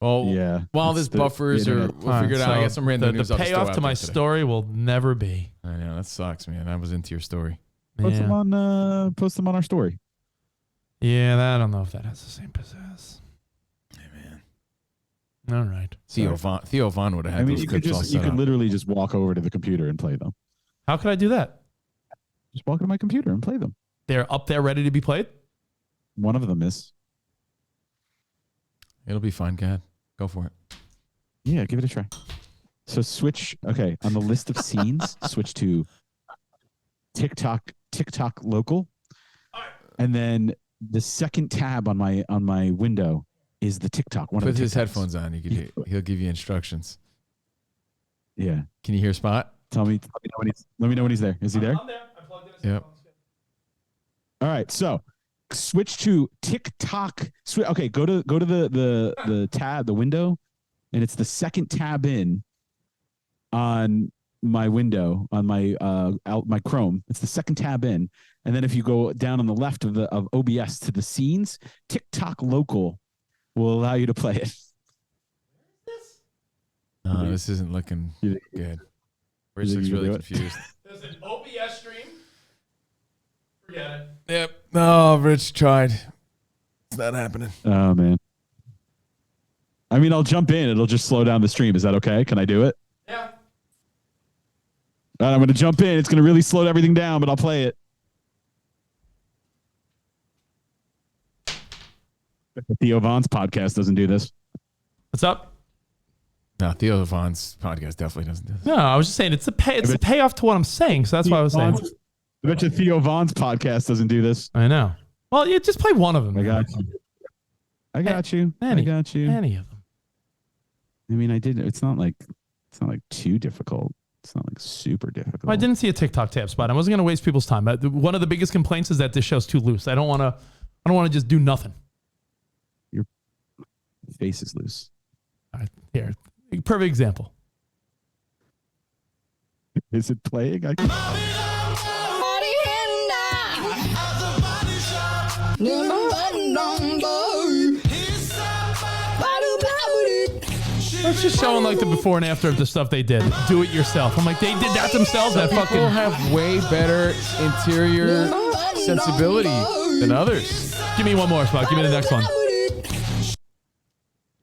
Well, yeah. While this buffers we'll figure it out. I got some random news. The payoff to my story will never be. I know that sucks, man. I was into your story. Post them on our story. Yeah, I don't know if that has the same possess. Hey, man. All right. Theo Vaughn would have had those clips all set you could up. literally just walk over to the computer and play them. How could I do that? Just walk to my computer and play them. They're up there ready to be played? One of them is. It'll be fun, Gad. Go for it. Yeah, give it a try. So switch, okay, on the list of scenes, switch to TikTok local. And then the second tab on my window is the TikTok. Put his headphones on. He'll give you instructions. Yeah. Can you hear Spot? Let me know when he's there. Is he there? I'm there. I plugged in his Yep. headphones. All right. So switch to TikTok. Okay, go to the tab, the window, and it's the second tab in on my window on my my Chrome. It's the second tab in, and then if you go down on the left of OBS to the scenes, TikTok local will allow you to play it. No, this isn't looking good. Rich looks really confused. There's an OBS stream. Forget it. Yep. No, Rich tried. It's not happening. Oh, man. I mean, I'll jump in. It'll just slow down the stream. Is that okay? Can I do it? Yeah. All right, I'm going to jump in. It's going to really slow everything down, but I'll play it. Theo Vaughn's podcast doesn't do this. What's up? No, Theo Vaughn's podcast definitely doesn't do this. No, I was just saying it's the payoff to what I'm saying, so that's why I was saying. I bet you Theo Vaughn's podcast doesn't do this. I know. Well, yeah, just play one of them. I got you. I got you. Any of them. I mean, I did. It's not like too difficult. It's not like super difficult. Well, I didn't see a TikTok tab spot. I wasn't going to waste people's time. One of the biggest complaints is that this show's too loose. I don't want to just do nothing. Your face is loose. All right, here, perfect example. Is it playing? It's just showing like the before and after of the stuff they did. Do it yourself. I'm like, they did that themselves. That People fucking have way better interior sensibility than others. Give me one more spot. Give me the next one.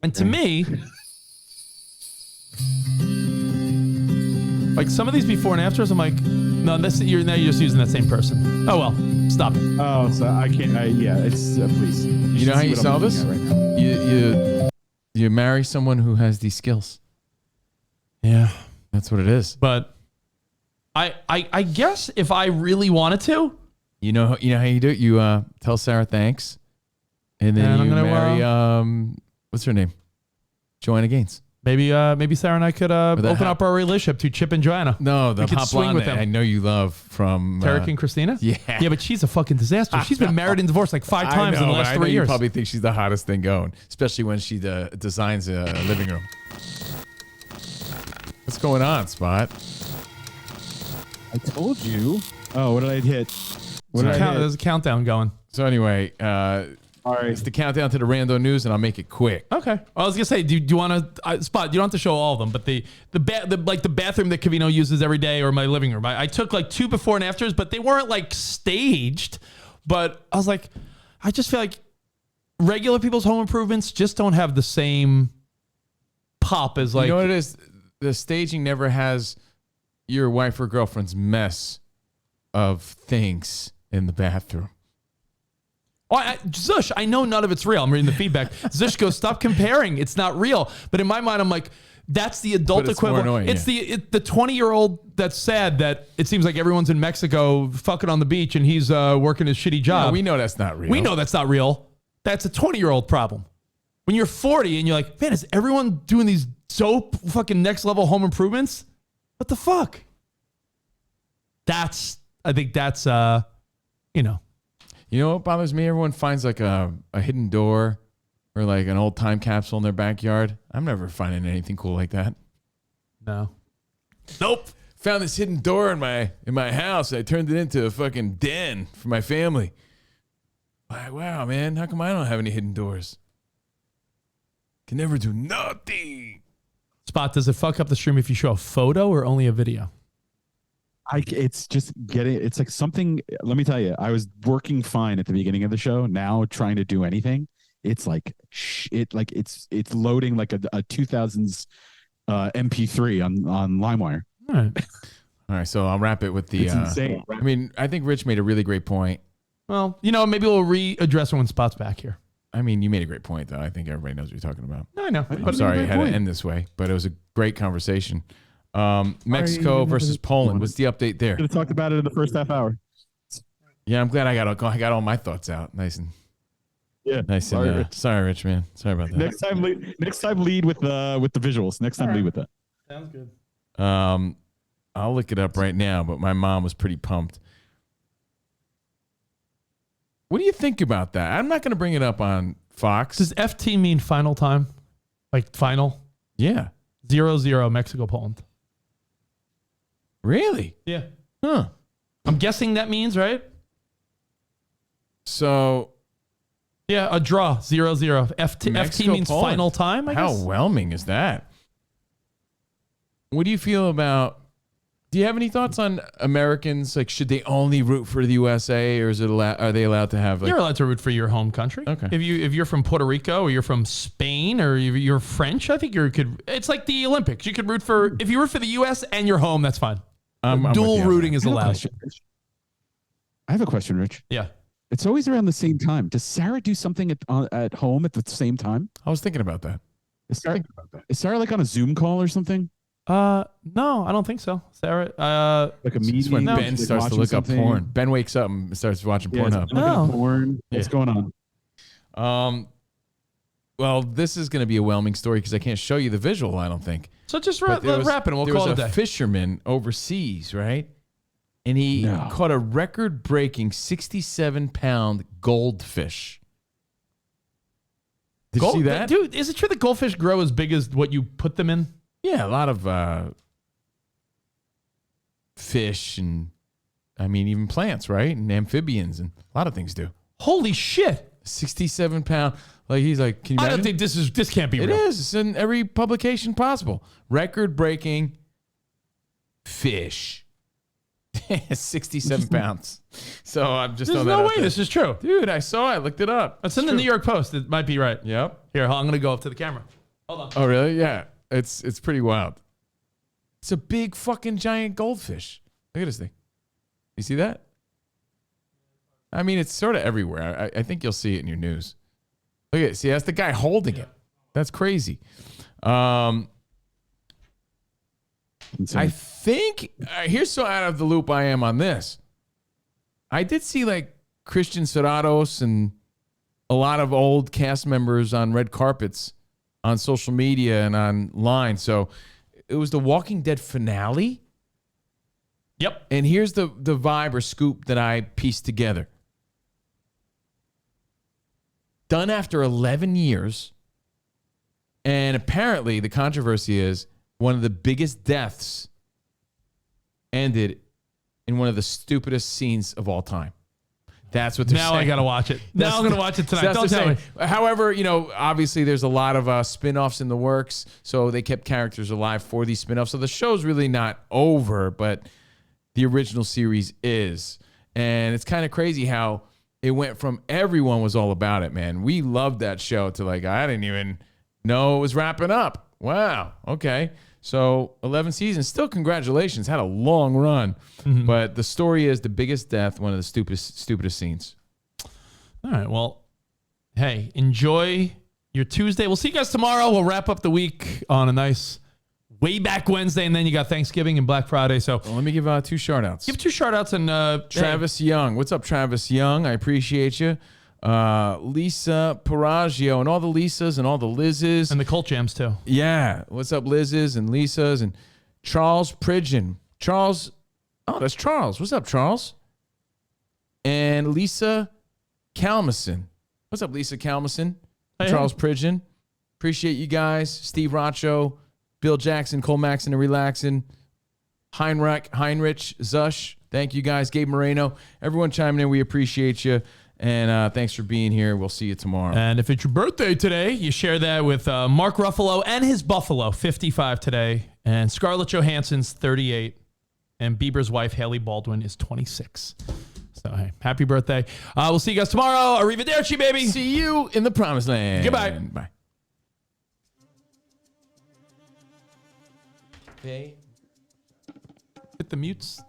And to me, like some of these before and afters, I'm like, no, you're just using that same person. Oh well, stop it. Oh, so I can't. It's please. You know how you solve this? Right you marry someone who has these skills. Yeah, that's what it is. But I guess if I really wanted to, you know how you do it. You tell Sarah thanks, and then you marry what's her name? Joanna Gaines. Maybe Sarah and I could open up our relationship to Chip and Joanna. No, the we could hot swing blonde with that them. I know you love from Tarek and Christina? Yeah. Yeah, but she's a fucking disaster. She's been married and divorced like 5 times in the last 3 years. You probably think she's the hottest thing going, especially when she designs a living room. What's going on, Spot? I told you. Oh, what did I hit? What did I hit? There's a countdown going. So anyway, all right. It's the countdown to the rando news, and I'll make it quick. Okay. I was gonna say, do you want to Spot? You don't have to show all of them, but the bathroom that Covino uses every day, or my living room. I took like 2 before and afters, but they weren't like staged. But I was like, I just feel like regular people's home improvements just don't have the same pop as like. You know what it is? The staging never has your wife or girlfriend's mess of things in the bathroom. Oh, Zush, I know none of it's real. I'm reading the feedback. Zush goes, stop comparing. It's not real. But in my mind, I'm like, that's the adult But it's equivalent. more annoying, It's the 20-year-old that's sad that it seems like everyone's in Mexico fucking on the beach and he's working his shitty job. Yeah, we know that's not real. We know that's not real. That's a 20-year-old problem. When you're 40 and you're like, man, is everyone doing these dope fucking next level home improvements? What the fuck? I think that's you know. You know what bothers me? Everyone finds like a hidden door or like an old time capsule in their backyard. I'm never finding anything cool like that. No. Nope. Found this hidden door in my house. I turned it into a fucking den for my family. Like, wow, man, how come I don't have any hidden doors? Can never do nothing. Spot, does it fuck up the stream if you show a photo or only a video? It's just it's like something. Let me tell you, I was working fine at the beginning of the show. Now trying to do anything, it's like it's loading like a 2000s MP3 on LimeWire. All right, so I'll wrap it with the. It's insane. I mean, I think Rich made a really great point. Well, you know, maybe we'll readdress it when Spot's back here. I mean, you made a great point, though. I think everybody knows what you're talking about. I know. I'm sorry it had to end this way, but it was a great conversation. Mexico versus Poland. What's the update there? Could have talked about it in the first half hour. Yeah, I'm glad I got all my thoughts out. Nice and Sorry, Rich. Sorry, Rich, man. Sorry about that. Next time lead with the visuals. Next time lead with that. Sounds good. I'll look it up right now, but my mom was pretty pumped. What do you think about that? I'm not going to bring it up on Fox. Does FT mean final time? Like final? Yeah. 0-0 Mexico, Poland. Really? Yeah. Huh. I'm guessing that means, right? So. Yeah, a draw. 0-0. FT means Poland. final time, I How guess? whelming is that? What do you feel about... Do you have any thoughts on Americans? Like, should they only root for the USA, or are they allowed to have? Like, You're allowed to root for your home country. Okay. If you're from Puerto Rico or you're from Spain or you're French, I think you could. It's like the Olympics. You could root for if you root for the U.S. and your home. That's fine. I'm Dual with you. rooting is allowed. I have a question, Rich. Yeah. It's always around the same time. Does Sarah do something at home at the same time? I was thinking about that. Is Sarah like on a Zoom call or something? No, I don't think so. Sarah, like a It's meeting. when No. Ben She's starts to watching look something. up porn. Ben wakes up and starts watching Pornhub. Looking at porn. What's going on? Well, this is going to be a whelming story because I can't show you the visual, I don't think. So just But wrap it and we'll there call was it a day. fisherman overseas, right? And he caught a record-breaking 67-pound goldfish. Did you see that? Dude, is it true that goldfish grow as big as what you put them in? Yeah, a lot of fish and, I mean, even plants, right? And amphibians and a lot of things do. Holy shit. 67-pound. Like, he's like, can you I imagine? don't think this can't be It real. is. It's in every publication possible. Record-breaking fish. 67 pounds. So I'm just There's throwing that no out way there. this is true. Dude, I saw it. I looked it up. It's in the New York Post. It might be right. Yep. Here, I'm going to go up to the camera. Hold on. Oh, really? Yeah. It's pretty wild. It's a big fucking giant goldfish. Look at this thing. You see that? I mean, it's sort of everywhere. I think you'll see it in your news. Look at it. See, that's the guy holding it. That's crazy. I think here's so out of the loop I am on this. I did see like Christian Serratos and a lot of old cast members on red carpets on social media and online. So it was the Walking Dead finale. Yep. And here's the vibe or scoop that I pieced together. Done after 11 years. And apparently the controversy is one of the biggest deaths ended in one of the stupidest scenes of all time. That's what they're saying. Now I got to watch it. Now I'm going to watch it tonight. Don't tell me. However, obviously there's a lot of spin-offs in the works. So they kept characters alive for these spin-offs. So the show's really not over, but the original series is. And it's kind of crazy how it went from everyone was all about it, man. We loved that show to I didn't even know it was wrapping up. Wow. Okay. So 11 seasons. Still congratulations. Had a long run. Mm-hmm. But the story is the biggest death, one of the stupidest scenes. All right. Well, hey, enjoy your Tuesday. We'll see you guys tomorrow. We'll wrap up the week on a nice way back Wednesday, and then you got Thanksgiving and Black Friday. So let me give 2 shout-outs. Give 2 shout-outs. And Travis Young. What's up, Travis Young? I appreciate you. Lisa Paraggio and all the Lisas and all the Liz's. And the Colt Jams, too. Yeah. What's up, Liz's and Lisas? And Charles Pridgeon. Charles. Oh, that's Charles. What's up, Charles? And Lisa Kalmison. What's up, Lisa Kalmison? Hey, Charles Pridgeon. Appreciate you guys. Steve Racho, Bill Jackson, Cole Maxon and Relaxin, Heinrich, Zush. Thank you guys. Gabe Moreno. Everyone chiming in. We appreciate you. And thanks for being here. We'll see you tomorrow. And if it's your birthday today, you share that with Mark Ruffalo and his Buffalo, 55 today. And Scarlett Johansson's 38. And Bieber's wife, Haley Baldwin, is 26. So, hey, happy birthday. We'll see you guys tomorrow. Arrivederci, baby. See you in the promised land. Goodbye. Bye. Okay. Hit the mutes.